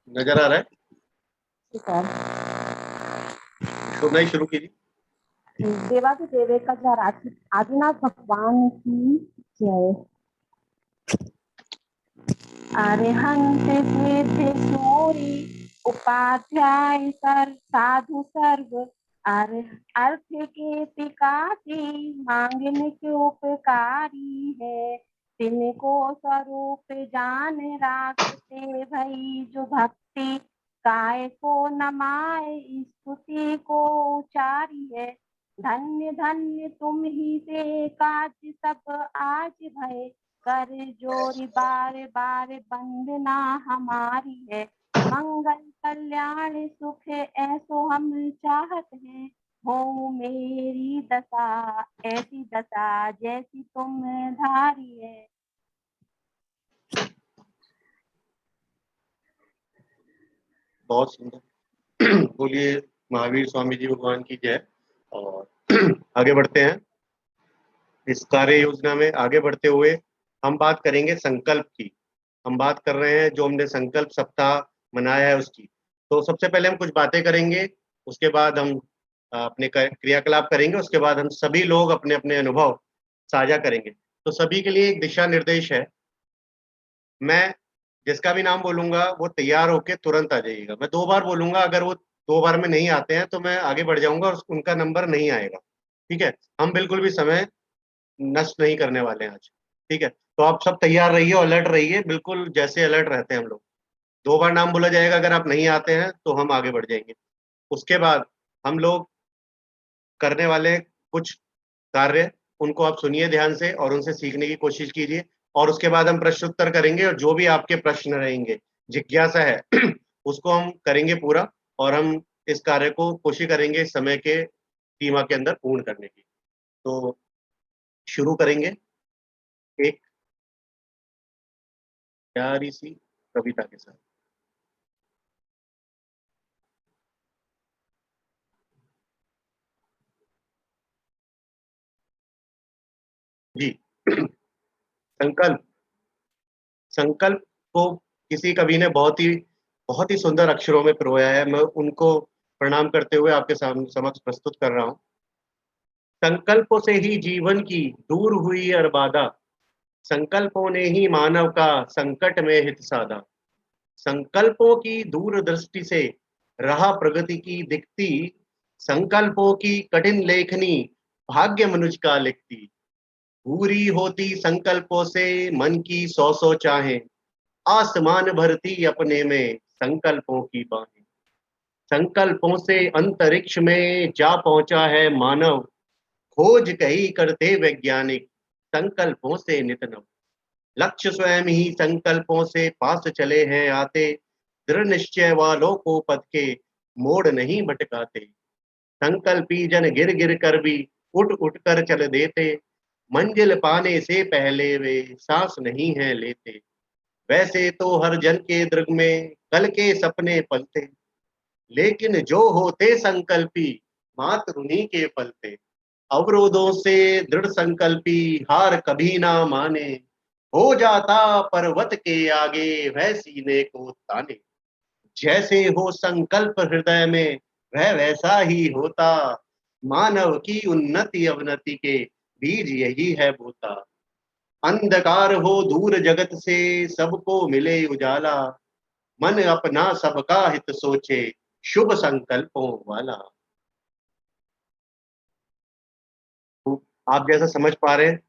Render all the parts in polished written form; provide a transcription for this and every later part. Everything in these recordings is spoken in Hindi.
नजर आ रहा है? ठीक है। शुरू नहीं, शुरू कीजिए। देवाதி देवेकजर आदिनाथ भगवान की जय। अरिहंत सिद्ध सूरी उपाध्याय सर साधु सर्व अर्थ के पिकासी मांगने के उपकारी है। तिनको स्वरूप जान राखते भई जो भक्ति काय को नमाए स्तुति को उचारी है। धन्य धन्य तुम ही से काज सब आज भय कर जोरी बार बार वंदना हमारी है। मंगल कल्याण सुख ऐसो हम चाहत हैं। हो मेरी दशा ऐसी दशा जैसी तुम धारी है। बहुत सुंदर। बोलिए महावीर स्वामी जी भगवान की जय। और आगे बढ़ते हैं। इस कार्य योजना में आगे बढ़ते हुए हम बात करेंगे संकल्प की। हम बात कर रहे हैं जो हमने संकल्प सप्ताह मनाया है उसकी। तो सबसे पहले हम कुछ बातें करेंगे, उसके बाद हम अपने क्रियाकलाप करेंगे, उसके बाद हम सभी लोग अपने अपने अनुभव साझा करेंगे। तो सभी के लिए एक दिशा निर्देश है। मैं जिसका भी नाम बोलूंगा वो तैयार होके तुरंत आ जाइएगा। मैं 2 बार बोलूंगा, अगर वो 2 बार में नहीं आते हैं तो मैं आगे बढ़ जाऊंगा और उनका नंबर नहीं आएगा। ठीक है? हम बिल्कुल भी समय नष्ट नहीं करने वाले हैं आज। ठीक है? तो आप सब तैयार रहिए, अलर्ट रहिए, बिल्कुल जैसे अलर्ट रहते हैं हम लोग। 2 बार नाम बोला जाएगा, अगर आप नहीं आते हैं तो हम आगे बढ़ जाएंगे। उसके बाद हम लोग करने वाले कुछ कार्य, उनको आप सुनिए ध्यान से और उनसे सीखने की कोशिश कीजिए। और उसके बाद हम प्रश्न उत्तर करेंगे और जो भी आपके प्रश्न रहेंगे, जिज्ञासा है उसको हम करेंगे पूरा। और हम इस कार्य को कोशिश करेंगे समय के सीमा के अंदर पूर्ण करने की। तो शुरू करेंगे एक प्यारी सी कविता के साथ। जी। संकल्प। संकल्प को किसी कवि ने बहुत ही सुंदर अक्षरों में पिरोया है। मैं उनको प्रणाम करते हुए आपके समक्ष प्रस्तुत कर रहा हूँ। संकल्पों से ही जीवन की दूर हुई अर्बादा, संकल्पों ने ही मानव का संकट में हित साधा। संकल्पों की दूरदृष्टि से रहा प्रगति की दिखती, संकल्पों की कठिन लेखनी भाग्य मनुष्य का लिखती। पूरी होती संकल्पों से मन की सौ चाहें, आसमान भरती अपने में संकल्पों की बाहें। संकल्पों से अंतरिक्ष में जा पहुंचा है मानव, खोज कही करते वैज्ञानिक संकल्पों से नित नव। लक्ष्य स्वयं ही संकल्पों से पास चले हैं आते, दृढ़ निश्चय वालों को पद के मोड़ नहीं भटकाते। संकल्पी जन गिर गिर कर भी उठ उठ कर चल देते, मंजिल पाने से पहले वे सांस नहीं है लेते। वैसे तो हर जन के दृग में कल के सपने पलते, लेकिन जो होते संकल्पी मात्र उन्हीं के पलते। अवरोधों से दृढ़ संकल्पी हार कभी ना माने, हो जाता पर्वत के आगे वह सीने को ताने। जैसे हो संकल्प हृदय में वह वैसा ही होता, मानव की उन्नति अवनति के बीज यही है बोता। अंधकार हो दूर जगत से सबको मिले उजाला, मन अपना सबका हित सोचे शुभ संकल्पों वाला। तो आप जैसा समझ पा रहे हैं,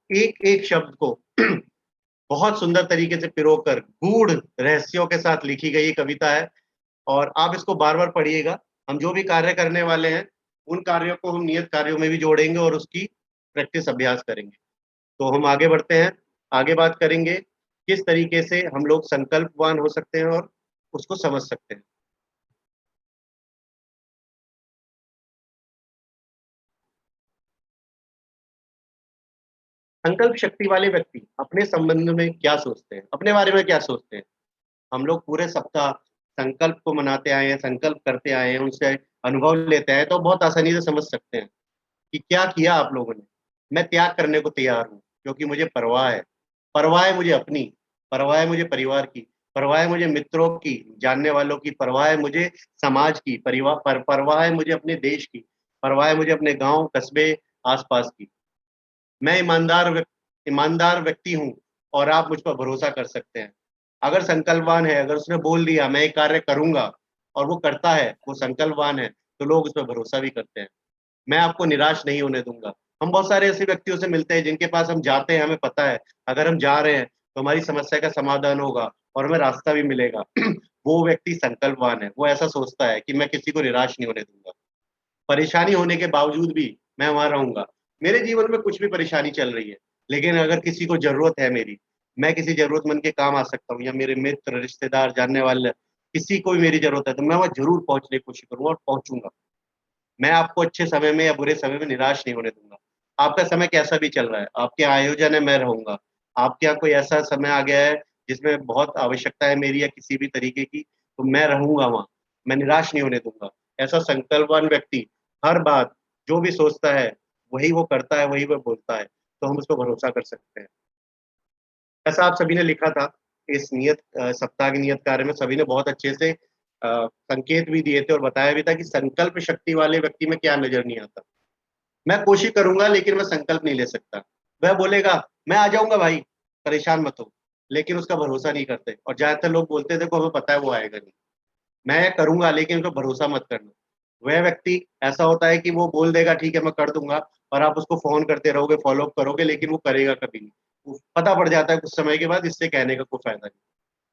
एक एक शब्द को बहुत सुंदर तरीके से पिरोकर गूढ़ रहस्यों के साथ लिखी गई कविता है। और आप इसको बार बार पढ़िएगा। हम जो भी कार्य करने वाले हैं उन कार्यों को हम नियत कार्यों में भी जोड़ेंगे और उसकी प्रैक्टिस अभ्यास करेंगे। तो हम आगे बढ़ते हैं। आगे बात करेंगे किस तरीके से हम लोग संकल्पवान हो सकते हैं और उसको समझ सकते हैं। संकल्प शक्ति वाले व्यक्ति अपने संबंध में क्या सोचते हैं, अपने बारे में क्या सोचते हैं। हम लोग पूरे सप्ताह संकल्प को मनाते आए हैं, संकल्प करते आए हैं, उनसे अनुभव लेते आए, तो बहुत आसानी से समझ सकते हैं। कि क्या किया आप लोगों ने, मैं त्याग करने को तैयार हूँ, क्योंकि मुझे परवाह है। परवाह है मुझे अपनी, परवाह है मुझे परिवार की, परवाह है मुझे मित्रों की, जानने वालों की, परवाह है मुझे समाज की, परवाह है मुझे अपने देश की, परवाह है मुझे अपने गाँव, कस्बे, आस-पास की। मैं ईमानदार व्यक्ति हूँ और आप मुझ पर भरोसा कर सकते हैं। अगर संकल्पवान है, अगर उसने बोल दिया मैं ये कार्य करूँगा और वो करता है, वो संकल्पवान है, तो लोग उस पे भरोसा भी करते हैं। मैं आपको निराश नहीं होने दूँगा। हम बहुत सारे ऐसे व्यक्तियों से मिलते हैं जिनके पास हम जाते हैं, हमें पता है अगर हम जा रहे हैं तो हमारी समस्या का समाधान होगा और हमें रास्ता भी मिलेगा। वो व्यक्ति संकल्पवान है, वो ऐसा सोचता है कि मैं किसी को निराश नहीं होने दूँगा। परेशानी होने के बावजूद भी मैं वहाँ रहूँगा। मेरे जीवन में कुछ भी परेशानी चल रही है, लेकिन अगर किसी को ज़रूरत है मेरी, मैं किसी ज़रूरतमंद के काम आ सकता हूँ या मेरे मित्र, रिश्तेदार, जानने वाले, किसी को भी मेरी ज़रूरत है, तो मैं वहाँ ज़रूर पहुँचने की कोशिश करूँगा और पहुँचूँगा। मैं आपको अच्छे समय में या बुरे समय में निराश नहीं होने दूँगा। आपका समय कैसा भी चल रहा है, आपके यहाँ आयोजन है, मैं रहूँगा। आपके यहाँ कोई ऐसा समय आ गया है, जिसमें बहुत आवश्यकता है मेरी या किसी भी तरीके की, तो मैं रहूँगा वहाँ। मैं निराश नहीं होने दूँगा। ऐसा संकल्पवान व्यक्ति हर बात जो भी सोचता है, वही वो करता है, वही वो बोलता है। तो हम उस पे भरोसा कर सकते हैं। ऐसा आप सभी ने लिखा था, इस सप्ताह के नियत कार्य में सभी ने बहुत अच्छे से संकेत भी दिए थे और बताया भी था कि संकल्प शक्ति वाले व्यक्ति में क्या नज़र नहीं आता। मैं कोशिश करूँगा लेकिन मैं संकल्प नहीं ले सकता। वह बोलेगा, "मैं आ जाऊँगा भाई, परेशान मत हो।" लेकिन उसका भरोसा नहीं करते और ज़्यादातर लोग बोलते हैं, "देखो हमें पता है वो आएगा नहीं।" मैं करूँगा लेकिन उस पे भरोसा मत करना। वह व्यक्ति ऐसा होता है कि वो बोल देगा ठीक है मैं कर दूँगा और आप उसको फ़ोन करते रहोगे, फ़ॉलो-अप करोगे लेकिन वो करेगा कभी नहीं। पता पड़ जाता है कुछ समय के बाद इससे कहने का कोई फ़ायदा नहीं।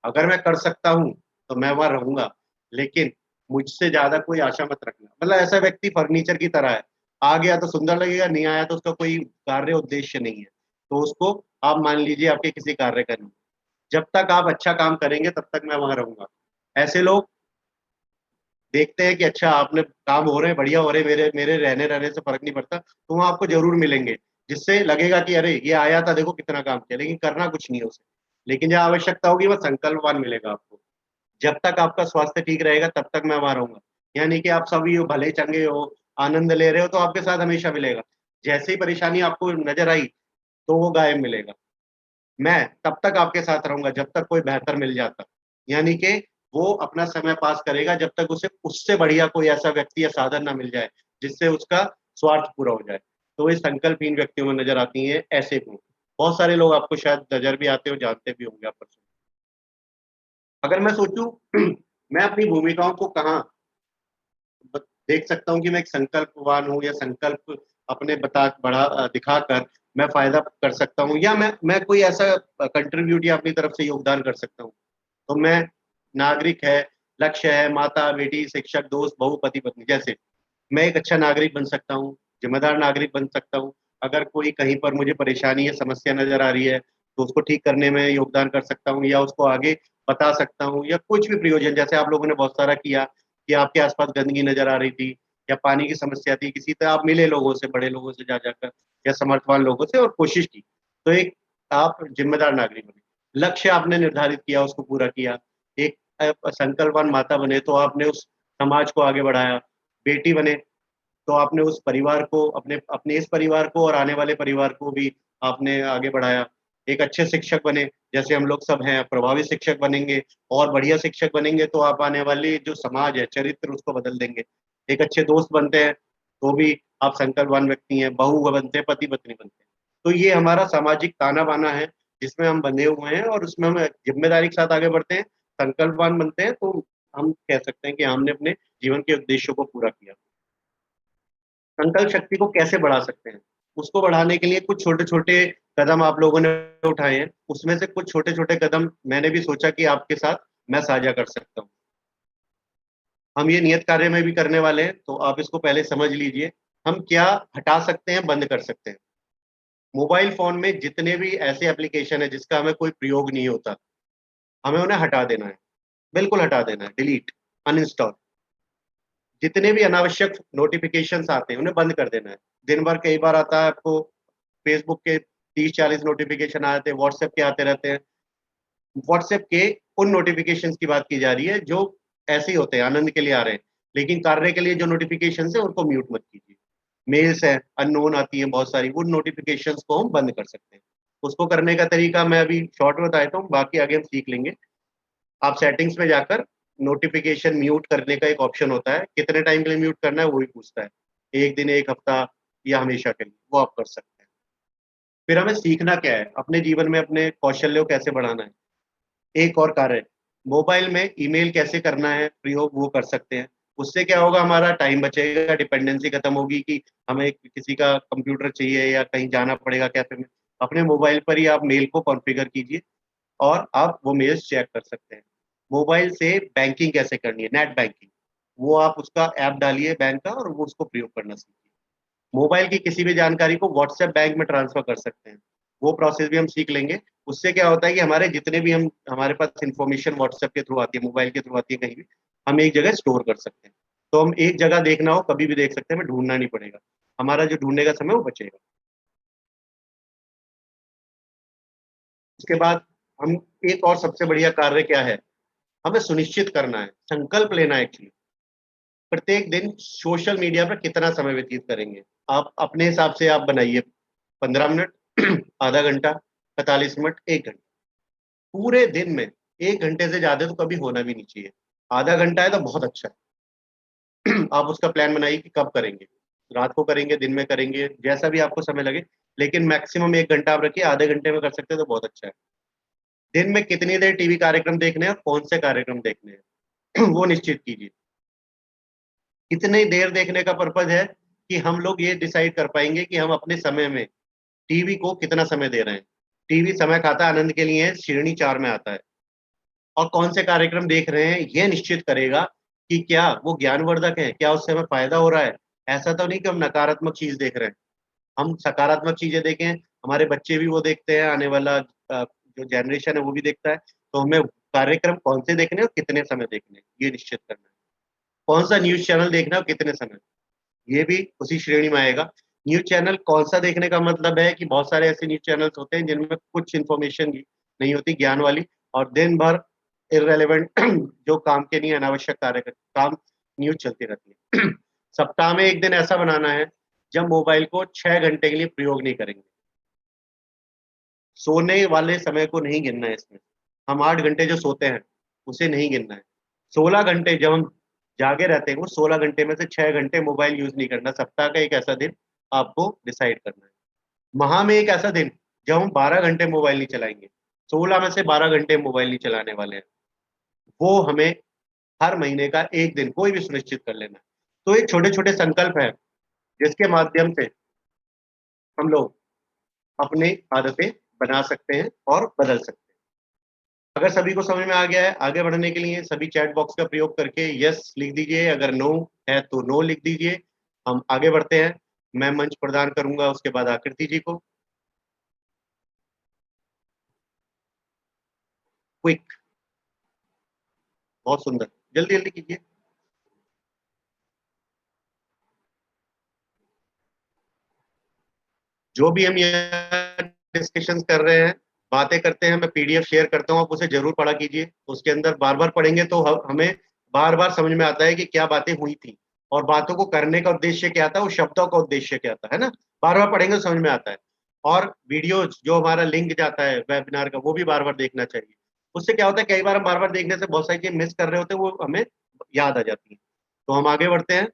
अगर मैं कर सकता हूँ, तो मैं वहाँ रहूँगा, लेकिन मुझसे ज़्यादा कोई आशा मत रखना। मतलब ऐसा व्यक्ति फर्नीचर की तरह है, आ गया तो सुंदर लगेगा, नहीं आया तो उसका कोई कार्य उद्देश्य नहीं है। तो उसको आप मान लीजिए आपके किसी कार्य का नहीं। जब तक आप अच्छा काम करेंगे तब तक मैं वहाँ रहूँगा। ऐसे लोग देखते हैं कि अच्छा आपने काम हो रहे हैं, बढ़िया हो रहे हैं, मेरे मेरे रहने-रहने से फ़र्क नहीं पड़ता, तो वो आपको ज़रूर मिलेंगे। जिससे लगेगा कि अरे! ये आया था देखो कितना काम किया, लेकिन करना कुछ नहीं है उसे। लेकिन जहाँ आवश्यकता होगी वो संकल्पवान मिलेगा आपको। जब तक आपका स्वास्थ्य ठीक रहेगा तब तक मैं वहाँ रहूँगा। यानी कि आप सभी हो, भले-चंगे हो, आनंद ले रहे हो तो आपके साथ हमेशा मिलेगा। जैसे ही परेशानी आपको नज़र आई, तो वो गायब मिलेगा। मैं तब तक आपके साथ रहूँगा जब तक कोई बेहतर मिल जाता। यानी कि वो अपना समय पास करेगा जब तक उसे उससे बढ़िया कोई ऐसा व्यक्ति या साधन ना मिल जाए, जिससे उसका स्वार्थ पूरा हो जाए। तो ये संकल्पहीन व्यक्तियों में नज़र आती हैं ऐसे गुण। बहुत सारे लोग आपको शायद नज़र भी आते हो, जानते भी होंगे आप पर्सन। अगर मैं सोचूँ मैं अपनी भूमिकाओं को कहाँ ब देख सकता हूँ कि मैं एक संकल्पवान हूँ या संकल्प अपने दिखाकर मैं फ़ायदा कर सकता हूँ या मैं कोई ऐसा कंट्रीब्यूट या अपनी तरफ से योगदान कर सकता हूँ। तो मैं नागरिक है, लक्ष्य है, माता-बेटी, शिक्षक, दोस्त, बहू, पति-पत्नी जैसे मैं एक अच्छा नागरिक बन सकता हूँ, ज़िम्मेदार नागरिक बन सकता हूँ। अगर कोई कहीं पर मुझे परेशानी या समस्या नज़र आ रही है, तो उसको ठीक करने में योगदान कर सकता हूँ या उसको आगे बता सकता हूँ या कुछ भी प्रयोजन जैसे आप लोगों ने बहुत सारा किया कि आपके आस-पास गंदगी नज़र आ रही थी या पानी की समस्या थी, किसी तरह आप मिले लोगों से, बड़े लोगों से जा जाकर या समर्थवान लोगों से और कोशिश की। तो एक आप ज़िम्मेदार नागरिक बने। लक्ष्य आपने निर्धारित किया, उसको पूरा किया। एक संकल्पवान माता बने, तो आपने उस समाज को आगे बढ़ाया। बेटी बने, तो आपने उस परिवार को अपने अपने इस परिवार को और आने वाले परिवार को भी आपने आगे बढ़ाया। एक अच्छे शिक्षक बने, जैसे हम लोग सब हैं, प्रभावी शिक्षक बनेंगे और बढ़िया शिक्षक बनेंगे तो आप आने वाली जो समाज है, चरित्र उसको बदल देंगे। एक अच्छे दोस्त बनते हैं, तो भी आप संकल्पवान व्यक्ति हैं, बहू बनते हैं, पति-पत्नी बनते हैं। तो ये हमारा सामाजिक ताना-बाना है, जिसमें हम बंधे हुए हैं और उसमें हम ज़िम्मेदारी के साथ आगे बढ़ते हैं, संकल्पवान बनते हैं, तो हम कह सकते हैं कि हमने अपने जीवन के उद्देश्यों को पूरा किया। संकल्प शक्ति को कैसे बढ़ा सकते हैं? उसको बढ़ाने के लिए कुछ छोटे-छोटे कदम आप लोगों ने उठाए हैं। उसमें से कुछ छोटे-छोटे कदम मैंने भी सोचा कि आपके साथ मैं साझा कर सकता हूँ। हम ये नियत कार्य में भी करने वाले हैं, तो आप इसको पहले समझ लीजिए। हम क्या हटा सकते हैं, बंद कर सकते हैं। मोबाइल फ़ोन में जितने भी ऐसे एप्लीकेशन हैं जिसका हमें कोई प्रयोग नहीं होता, हमें उन्हें हटा देना है। बिल्कुल हटा देना है, डिलीट, अनइंस्टॉल। जितने भी अनावश्यक नोटिफ़िकेशंस आते हैं, उन्हें बंद कर देना है। दिन भर कई बार आता है आपको फेसबुक के 30-40 नोटिफ़िकेशन आ जाते हैं, व्हाट्सएप के आते रहते हैं। व्हाट्सएप के उन नोटिफ़िकेशंस की बात की जा रही है जो ऐसे ही होते हैं, आनंद के लिए आ रहे हैं। लेकिन कार्य के लिए जो नोटिफ़िकेशंस हैं उनको म्यूट मत कीजिए। मेल्स है अननोन आती है बहुत सारी, उन नोटिफिकेशंस को हम बंद कर सकते हैं। उसको करने का तरीका मैं अभी शॉर्ट में बताता हूँ, बाकी आगे हम सीख लेंगे। आप सेटिंग्स में जाकर नोटिफिकेशन म्यूट करने का एक ऑप्शन होता है, कितने टाइम के लिए म्यूट करना है वो भी पूछता है, एक दिन, एक हफ्ता या हमेशा के लिए, वो आप कर सकते हैं। फिर हमें सीखना क्या है, अपने जीवन में अपने कौशल्यों को कैसे बढ़ाना है। एक और कार्य, मोबाइल में ईमेल कैसे करना है प्रयोग, वो कर सकते हैं। उससे क्या होगा, हमारा टाइम बचेगा, डिपेंडेंसी खत्म होगी कि हमें किसी का कंप्यूटर चाहिए या कहीं जाना पड़ेगा कैफे में। अपने मोबाइल पर ही आप मेल को कॉन्फ़िगर कीजिए और आप वो मेल्स चेक कर सकते हैं। मोबाइल से बैंकिंग कैसे करनी है, नेट बैंकिंग, वो आप उसका ऐप डालिए बैंक का और वो उसको प्रयोग करना सीखिए। मोबाइल की किसी भी जानकारी को व्हाट्सएप बैंक में ट्रांसफर कर सकते हैं, वो प्रोसेस भी हम सीख लेंगे। उससे क्या होता है कि हमारे जितने भी हम हमारे पास इन्फॉर्मेशन व्हाट्सएप के थ्रू आती है, मोबाइल के थ्रू आती है, कहीं भी हम एक जगह स्टोर कर सकते हैं। तो हम एक जगह देखना हो कभी भी देख सकते हैं, हमें ढूंढना नहीं पड़ेगा, हमारा जो ढूंढने का समय वो बचेगा। उसके बाद हम एक और सबसे बढ़िया कार्य क्या है, हमें सुनिश्चित करना है, संकल्प लेना है एक्चुअली, प्रत्येक दिन सोशल मीडिया पर कितना समय व्यतीत करेंगे। आप अपने हिसाब से आप बनाइए, 15 मिनट, आधा घंटा, 45 मिनट, 1 घंटा, पूरे दिन में 1 घंटे से ज्यादा तो कभी होना भी नहीं चाहिए। आधा घंटा है तो बहुत अच्छा है। आप उसका प्लान बनाइए कि कब करेंगे, रात को करेंगे, दिन में करेंगे, जैसा भी आपको समय लगे, लेकिन मैक्सिमम 1 घंटा आप रखिए, आधे घंटे में कर सकते हैं तो बहुत अच्छा है। दिन में कितनी देर टीवी कार्यक्रम देखने हैं और कौन से कार्यक्रम देखने हैं, वो निश्चित कीजिए। कितनी देर देखने का पर्पज है कि हम लोग ये डिसाइड कर पाएंगे कि हम अपने समय में टीवी को कितना समय दे रहे हैं। टीवी समय खाता आनंद के लिए है, श्रेणी 4 में आता है। और कौन से कार्यक्रम देख रहे हैं ये निश्चित करेगा कि क्या वो ज्ञानवर्धक है, क्या उससे हमें फायदा हो रहा है। ऐसा तो नहीं कि हम नकारात्मक चीज देख रहे हैं, हम सकारात्मक चीजें देखें, हमारे बच्चे भी वो देखते हैं, आने वाला जो जनरेशन है वो भी देखता है। तो हमें कार्यक्रम कौन से देखने और कितने समय देखने ये निश्चित करना है। कौन सा न्यूज चैनल देखना और कितने समय, ये भी उसी श्रेणी में आएगा। न्यूज चैनल कौन सा देखने का मतलब है कि बहुत सारे ऐसे न्यूज चैनल्स होते हैं जिनमें कुछ इन्फॉर्मेशन नहीं होती ज्ञान वाली, और दिन भर इररेलेवेंट जो काम के नहीं, अनावश्यक कार्य काम न्यूज चलती रहती है। सप्ताह में एक दिन ऐसा बनाना है जब मोबाइल को 6 घंटे के लिए प्रयोग नहीं करेंगे। सोने वाले समय को नहीं गिनना है इसमें, हम 8 घंटे जो सोते हैं उसे नहीं गिनना है। 16 घंटे जब हम जागे रहते हैं, वो 16 घंटे में से 6 घंटे मोबाइल यूज नहीं करना। सप्ताह का एक ऐसा दिन आपको डिसाइड करना है। माह में एक ऐसा दिन जब हम 12 घंटे मोबाइल नहीं चलाएंगे, 16 में से 12 घंटे मोबाइल नहीं चलाने वाले हैं, वो हमें हर महीने का एक दिन कोई भी सुनिश्चित कर लेना है। तो ये छोटे छोटे संकल्प है जिसके माध्यम से हम लोग अपनी आदतें बना सकते हैं और बदल सकते हैं। अगर सभी को समझ में आ गया है, आगे बढ़ने के लिए सभी चैट बॉक्स का प्रयोग करके यस लिख दीजिए, अगर नो है तो नो लिख दीजिए। हम आगे बढ़ते हैं, मैं मंच प्रदान करूंगा उसके बाद आकृति जी को। क्विक, बहुत सुंदर, जल्दी जल्दी कीजिए। जो भी हम यहाँ डिस्कशन कर रहे हैं, बातें करते हैं, मैं पीडीएफ शेयर करता हूँ, आप उसे जरूर पढ़ा कीजिए। उसके अंदर बार बार पढ़ेंगे तो हमें बार बार समझ में आता है कि क्या बातें हुई थी और बातों को करने का उद्देश्य क्या था, उस शब्दों का उद्देश्य क्या था, है ना। बार बार पढ़ेंगे तो समझ में आता है। और वीडियो जो हमारा लिंक जाता है वेबिनार का, वो भी बार बार देखना चाहिए। उससे क्या होता है, कई बार हम बार बार देखने से बहुत सारी चीज मिस कर रहे होते हैं, वो हमें याद आ जाती है। तो हम आगे बढ़ते हैं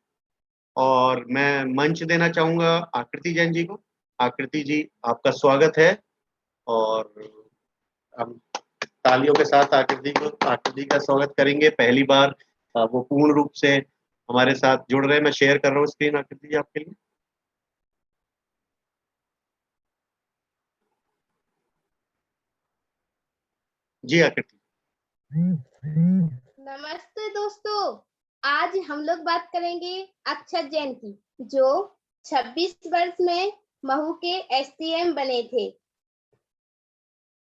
और मैं मंच देना चाहूंगा आकृति जैन जी को। आकृति जी, आपका स्वागत है। और हम तालियों के साथ आकृति का स्वागत करेंगे। पहली बार वो पूर्ण रूप से हमारे साथ जुड़ रहे हैं। मैं शेयर कर रहा हूँ स्क्रीन आकृति जी आपके लिए। जी आकृति। नमस्ते दोस्तों, आज हम लोग बात करेंगे अक्षत जैन की, जो 26 वर्ष में महू के एसटीएम बने थे।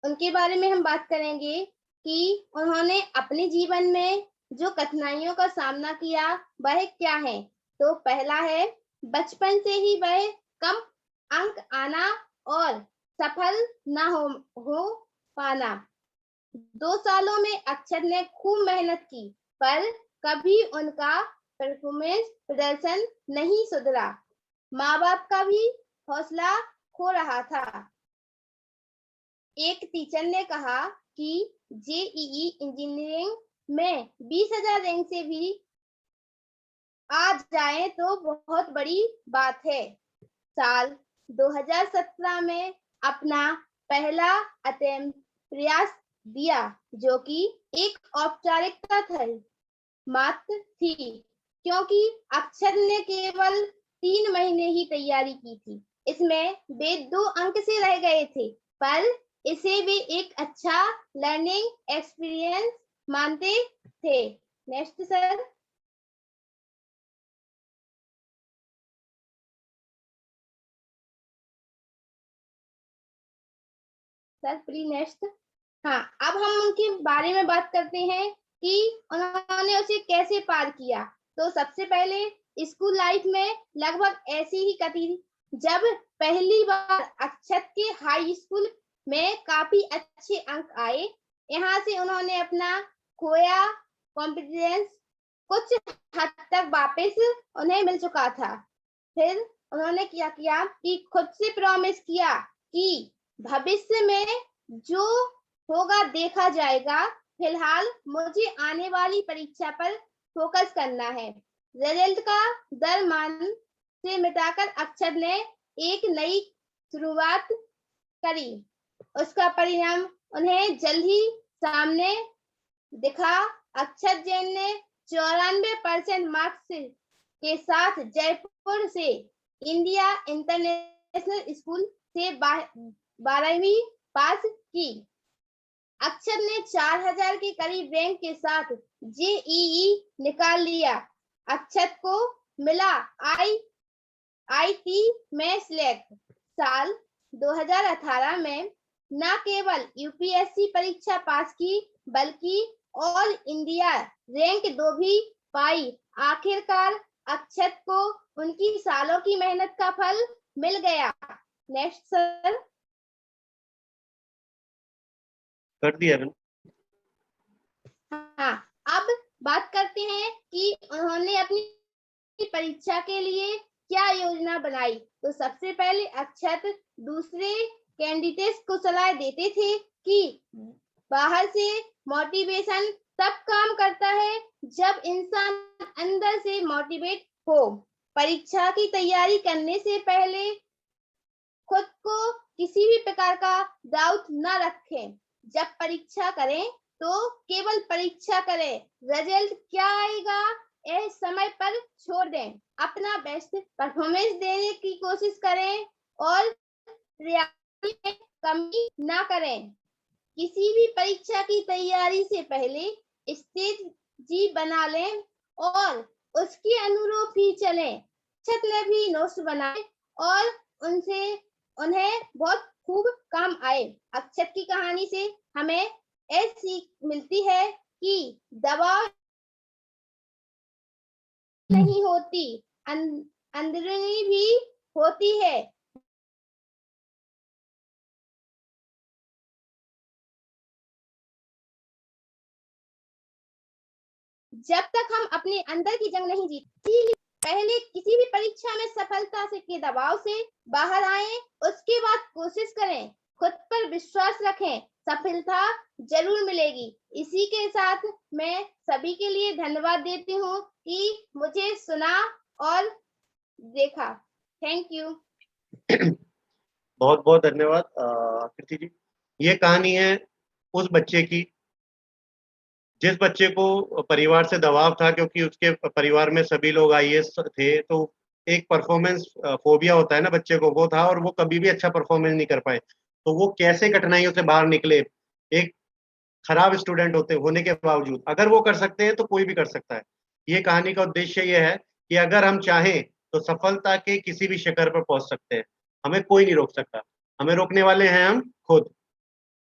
उनके बारे में हम बात करेंगे कि उन्होंने अपने जीवन में जो कठिनाइयों का सामना किया वह क्या है। तो पहला है, बचपन से ही वह कम अंक आना और सफल न हो पाना। 2 सालों में अक्षर ने खूब मेहनत की, पर कभी उनका परफॉर्मेंस प्रदर्शन नहीं सुधरा। माँ बाप का भी हौसला खो रहा था। एक टीचर ने कहा कि जेईई इंजीनियरिंग में 20,000 रैंक से भी आ जाए तो बहुत बड़ी बात है। साल 2017 में अपना पहला अटेम्प्ट प्रयास दिया, जो कि एक औपचारिकता थी मात्र थी, क्योंकि अक्षर ने केवल 3 महीने ही तैयारी की थी। इसमें वे 2 अंक से रह गए थे, पर इसे वे एक अच्छा लर्निंग एक्सपीरियंस मानते थे। Next sir. Sir please next. हाँ, अब हम उनके बारे में बात करते हैं कि उन्होंने उसे कैसे पार किया। तो सबसे पहले स्कूल लाइफ में लगभग ऐसी ही कटी जब पहली बार अक्षत के हाई स्कूल में काफी अच्छे अंक आए। यहाँ से उन्होंने अपना खोया कॉन्फिडेंस कुछ हद तक वापस उन्हें मिल चुका था। फिर उन्होंने क्या किया कि खुद से प्रॉमिस किया कि भविष्य में जो होगा देखा जाएगा, फिलहाल मुझे आने वाली परीक्षा पर फोकस करना है। रिजल्ट का डर मन से मिटाकर अक्षर ने एक नई शुरुआत करी। उसका परिणाम उन्हें जल्द ही सामने दिखा। अक्षर जैन ने 94% मार्क्स के साथ जयपुर से इंडिया इंटरनेशनल स्कूल से 12वीं पास की। अक्षर ने 4000 के करीब रैंक के साथ जेईई निकाल लिया। अक्षर को मिला आईआईटी में सिलेक्ट। साल 2018 में न केवल यूपीएससी परीक्षा पास की, बल्कि ऑल इंडिया रैंक 2 भी पाई। आखिरकार अक्षत को उनकी सालों की मेहनत का फल मिल गया। Next sir. कर दिया। हाँ, अब बात करते हैं कि उन्होंने अपनी परीक्षा के लिए क्या योजना बनाई। तो सबसे पहले अक्षत दूसरे कैंडिडेट्स को सलाह देते थे कि बाहर से मोटिवेशन तब काम करता है जब इंसान अंदर से मोटिवेट हो। परीक्षा की तैयारी करने से पहले खुद को किसी भी प्रकार का डाउट न रखें। जब परीक्षा करें तो केवल परीक्षा करें, रिजल्ट क्या आएगा यह समय पर छोड़ दें। अपना बेस्ट परफॉर्मेंस देने की कोशिश करें और तैयारी में कमी ना करें। किसी भी परीक्षा की तैयारी से पहले स्ट्रेटजी बना लें और उसके अनुरूप ही चलें। अक्षत ने भी नोट्स बनाए और उन्हें बहुत खूब काम आए। अक्षत की कहानी से हमें यह सीख मिलती है कि दबाव नहीं होती, अंदरूनी भी होती है। जब तक हम अपने अंदर की जंग नहीं जीते, पहले किसी भी परीक्षा में सफलता से के दबाव से बाहर आए, उसके बाद कोशिश करें, खुद पर विश्वास रखें, सफलता जरूर मिलेगी। इसी के साथ मैं सभी के लिए धन्यवाद देती हूँ कि मुझे सुना और देखा। Thank you. बहुत बहुत धन्यवाद कृति जी। ये कहानी है उस बच्चे की जिस बच्चे को परिवार से दबाव था, क्योंकि उसके परिवार में सभी लोग आईएएस थे, तो एक परफॉर्मेंस फोबिया होता है ना बच्चे को, वो था और वो कभी भी अच्छा परफॉर्मेंस नहीं कर पाए। तो वो कैसे कठिनाइयों से बाहर निकले, एक खराब स्टूडेंट होने के बावजूद अगर वो कर सकते हैं तो कोई भी कर सकता है। ये कहानी का उद्देश्य ये है कि अगर हम चाहें तो सफलता के किसी भी शिखर पर पहुंच सकते हैं, हमें कोई नहीं रोक सकता, हमें रोकने वाले हैं हम खुद।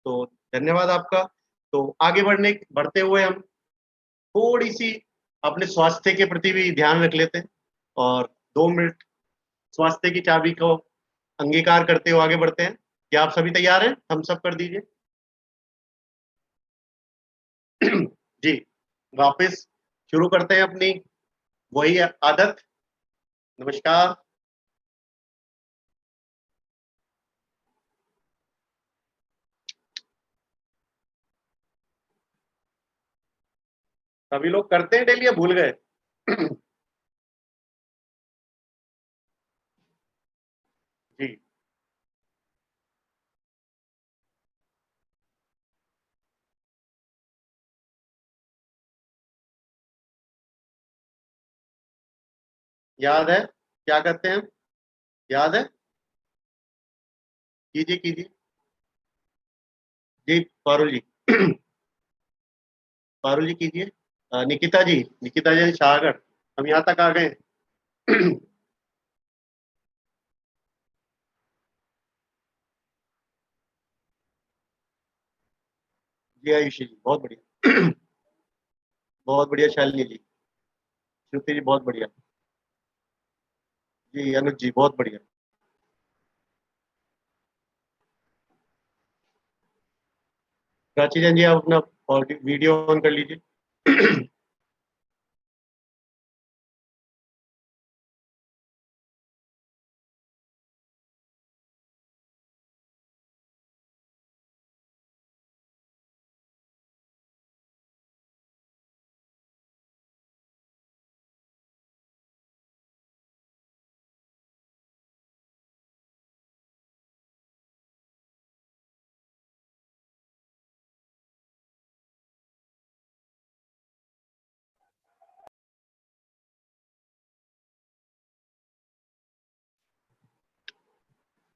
तो धन्यवाद आपका। तो आगे बढ़ते हुए हम थोड़ी सी अपने स्वास्थ्य के प्रति भी ध्यान रख लेते हैं और 2 मिनट स्वास्थ्य की चाबी को अंगीकार करते हुए आगे बढ़ते हैं। क्या आप सभी तैयार हैं? हम सब कर दीजिए। जी, वापस शुरू करते हैं अपनी वही आदत। नमस्कार, सभी लोग करते हैं डेली या भूल गए? जी, याद है? क्या करते हैं हम? याद है? कीजिए कीजिए। जी पारुल जी। पारुल जी कीजिए। निकिता जी, निकिता जी शाहगढ़, हम यहाँ तक आ गए। जी आयुषी जी बहुत बढ़िया। बहुत बढ़िया शालिनी जी। श्रुति जी बहुत बढ़िया। जी अनुज जी बहुत बढ़िया। प्राची जैन जी आप अपना वीडियो ऑन कर लीजिए।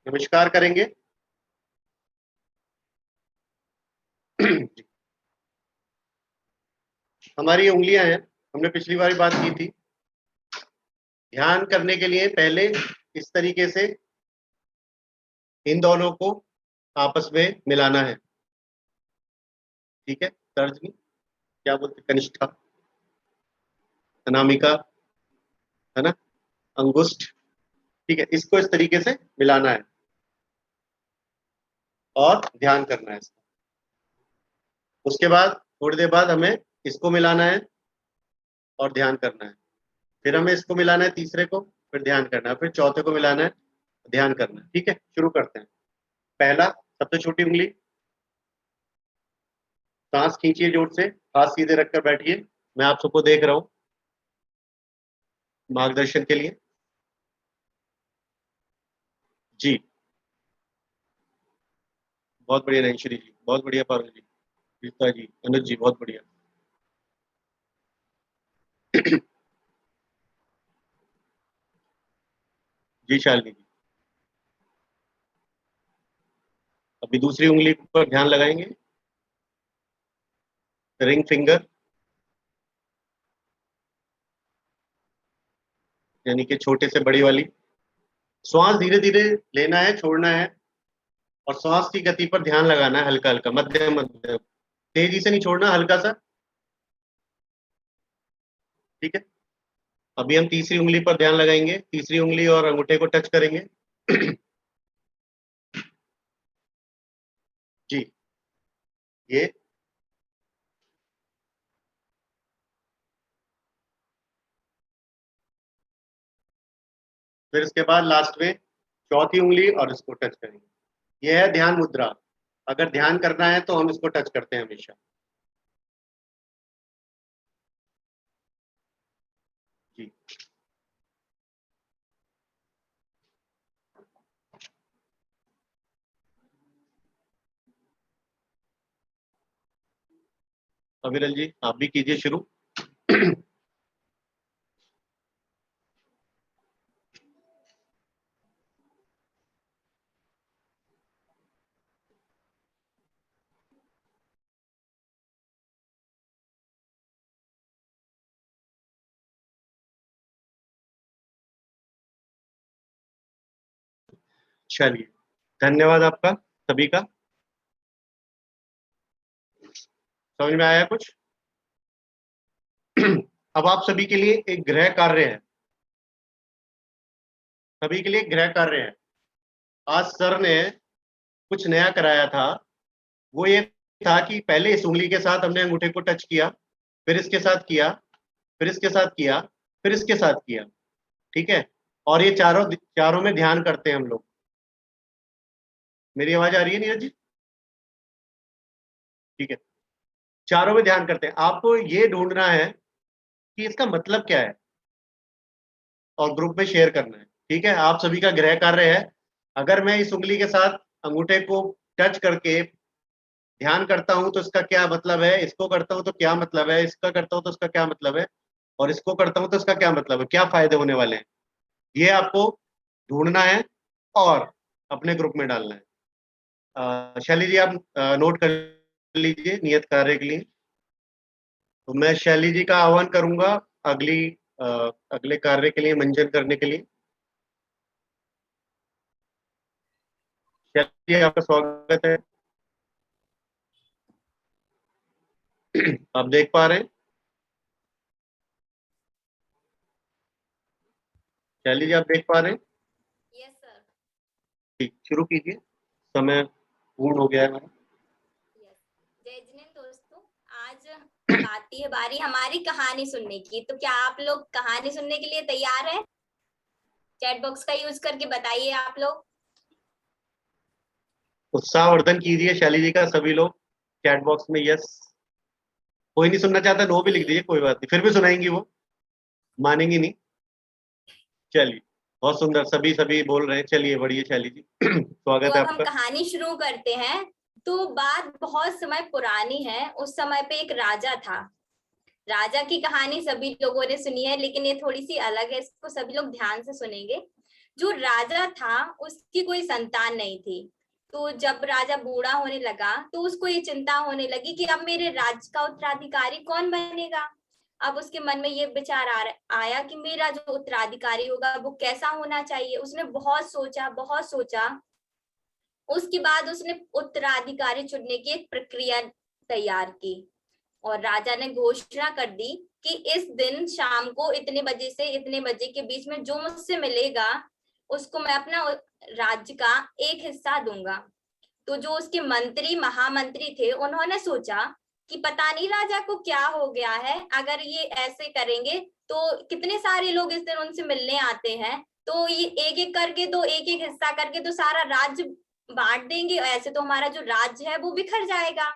नमस्कार करेंगे। हमारी उंगलियां हैं, हमने पिछली बार बात की थी। ध्यान करने के लिए पहले इस तरीके से इन दोनों को आपस में मिलाना है। ठीक है, तर्जनी क्या बोलते, कनिष्ठा, अनामिका, है ना, अंगुष्ठ। ठीक है, इसको इस तरीके से मिलाना है और ध्यान करना है इसका। उसके बाद थोड़ी देर बाद हमें इसको मिलाना है और ध्यान करना है। फिर हमें इसको मिलाना है तीसरे को, फिर ध्यान करना है, फिर चौथे को मिलाना है, ध्यान करना है। ठीक है, शुरू करते हैं। पहला, सबसे छोटी उंगली, सांस खींचिए जोर से, हाथ सीधे रखकर बैठिए। मैं आप सबको देख रहा हूं मार्गदर्शन के लिए। जी बहुत बढ़िया नैनश्री जी, बहुत बढ़िया पारुल जी, गीता जी, अनुज जी बहुत बढ़िया। जी शालिनी जी। अभी दूसरी उंगली पर ध्यान लगाएंगे, रिंग फिंगर, यानी कि छोटे से बड़ी वाली। श्वास धीरे धीरे लेना है, छोड़ना है, और श्वास की गति पर ध्यान लगाना है, हल्का हल्का, मध्यम मध्यम, तेजी से नहीं छोड़ना, हल्का सा। ठीक है, अभी हम तीसरी उंगली पर ध्यान लगाएंगे, तीसरी उंगली और अंगूठे को टच करेंगे। जी, ये फिर इसके बाद लास्ट में चौथी उंगली और इसको टच करेंगे। यह है ध्यान मुद्रा। अगर ध्यान करना है तो हम इसको टच करते हैं हमेशा। जी, अविरल जी आप भी कीजिए शुरू। चलिए, धन्यवाद आपका सभी का। समझ में आया कुछ? अब आप सभी के लिए एक गृह कार्य है, सभी के लिए एक गृह कार्य है। आज सर ने कुछ नया कराया था। वो ये था कि पहले इस उंगली के साथ हमने अंगूठे को टच किया, फिर इसके साथ किया, फिर इसके साथ किया, फिर इसके साथ किया। ठीक है, और ये चारों चारों में ध्यान करते हैं हम लोग। मेरी आवाज आ रही है नीरज जी? ठीक है, चारों में ध्यान करते हैं। आपको ये ढूंढना है कि इसका मतलब क्या है और ग्रुप में शेयर करना है। ठीक है, आप सभी का गृह कार्य है, अगर मैं इस उंगली के साथ अंगूठे को टच करके ध्यान करता हूं तो इसका क्या मतलब है, इसको करता हूं तो क्या मतलब है, इसका करता हूं तो इसका क्या मतलब है, और इसको करता हूं तो इसका क्या मतलब है, क्या फायदे होने वाले हैं, ये आपको ढूंढना है और अपने ग्रुप में डालना है। शैली जी, आप नोट कर लीजिए नियत कार्य के लिए। तो मैं शैली जी का आह्वान करूंगा अगली अगले कार्य के लिए मंजन करने के लिए। शैली जी, आपका स्वागत है। आप देख पा रहे हैं? शैली जी, आप देख पा रहे हैं? Yes sir. ठीक, शुरू कीजिए, समय पूर्ण हो गया है हमारा। जय जिनेंद्र दोस्तों, आज अब आती है बारी हमारी कहानी सुनने की। तो क्या आप लोग कहानी सुनने के लिए तैयार हैं? चैट बॉक्स का यूज करके बताइए आप लोग। उत्साहवर्धन कीजिए शैली जी का सभी लोग चैट बॉक्स में यस। कोई नहीं सुनना चाहता, नो भी लिख दीजिए, कोई बात नहीं, फिर भी सुनाएंगी वो, मानेंगी नहीं। चलिए, बहुत सुंदर, सभी सभी बोल रहे हैं। चलिए, बढ़िए शैली जी, तो स्वागत है अब हम आपका। कहानी शुरू करते हैं। तो बात बहुत समय पुरानी है। उस समय पे एक राजा था। राजा की कहानी सभी लोगों ने सुनी है, लेकिन ये थोड़ी सी अलग है, इसको सभी लोग ध्यान से सुनेंगे। जो राजा था उसकी कोई संतान नहीं थी। तो जब राजा बूढ़ा होने लगा तो उसको ये चिंता होने लगी कि अब मेरे राज्य का उत्तराधिकारी कौन बनेगा। अब उसके मन में ये विचार आया कि मेरा जो उत्तराधिकारी होगा वो कैसा होना चाहिए। उसने बहुत सोचा, बहुत सोचा। उसके बाद उसने उत्तराधिकारी चुनने की एक प्रक्रिया तैयार की और राजा ने घोषणा कर दी कि इस दिन शाम को इतने बजे से इतने बजे के बीच में जो मुझसे मिलेगा उसको मैं अपना राज्य का एक हिस्सा दूंगा। तो जो उसके मंत्री महामंत्री थे उन्होंने सोचा कि पता नहीं राजा को क्या हो गया है, अगर ये ऐसे करेंगे तो कितने सारे लोग इस दिन उनसे मिलने आते हैं, तो ये एक एक करके तो एक एक हिस्सा करके तो सारा राज्य बांट देंगे, ऐसे तो हमारा जो राज्य है वो बिखर जाएगा।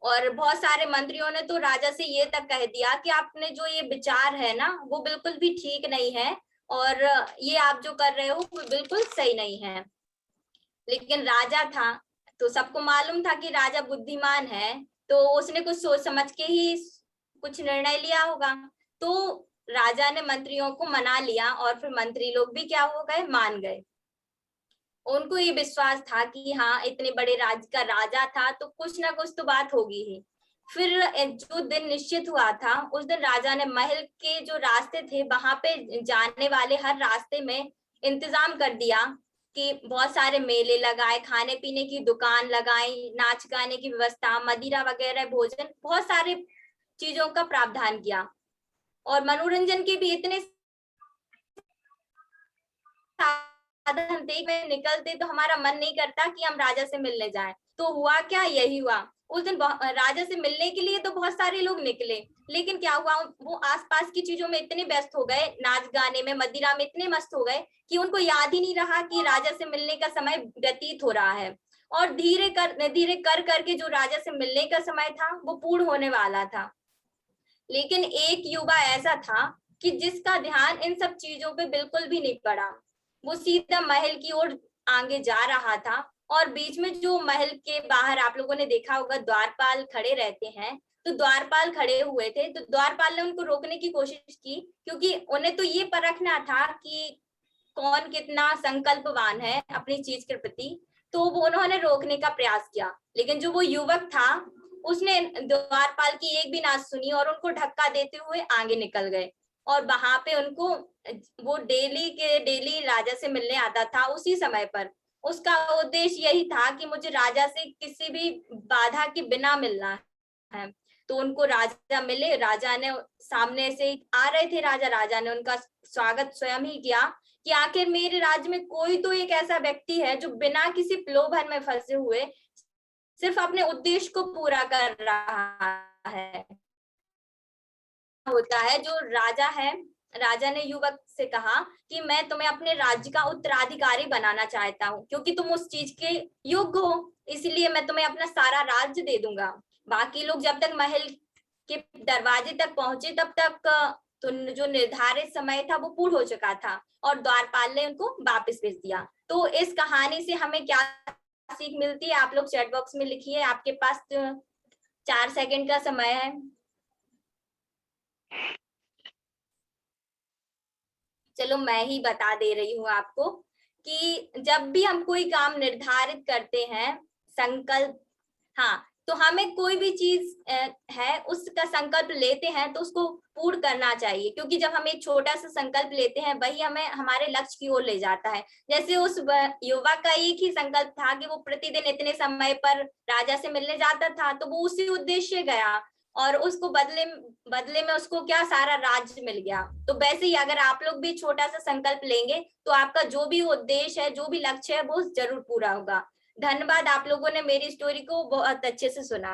और बहुत सारे मंत्रियों ने तो राजा से ये तक कह दिया कि आपने जो ये विचार है ना वो बिल्कुल भी ठीक नहीं है और ये आप जो कर रहे हो वो बिल्कुल सही नहीं है। लेकिन राजा था तो सबको मालूम था कि राजा बुद्धिमान है, तो उसने कुछ सोच समझ के ही कुछ निर्णय लिया होगा। तो राजा ने मंत्रियों को मना लिया और फिर मंत्री लोग भी क्या हो गए, मान गए। उनको ये विश्वास था कि हाँ इतने बड़े राज्य का राजा था तो कुछ ना कुछ तो बात होगी ही। फिर जो दिन निश्चित हुआ था उस दिन राजा ने महल के जो रास्ते थे वहां पे जाने वाले हर रास्ते में इंतजाम कर दिया कि बहुत सारे मेले लगाए, खाने पीने की दुकान लगाई, नाच गाने की व्यवस्था, मदिरा वगैरह भोजन, बहुत सारे चीजों का प्रावधान किया। और मनोरंजन के भी इतने साधन देख में निकलते तो हमारा मन नहीं करता कि हम राजा से मिलने जाएं। तो हुआ क्या, यही हुआ। उस दिन राजा से मिलने के लिए तो बहुत सारे लोग निकले, लेकिन क्या हुआ, वो आसपास की चीजों में इतने व्यस्त हो गए, नाच गाने में मदिरा में इतने मस्त हो गए कि उनको याद ही नहीं रहा कि राजा से मिलने का समय व्यतीत हो रहा है। और धीरे कर करके जो राजा से मिलने का समय था वो पूर्ण होने वाला था। लेकिन एक युवा ऐसा था कि जिसका ध्यान इन सब चीजों पे बिल्कुल भी नहीं पड़ा। वो सीधा महल की ओर आगे जा रहा था और बीच में जो महल के बाहर आप लोगों ने देखा होगा द्वारपाल खड़े रहते हैं, तो द्वारपाल खड़े हुए थे। तो द्वारपाल ने उनको रोकने की कोशिश की, क्योंकि उन्हें तो ये परखना था कि कौन कितना संकल्पवान है अपनी चीज के प्रति। तो वो उन्होंने रोकने का प्रयास किया, लेकिन जो वो युवक था उसने द्वारपाल की एक भी ना सुनी और उनको धक्का देते हुए आगे निकल गए। और वहां पे उनको, वो डेली राजा से मिलने आता था उसी समय पर। उसका उद्देश्य यही था कि मुझे राजा से किसी भी बाधा के बिना मिलना है। तो उनको राजा मिले, राजा ने सामने से आ रहे थे राजा ने उनका स्वागत स्वयं ही किया कि आखिर मेरे राज्य में कोई तो एक ऐसा व्यक्ति है जो बिना किसी प्रलोभन में फंसे हुए सिर्फ अपने उद्देश्य को पूरा कर रहा है। होता है जो राजा है, राजा ने युवक से कहा कि मैं तुम्हें अपने राज्य का उत्तराधिकारी बनाना चाहता हूँ, क्योंकि तुम उस चीज के योग्य हो, इसलिए मैं तुम्हें अपना सारा राज्य दे दूंगा। बाकी लोग जब तक महल के दरवाजे तक पहुंचे तब तक तो जो निर्धारित समय था वो पूर्ण हो चुका था और द्वारपाल ने उनको वापस भेज दिया। तो इस कहानी से हमें क्या सीख मिलती है, आप लोग चैट बॉक्स में लिखिए, आपके पास 4 सेकंड का समय है। चलो मैं ही बता दे रही हूँ आपको कि जब भी हम कोई काम निर्धारित करते हैं, संकल्प, हाँ, तो हमें कोई भी चीज है उसका संकल्प लेते हैं तो उसको पूर्ण करना चाहिए, क्योंकि जब हम एक छोटा सा संकल्प लेते हैं वही हमें हमारे लक्ष्य की ओर ले जाता है। जैसे उस युवक का एक ही संकल्प था कि वो प्रतिदिन इतने समय पर राजा से मिलने जाता था, तो वो उसी उद्देश्य गया और उसको बदले में उसको क्या सारा राज्य मिल गया। तो वैसे ही अगर आप लोग भी छोटा सा संकल्प लेंगे तो आपका जो भी उद्देश्य है, जो भी लक्ष्य है, वो जरूर पूरा होगा। धन्यवाद, आप लोगों ने मेरी स्टोरी को बहुत अच्छे से सुना।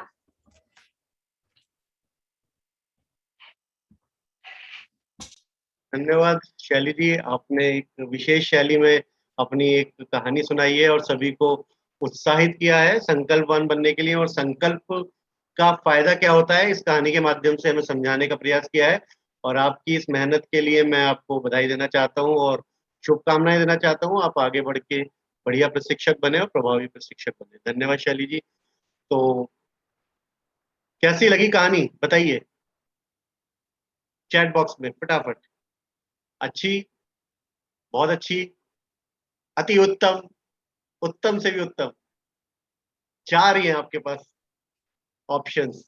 धन्यवाद शैली जी, आपने एक विशेष शैली में अपनी एक कहानी सुनाई है और सभी को उत्साहित किया है संकल्पवान बनने के लिए, और संकल्प का फायदा क्या होता है इस कहानी के माध्यम से हमें समझाने का प्रयास किया है। और आपकी इस मेहनत के लिए मैं आपको बधाई देना चाहता हूँ और शुभकामनाएं देना चाहता हूँ। आप आगे बढ़ के बढ़िया प्रशिक्षक बने और प्रभावी प्रशिक्षक बने। धन्यवाद शैली जी। तो कैसी लगी कहानी बताइए चैट बॉक्स में फटाफट। अच्छी, बहुत अच्छी, अति उत्तम, उत्तम से भी उत्तम, 4 ही हैं आपके पास ऑप्शंस।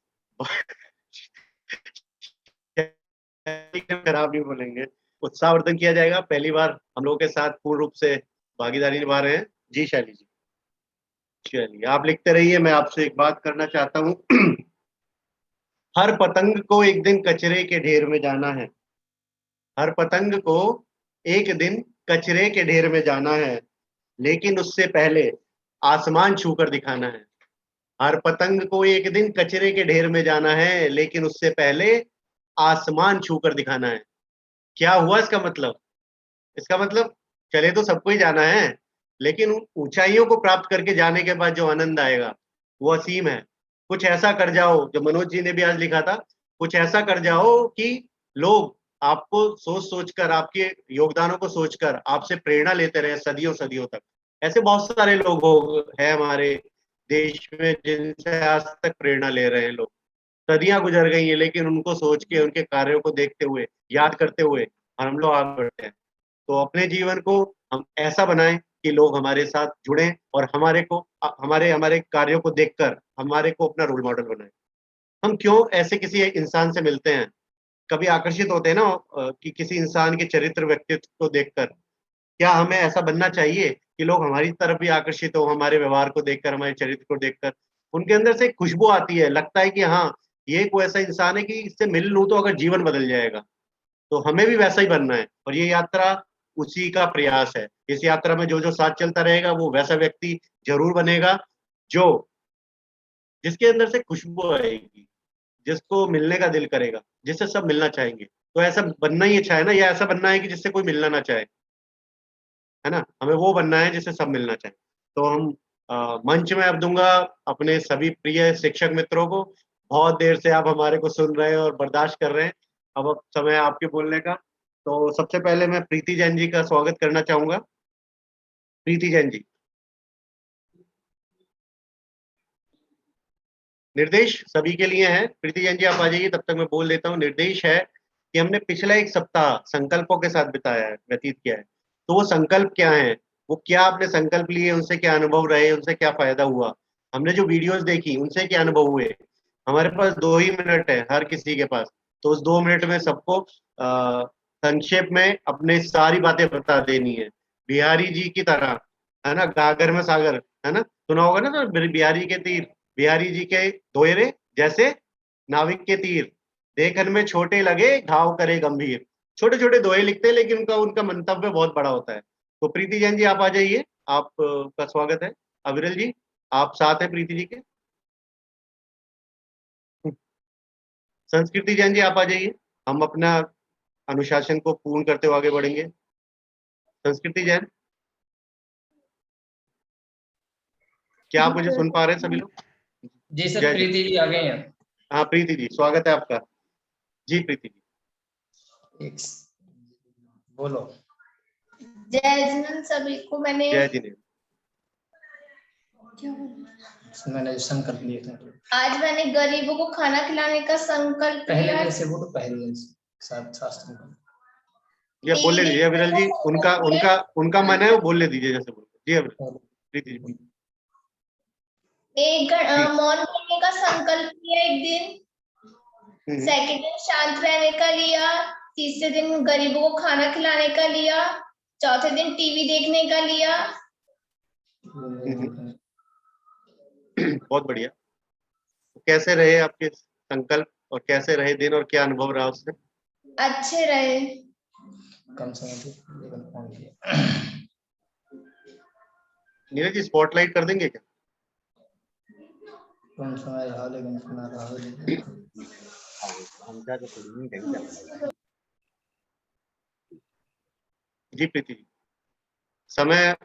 खराब नहीं बोलेंगे। उत्साहवर्धन किया जाएगा। पहली बार हम लोगों के साथ पूर्ण रूप से भागीदारी निभा रहे हैं जी शैली जी। चलिए आप लिखते रहिए, मैं आपसे एक बात करना चाहता हूँ। हर पतंग को एक दिन कचरे के ढेर में जाना है। हर पतंग को एक दिन कचरे के ढेर में जाना है, लेकिन उससे पहले आसमान छूकर दिखाना है। हर पतंग को एक दिन कचरे के ढेर में जाना है, लेकिन उससे पहले आसमान छूकर दिखाना है। क्या हुआ इसका मतलब? इसका मतलब चले तो सबको ही जाना है, लेकिन ऊंचाइयों को प्राप्त करके जाने के बाद जो आनंद आएगा वो असीम है। कुछ ऐसा कर जाओ, जो मनोज जी ने भी आज लिखा था, कुछ ऐसा कर जाओ कि लोग आपको सोच सोचकर, आपके योगदानों को सोचकर आपसे प्रेरणा लेते रहे सदियों सदियों तक। ऐसे बहुत सारे लोग हैं हमारे देश में जिनसे आज तक प्रेरणा ले रहे हैं लोग। सदियां गुजर गई हैं, लेकिन उनको सोच के, उनके कार्यों को देखते हुए, याद करते हुए हम लोग आगे बढ़ते हैं। तो अपने जीवन को हम ऐसा बनाएं कि लोग हमारे साथ जुड़ें और हमारे को हमारे हमारे कार्यों को देखकर हमारे को अपना रोल मॉडल बनाएं। हम क्यों ऐसे किसी इंसान से मिलते हैं, कभी आकर्षित होते हैं ना कि किसी इंसान के चरित्र व्यक्तित्व को देखकर। क्या हमें ऐसा बनना चाहिए कि लोग हमारी तरफ भी आकर्षित हो, हमारे व्यवहार को देखकर, हमारे चरित्र को देखकर उनके अंदर से एक खुशबू आती है, लगता है कि हाँ ये कोई ऐसा इंसान है कि इससे मिल लूं तो अगर जीवन बदल जाएगा। तो हमें भी वैसा ही बनना है, और ये यात्रा उसी का प्रयास है। इस यात्रा में जो जो साथ चलता रहेगा वो वैसा व्यक्ति जरूर बनेगा जो जिसके अंदर से खुशबू आएगी, जिसको मिलने का दिल करेगा, जिससे सब मिलना चाहेंगे। तो ऐसा बनना ही अच्छा है ना, या ऐसा बनना है कि जिससे कोई मिलना ना चाहे, है ना? हमें वो बनना है जिससे सब मिलना चाहे। तो हम मंच में अब दूंगा अपने सभी प्रिय शिक्षक मित्रों को। बहुत देर से आप हमारे को सुन रहे हैं और बर्दाश्त कर रहे हैं। अब समय है आपके बोलने का। तो सबसे पहले मैं प्रीति जैन जी का स्वागत करना चाहूंगा। प्रीति जैन जी। निर्देश सभी के लिए है। प्रीति जैन जी आप आ जाइए, तब तक मैं बोल देता हूँ। निर्देश है कि हमने पिछला एक सप्ताह संकल्पों के साथ बिताया है, व्यतीत किया है। तो वो संकल्प क्या है, वो क्या आपने संकल्प लिए, उनसे क्या अनुभव रहे, उनसे क्या फायदा हुआ, हमने जो वीडियोस देखी उनसे क्या अनुभव हुए। हमारे पास 2 ही मिनट है हर किसी के पास, तो उस 2 मिनट में सबको संक्षेप में अपने सारी बातें बता देनी है, बिहारी जी की तरह, है ना? गागर में सागर, है ना? सुना होगा ना, तो बिहारी के तीर, बिहारी जी के दोहरे जैसे नाविक के तीर, देखन में छोटे लगे घाव करे गंभीर। छोटे छोटे दोहे लिखते हैं, लेकिन उनका उनका मंतव्य बहुत बड़ा होता है। तो प्रीति जैन जी आप आ जाइए, आप का स्वागत है। अविरल जी आप साथ हैं प्रीति जी के। संस्कृति जैन जी आप आ जाइए, हम अपना अनुशासन को पूर्ण करते हुए आगे बढ़ेंगे। संस्कृति जैन, क्या आप मुझे सुन पा रहे हैं सभी लोग? जी सर, जय प्रीति जी आ गए हैं। हाँ प्रीति जी, स्वागत है आपका। जी प्रीति जी। एक बोलो। जय जिनेंद्र सभी को। मैंने जय जिनेंद्र। मैंने संकल्प लिए थे। आज मैंने गरीबों को खाना खिलाने का संकल्प पहले लिया। दिन से बोलो, पहले दिन से शास्त्र में। ये बोल ले दीजिए अविरल जी, उनका उनका उनका मन है वो बोल ले दीजिए जैसे बोलते। जी अविरल, प्रीति जी बोलिए। मौन रहने का संकल्प लिया एक दिन। सेकंड दिन शांत रहने का लिया। तीसरे दिन गरीबों को खाना खिलाने का लिया। चौथे दिन टीवी देखने का लिया। बहुत बढ़िया। कैसे रहे आपके संकल्प और कैसे रहे दिन और क्या अनुभव रहा उससे? अच्छे रहे। कम समय नीरज जी स्पॉटलाइट कर देंगे क्या? कम समय रहा लेकिन सुना रहा। जी प्रीति जी, समय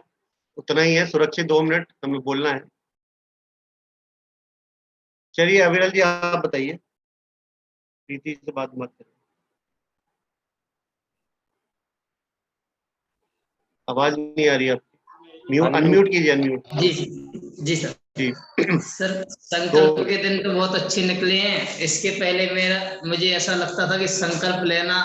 उतना ही है, सुरक्षित 2 मिनट हमें बोलना है। चलिए अविरल जी आप बताइए, प्रीति से बात मत करें। आवाज नहीं आ रही आपकी, म्यूट अनम्यूट कीजिए, अनम्यूट। जी सर। जी सर संकल्प के दिन तो बहुत अच्छे निकले हैं। इसके पहले मुझे ऐसा लगता था कि संकल्प लेना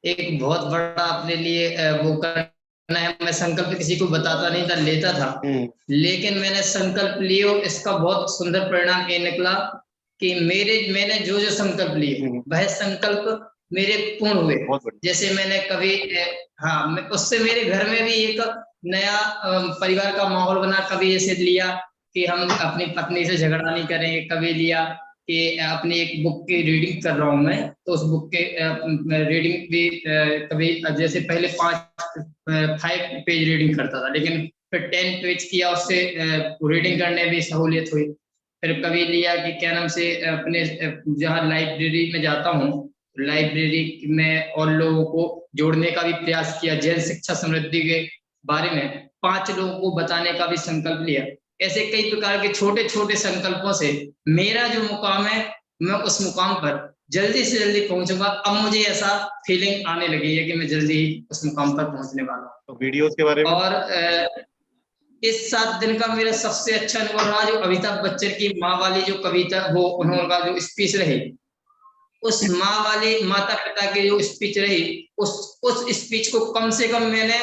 एक बहुत बड़ा अपने लिए वो करना है। मैं संकल्प किसी को बताता नहीं था, लेता था। लेकिन मैंने संकल्प लियो, इसका बहुत सुंदर परिणाम ये निकला कि मैंने जो जो संकल्प लिए वह संकल्प मेरे पूर्ण हुए। जैसे मैंने कभी उससे मेरे घर में भी एक नया परिवार का माहौल बना। कभी ऐसे लिया कि हम अपनी पत्नी से झगड़ा नहीं करेंगे। कभी लिया कि अपनी एक बुक की रीडिंग कर रहा हूँ मैं, तो उस बुक के रीडिंग भी कभी जैसे पहले 5 पेज रीडिंग करता था, लेकिन फिर 10 पेज किया, उससे रीडिंग करने में भी सहूलियत हुई। फिर कभी लिया कि क्या नाम से अपने जहाँ लाइब्रेरी में जाता हूँ, लाइब्रेरी में और लोगों को जोड़ने का भी प्रयास किया। जैन शिक्षा समृद्धि के बारे में 5 लोगों को बताने का भी संकल्प लिया। ऐसे कई प्रकार के छोटे छोटे संकल्पों से मेरा जो मुकाम है, मैं उस मुकाम पर जल्दी से जल्दी पहुंचूंगा। अब मुझे ऐसा फीलिंग आने लगी है कि मैं जल्दी ही उस मुकाम पर पहुंचने वाला हूँ। तो वीडियोस के बारे में और इस 7 दिन का मेरा सबसे अच्छा अनुभव रहा जो अमिताभ बच्चन की माँ वाली जो कविता, वो उन्होंने जो स्पीच रही, उस माँ वाले माता पिता की जो स्पीच रही, उस स्पीच को कम से कम मैंने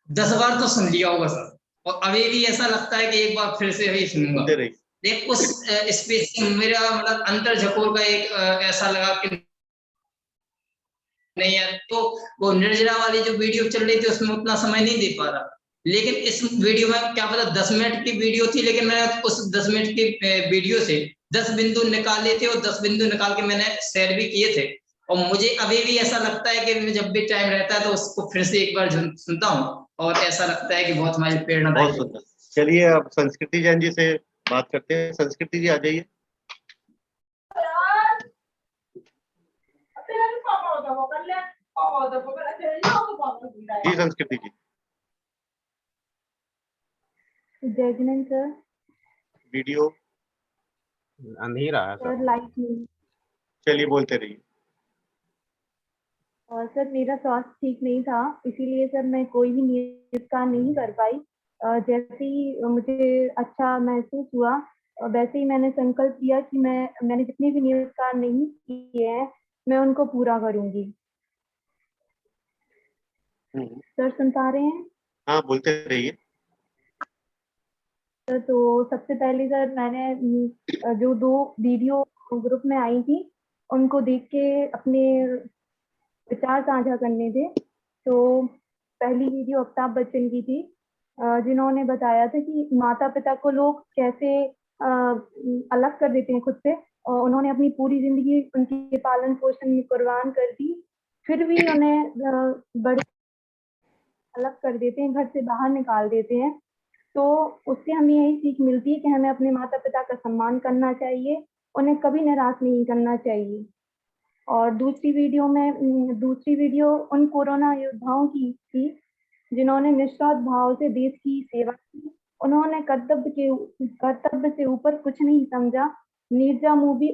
10 बार तो सुन लिया होगा सर। और अभी भी ऐसा लगता है कि एक बार फिर से भी सुनूंगा। लेकिन उस स्पीच से मेरा मतलब अंतर झकोर का एक ऐसा लगा कि नहीं यार, तो वो निर्जरा वाली जो वीडियो चल रही थी उसमें उतना समय नहीं दे पा रहा। लेकिन इस वीडियो में क्या पता 10 मिनट की वीडियो थी, लेकिन मैंने उस 10 मिनट की वीडियो से 10 बिंदु निकाले थे और 10 बिंदु निकाल के मैंने शेयर भी किए थे। और मुझे अभी भी ऐसा लगता है कि जब भी टाइम रहता है तो उसको फिर से एक बार सुनता हूँ और ऐसा लगता है कि बहुत हमारी प्रेरणादायक। बहुत सुंदर। चलिए अब संस्कृति जैन जी से बात करते हैं। संस्कृति जी आ जाइए। जी संस्कृति जी। जय जिनेंद्र सर। वीडियो अंधेरा है सर, लाइट नहीं। चलिए बोलते रहिए। सर मेरा स्वास्थ्य ठीक नहीं था, इसीलिए सर मैं कोई भी नियत कार्य नहीं कर पाई। जैसे ही मुझे अच्छा महसूस हुआ, वैसे ही मैंने संकल्प किया कि मैंने जितने भी नियत कार्य नहीं किए हैं मैं उनको पूरा करूंगी। सर सुन पा रहे हैं? हाँ बोलते रहिए। तो सबसे पहले सर मैंने जो 2 वीडियो ग्रुप में आई थी उनको देख के अपने विचार साझा करने थे। तो पहली वीडियो अमिताभ बच्चन की थी, जिन्होंने बताया था कि माता पिता को लोग कैसे अलग कर देते हैं खुद से, और उन्होंने अपनी पूरी जिंदगी उनके पालन पोषण में कुर्बान कर दी, फिर भी उन्हें बड़े अलग कर देते हैं, घर से बाहर निकाल देते हैं। तो उससे हमें यही सीख मिलती है कि हमें अपने माता पिता का सम्मान करना चाहिए, उन्हें कभी निराश नहीं करना चाहिए। और दूसरी वीडियो उन कोरोना योद्धाओं की थी जिन्होंने निस्वार्थ भाव से देश की सेवा की। उन्होंने कर्तव्य से ऊपर कुछ नहीं समझा नीरजा मूवी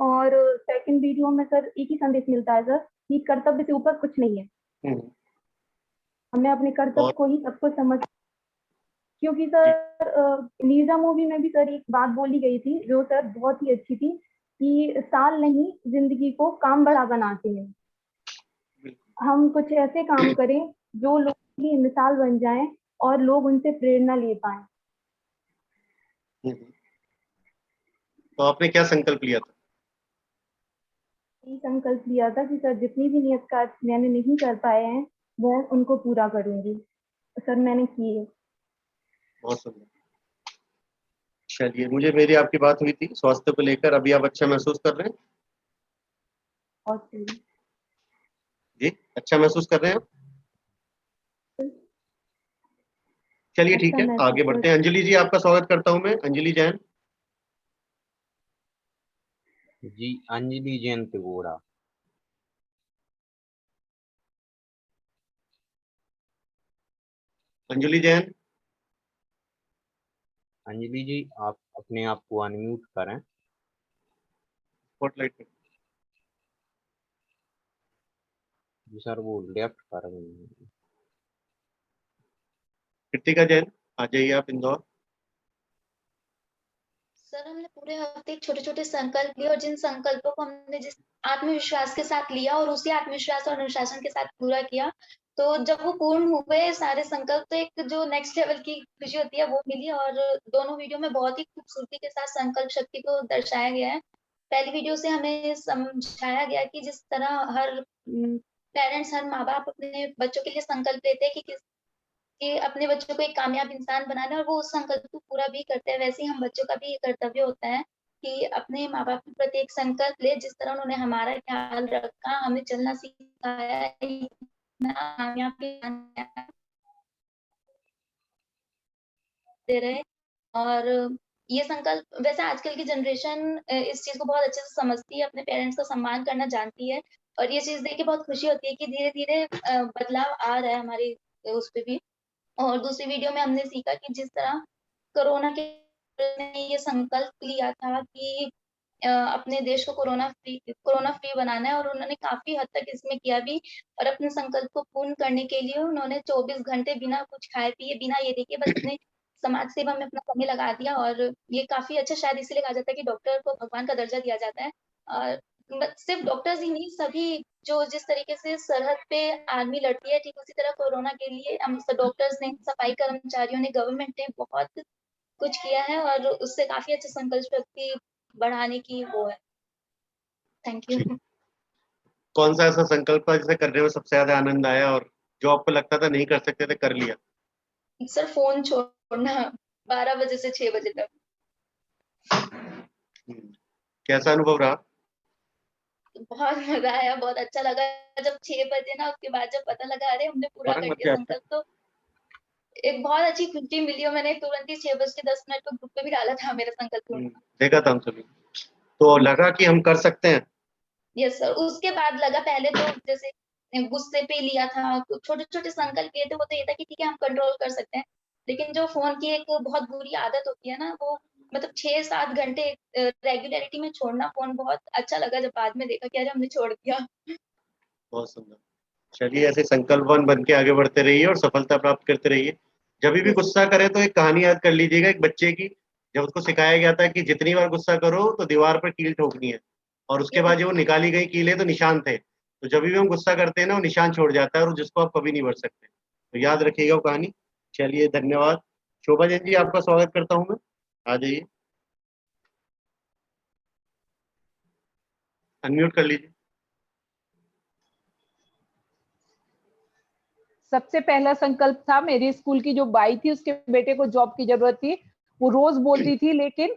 और सेकंड वीडियो में सर एक ही संदेश मिलता है सर कि कर्तव्य से ऊपर कुछ नहीं है। हमें अपने कर्तव्य को ही सब कुछ समझ, क्योंकि सर नीरजा मूवी में भी सर एक बात बोली गई थी जो सर बहुत ही अच्छी थी कि साल नहीं जिंदगी को काम बड़ा बनाते हैं। हम कुछ ऐसे काम करें जो लोगों की मिसाल बन जाएं और लोग उनसे प्रेरणा ले पाएं। तो आपने क्या संकल्प लिया था? यही संकल्प लिया था कि सर जितनी भी नियत कार्य मैंने नहीं कर पाए हैं वो उनको पूरा करूंगी। सर मैंने किए। बहुत सुंदर। चलिए, मेरी आपकी बात हुई थी स्वास्थ्य को लेकर, अभी आप अच्छा महसूस कर रहे हैं? बहुत सही। जी, अच्छा महसूस कर रहे हैं आप? चलिए ठीक है, आगे बढ़ते हैं। अंजलि जी, आपका स्वागत करता हूं मैं। अंजलि जैन। जी, अंजलि जैन तिगोड़ा। अंजलि जैन। अंजलि जी, आप अपने आप को अनम्यूट करें। स्पॉटलाइट पे। जी सर, वो लेफ्ट कर रहे हैं। कृतिका जैन, आ जाइए आप इंदौर। सर हमने पूरे हफ्ते छोटे छोटे संकल्प लिए और जिन संकल्पों को हमने जिस आत्मविश्वास के साथ लिया और उसी आत्मविश्वास और अनुशासन के साथ पूरा किया, तो जब वो पूर्ण हुए सारे संकल्प, तो एक जो नेक्स्ट लेवल की खुशी होती है वो मिली। और दोनों वीडियो में बहुत ही खूबसूरती के साथ संकल्प शक्ति को दर्शाया गया है। पहली वीडियो से हमें समझाया गया कि जिस तरह हर पेरेंट्स, हर माँ बाप अपने बच्चों के लिए संकल्प लेते हैं कि अपने बच्चों को एक कामयाब इंसान बनाना, और वो उस संकल्प को पूरा भी करते हैं, वैसे ही हम बच्चों का भी ये कर्तव्य होता है कि अपने माँ बाप के प्रति एक संकल्प ले। जिस तरह उन्होंने हमारा ख्याल रखा, हमें चलना सिखाया, दे रहे। और ये संकल्प, वैसे आजकल की जनरेशन इस चीज को बहुत अच्छे से समझती है, अपने पेरेंट्स का सम्मान करना जानती है, और ये चीज देख के बहुत खुशी होती है कि धीरे धीरे बदलाव आ रहा है हमारी उस पर भी। और दूसरी वीडियो में हमने सीखा कि जिस तरह कोरोना के ने ये संकल्प लिया था कि अपने देश को कोरोना फ्री बनाना है, और उन्होंने काफी हद तक इसमें किया भी। और अपने संकल्प को पूर्ण करने के लिए उन्होंने 24 घंटे बिना कुछ खाए पिए, बिना ये देखे, बस अपने समाज सेवा में अपना समय लगा दिया। और ये काफी अच्छा, शायद इसीलिए कहा जाता है कि डॉक्टर को भगवान का दर्जा दिया जाता है। और सिर्फ डॉक्टर्स ही नहीं, सभी जो जिस तरीके से सरहद पे आर्मी लड़ती है, ठीक उसी तरह कोरोना के लिए डॉक्टर्स ने, सफाई कर्मचारियों ने, गवर्नमेंट ने बहुत कुछ किया है, और उससे काफी अच्छा संकल्प शक्ति बढ़ाने की वो है। Thank you. कौन सा ऐसा संकल्प था जिसे करने में सबसे ज्यादा आनंद आया और जो आपको लगता था नहीं कर सकते थे, कर लिया? सर फोन छोड़ना 12 बजे से 6 बजे तक। कैसा अनुभव रहा? बहुत मजा आया, बहुत अच्छा लगा जब 6 बजे ना, उसके बाद जब पता लगा अरे हमने पूरा कर दिया संकल्प, तो एक बहुत अच्छी खुशी मिली। और मैंने तुरंत ही 6:10 को ग्रुप पे भी डाला था मेरा संकल्प। देखा था हम सभी, तो लगा कि हम कर सकते हैं। Yes sir. उसके बाद लगा, पहले तो जैसे गुस्से पे लिया था, छोटे छोटे संकल्प लिए थे, वो तो ये था कि ठीक है हम कंट्रोल कर सकते हैं। लेकिन जो फोन की एक बहुत बुरी आदत होती है ना, वो मतलब 6-7 घंटे रेगुलरिटी में छोड़ना फोन, बहुत अच्छा लगा जब बाद में देखा कि अरे हमने छोड़ दिया। बहुत सुंदर। चलिए, ऐसे संकल्पवान बन के आगे बढ़ते रहिए और सफलता प्राप्त करते रहिए। जब भी गुस्सा करें तो एक कहानी याद कर लीजिएगा एक बच्चे की, जब उसको सिखाया गया था कि जितनी बार गुस्सा करो तो दीवार पर कील ठोकनी है, और उसके बाद जो वो निकाली गई कीलें तो निशान थे। तो जब भी हम गुस्सा करते हैं ना, वो निशान छोड़ जाता है और जिसको आप कभी नहीं भर सकते। तो याद रखिएगा वो कहानी। चलिए, धन्यवाद। शोभा जैन जी, आपका स्वागत करता हूँ मैं। आ जाइए, अनम्यूट कर लीजिए। सबसे पहला संकल्प था, मेरी स्कूल की जो बाई थी उसके बेटे को जॉब की जरूरत थी। वो रोज बोलती थी, लेकिन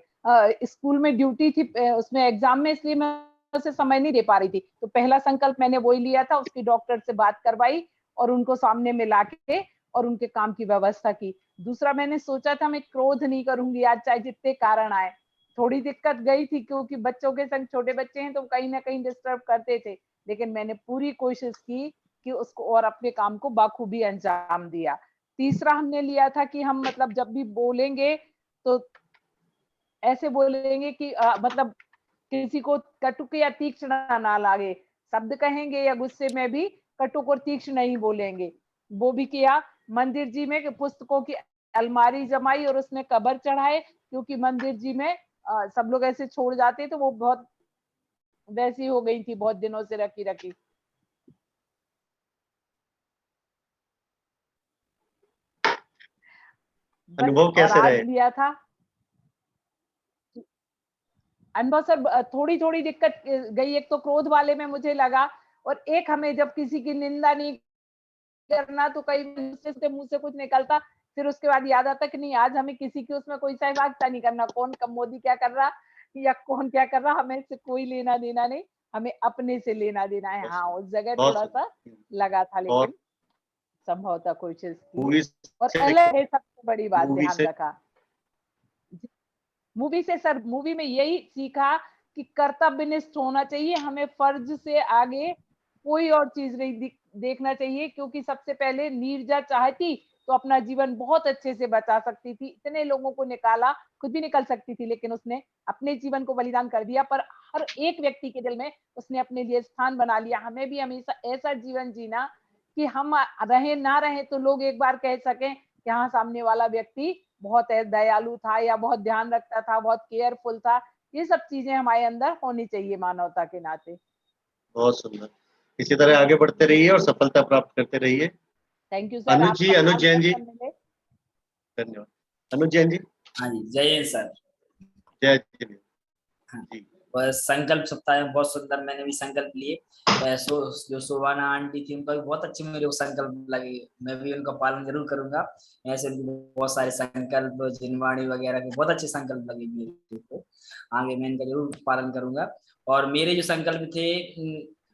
स्कूल में ड्यूटी थी, उसमें एग्जाम में, इसलिए मैं उसे समय नहीं दे पा रही थी। तो पहला संकल्प मैंने वही लिया था, उसकी डॉक्टर से बात करवाई और उनको सामने में लाके और उनके काम की व्यवस्था की। दूसरा मैंने सोचा था मैं क्रोध नहीं करूंगी आज, चाहे जितने कारण आए। थोड़ी दिक्कत गई थी क्योंकि बच्चों के संग, छोटे बच्चे हैं तो कहीं ना कहीं डिस्टर्ब करते थे, लेकिन मैंने पूरी कोशिश की कि उसको और अपने काम को बाखूबी अंजाम दिया। तीसरा हमने लिया था कि हम मतलब जब भी बोलेंगे तो ऐसे बोलेंगे कि मतलब किसी को कटुक या तीक्ष्ण ना लगे, शब्द कहेंगे या गुस्से में भी कटुक और तीक्ष्ण नहीं बोलेंगे। वो भी किया। मंदिर जी में पुस्तकों की अलमारी जमाई और उसमें कबर चढ़ाए, क्योंकि मंदिर जी में सब लोग ऐसे छोड़ जाते तो वो बहुत वैसी हो गई थी, बहुत दिनों से रखी रखी। अनुभव और कैसे आज रहे? लिया था अनुभव सर, थोड़ी थोड़ी दिक्कत गई। एक तो क्रोध वाले में मुझे लगा, और एक हमें जब किसी की निंदा नहीं करना तो कई मुंह से कुछ निकलता, फिर उसके बाद याद आता कि नहीं, आज हमें किसी की उसमें कोई सहभागिता नहीं करना, कौन कम मोदी क्या कर रहा या कौन क्या कर रहा, हमें इससे कोई लेना देना नहीं, हमें अपने से लेना देना है। हाँ, उस जगह बहुत थोड़ा सा लगा था, बहुत लेकिन संभवतः कोई चीज थी। मूवी और से अलग है, सबसे बड़ी बात मूवी ध्यान से रखा मूवी से सर, मूवी में यही सीखा कि कर्तव्यनिष्ठ होना चाहिए, हमें फर्ज से आगे कोई और चीज नहीं देखना चाहिए, क्योंकि सबसे पहले नीरजा चाहती तो अपना जीवन बहुत अच्छे से बचा सकती थी, इतने लोगों को निकाला, खुद भी निकल सकती थी, लेकिन उसने अपने जीवन को बलिदान कर दिया। पर हर एक व्यक्ति के दिल में उसने अपने लिए स्थान बना लिया। हमें भी हमेशा ऐसा जीवन जीना कि हम रहे ना रहे तो लोग एक बार कह सकें कि हाँ, सामने वाला व्यक्ति बहुत दयालु था या बहुत ध्यान रखता था, बहुत केयरफुल था। ये सब चीजें हमारे अंदर होनी चाहिए मानवता के नाते। बहुत सुंदर। इसी तरह आगे बढ़ते रहिए और सफलता प्राप्त करते रहिए। थैंक यू सर, अनुज आपका जैन जी, मार्गदर्शन मिले। धन्यवाद। अनुज जैन जी। हाँ जी, जय हिंद सर। जय जी। हाँ, बस संकल्प सप्ताह में बहुत सुंदर मैंने भी संकल्प लिए। जो शोभाना आंटी थी उनका भी बहुत अच्छे मेरे को संकल्प लगे, मैं भी उनका पालन जरूर करूंगा। ऐसे भी बहुत सारे संकल्प जिनवाणी वगैरह के बहुत अच्छे संकल्प लगे मेरे को, आगे मैं इनका जरूर पालन करूंगा। और मेरे जो संकल्प थे,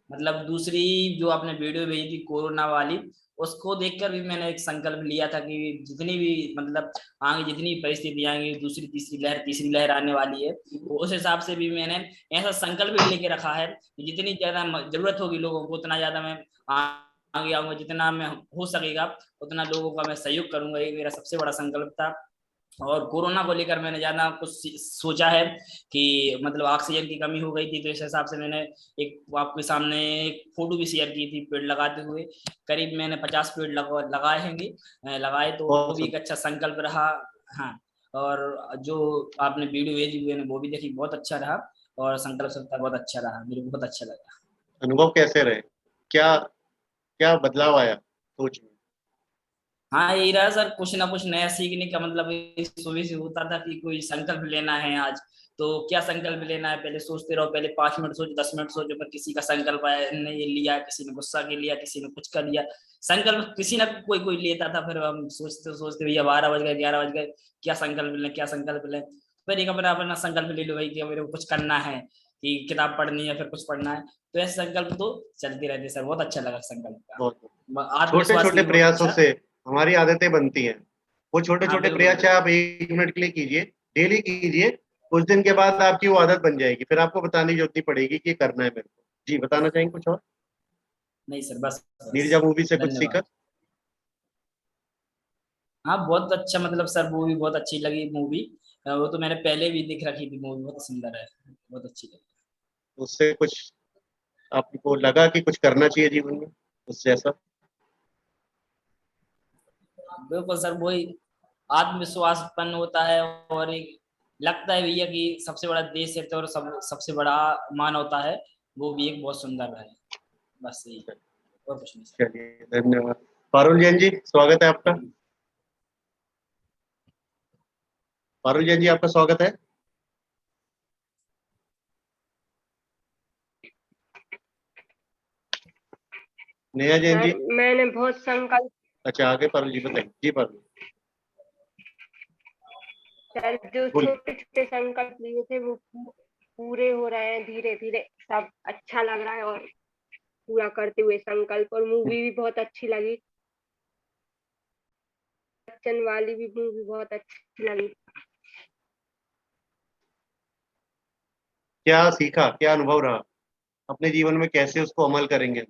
मतलब दूसरी जो आपने वीडियो भेजी थी कोरोना वाली, उसको देखकर भी मैंने एक संकल्प लिया था कि जितनी भी मतलब आगे जितनी परिस्थिति आएंगी, दूसरी तीसरी लहर आने वाली है, तो उस हिसाब से भी मैंने ऐसा संकल्प भी लेके रखा है कि जितनी ज्यादा जरूरत होगी लोगों को उतना ज्यादा मैं आगे आऊंगा, जितना मैं हो सकेगा उतना लोगों का मैं सहयोग करूंगा, ये मेरा सबसे बड़ा संकल्प था। और कोरोना को लेकर मैंने ज्यादा कुछ सोचा है कि मतलब ऑक्सीजन की कमी हो गई थी, तो इस हिसाब से मैंने एक आपके सामने एक फोटो भी शेयर की थी पेड़ लगाते हुए, करीब मैंने 50 पेड़ लगाए, तो वो भी एक अच्छा संकल्प रहा। हाँ, और जो आपने वीडियो भेजी मैंने वो भी देखी, बहुत अच्छा रहा, और संकल्प सबका बहुत अच्छा रहा, मेरे को बहुत अच्छा लगा। अनुभव कैसे रहे? क्या क्या बदलाव आया सोच में? हाँ, ये रहा सर, कुछ ना कुछ नया सीखने का मतलब सुबह से होता था कि कोई संकल्प लेना है आज, तो क्या संकल्प लेना है, पहले सोचते रहो, पहले 5 मिनट सोचो, 10 मिनट सोचो, पर किसी का संकल्प आया ने ये लिया, किसी ने गुस्सा के लिया, किसी ने कुछ कर लिया, संकल्प किसी ना कोई कोई लेता था, फिर हम सोचते सोचते भैया 12 बज गए, 11 बज गए, क्या संकल्प लें, क्या संकल्प लें, फिर एक अपना अपना संकल्प ले लो भाई कि मेरे को कुछ करना है, कि किताब पढ़नी है, फिर कुछ पढ़ना है, तो ऐसे संकल्प तो चलते रहते सर, बहुत अच्छा लगा संकल्प का, छोटे आत्मविश्वास छोटे भी बहुत प्रयासों अच्छा। से हमारी आदतें बनती हैं। वो छोटे हाँ छोटे बिल्कुल प्रयास चाहे आप 1 मिनट के लिए कीजिए, डेली कीजिए, कुछ दिन के बाद आपकी वो आदत बन जाएगी, फिर आपको बताने की जरूरत नहीं पड़ेगी कि ये करना है मेरे को। जी, बताना चाहेंगे कुछ और? नहीं सर, बस नीरजा मूवी से कुछ सीखा? धन्यवाद। हाँ बहुत अच्छा, मतलब सर मूवी बहुत अच्छी लगी मूवी, वो तो मैंने पहले भी देख रखी थी, मूवी बहुत सुंदर है, बहुत अच्छी लगी। उससे कुछ आपको लगा कि कुछ करना चाहिए जीवन में उससे ऐसा? बिल्कुल सर, वही आत्मविश्वास उत्पन्न होता है, और एक लगता है भैया कि सबसे बड़ा देश है तो और सबसे बड़ा मानवता है, वो भी एक बहुत सुंदर है, बस यही, और कुछ नहीं सर। चलिए, धन्यवाद। पारुल जैन जी, स्वागत है आपका। पारुल जैन जी, आपका स्वागत है। नेहा जैन जी। मैंने बहुत संकल्प, अच्छा, आगे पारुल जी बताइए। जी पारुल। सर जो छोटे छोटे संकल्प लिए थे वो पूरे हो रहे हैं धीरे धीरे, सब अच्छा लग रहा है, और पूरा करते हुए संकल्प, और मूवी भी बहुत अच्छी लगी, बच्चन वाली भी मूवी बहुत अच्छी लगी। क्या सीखा, क्या अनुभव रहा अपने जीवन में, कैसे उसको अमल करेंगे?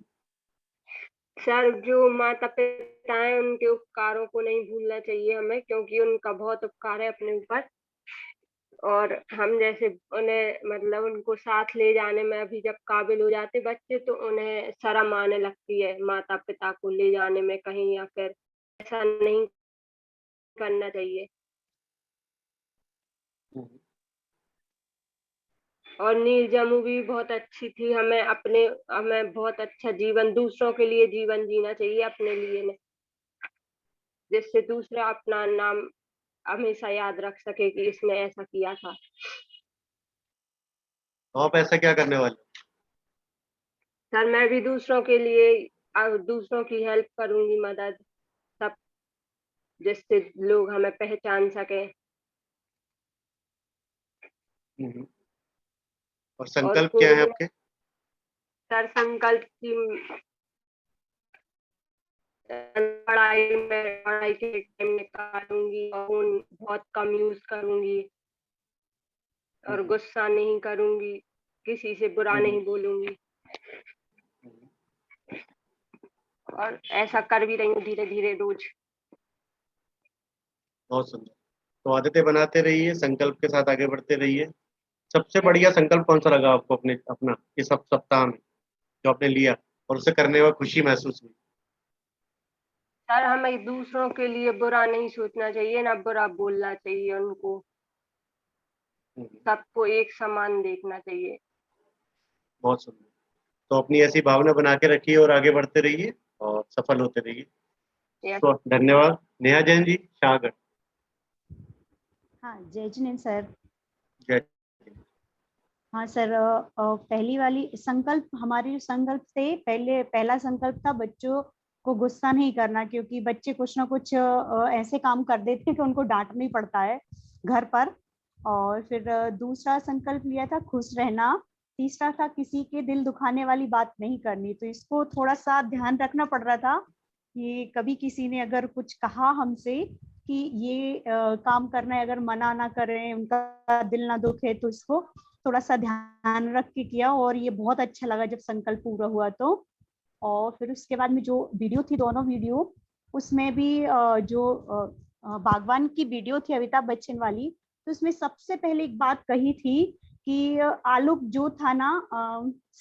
सर जो माता पिता हैं उनके उपकारों को नहीं भूलना चाहिए हमें, क्योंकि उनका बहुत उपकार है अपने ऊपर, और हम जैसे उन्हें मतलब उनको साथ ले जाने में अभी जब काबिल हो जाते बच्चे तो उन्हें शर्म आने लगती है माता पिता को ले जाने में कहीं, या फिर ऐसा नहीं करना चाहिए। और नीरजा मूवी बहुत अच्छी थी। हमें बहुत अच्छा जीवन, दूसरों के लिए जीवन जीना चाहिए, अपने लिए नहीं, जिससे दूसरा अपना नाम हमेशा याद रख सके कि इसने ऐसा किया था। तो आप ऐसा क्या करने वाले? सर मैं भी दूसरों के लिए दूसरों की हेल्प करूंगी, मदद सब, जिससे लोग हमें पहचान सके। और संकल्प क्या है आपके? सर संकल्प की पढ़ाई के टाइम निकालूंगी और फोन बहुत कम यूज करूंगी और गुस्सा नहीं करूंगी, किसी से बुरा नहीं बोलूंगी, और ऐसा कर भी रही हूँ धीरे धीरे रोज। बहुत सुंदर। तो आदतें बनाते रहिए, संकल्प के साथ आगे बढ़ते रहिए। सबसे बढ़िया संकल्प कौन सा लगा आपको अपना इस सप्ताह में जो आपने लिया और उसे करने में खुशी महसूस हुई? सर हमें दूसरों के लिए बुरा नहीं सोचना चाहिए, ना बुरा बोलना चाहिए उनको, सबको एक समान देखना चाहिए। बहुत सुंदर। तो अपनी ऐसी भावना बना के रखिए और आगे बढ़ते रहिए और सफल होते रहिए। तो धन्यवाद। नेहा जैन जी, शाहगढ़। हाँ, जय जिनेन्द्र सर। जय। हाँ सर, पहली वाली संकल्प, हमारी संकल्प से पहला संकल्प था बच्चों को गुस्सा नहीं करना, क्योंकि बच्चे कुछ ना कुछ ऐसे काम कर देते हैं कि उनको डांटना ही पड़ता है घर पर। और फिर दूसरा संकल्प लिया था खुश रहना। तीसरा था किसी के दिल दुखाने वाली बात नहीं करनी। तो इसको थोड़ा सा ध्यान रखना पड़ रहा था कि कभी किसी ने अगर कुछ कहा हमसे कि ये काम करना है, अगर मना ना करें, उनका दिल ना दुखे, तो इसको थोड़ा सा ध्यान रख के किया और ये बहुत अच्छा लगा जब संकल्प पूरा हुआ तो। और फिर उसके बाद में जो वीडियो थी, दोनों वीडियो, उसमें भी जो बागवान की वीडियो थी अमिताभ बच्चन वाली, तो उसमें सबसे पहले एक बात कही थी कि आलोक जो था ना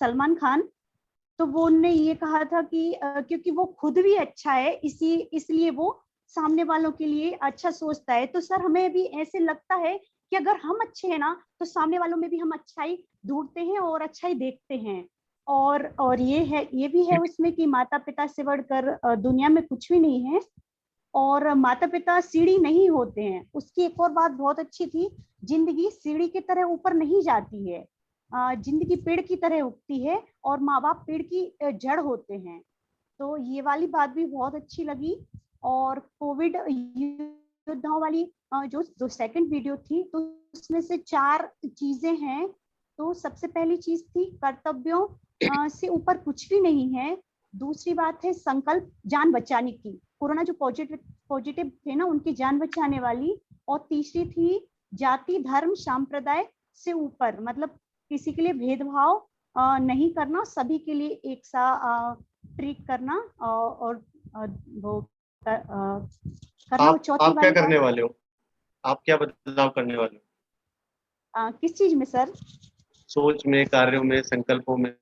सलमान खान, तो वो उनने ये कहा था कि क्योंकि वो खुद भी अच्छा है इसलिए वो सामने वालों के लिए अच्छा सोचता है। तो सर हमें भी ऐसे लगता है कि अगर हम अच्छे हैं ना तो सामने वालों में भी हम अच्छाई ढूंढते हैं और अच्छाई देखते हैं। और ये भी है उसमें कि माता पिता से बढ़कर दुनिया में कुछ भी नहीं है, और माता पिता सीढ़ी नहीं होते हैं। उसकी एक और बात बहुत अच्छी थी, जिंदगी सीढ़ी की तरह ऊपर नहीं जाती है, जिंदगी पेड़ की तरह उगती है और माँ बाप पेड़ की जड़ होते हैं। तो ये वाली बात भी बहुत अच्छी लगी। और कोविड योद्धाओं वाली जो सेकंड वीडियो थी, तो उसमें से 4 चीजें हैं। तो सबसे पहली चीज थी कर्तव्यों से ऊपर कुछ भी नहीं है। दूसरी बात है संकल्प जान बचाने की, कोरोना जो पॉजिटिव थे ना उनकी जान बचाने वाली। और तीसरी थी जाति धर्म संप्रदाय से ऊपर, मतलब किसी के लिए भेदभाव नहीं करना, सभी के लिए एक सा ट्रीट करना और वो करना। आप क्या करने बात, वाले हो? आप क्या बदलाव करने वाले हो? किस चीज में सर? सोच में, कार्यों में, संकल्पों में?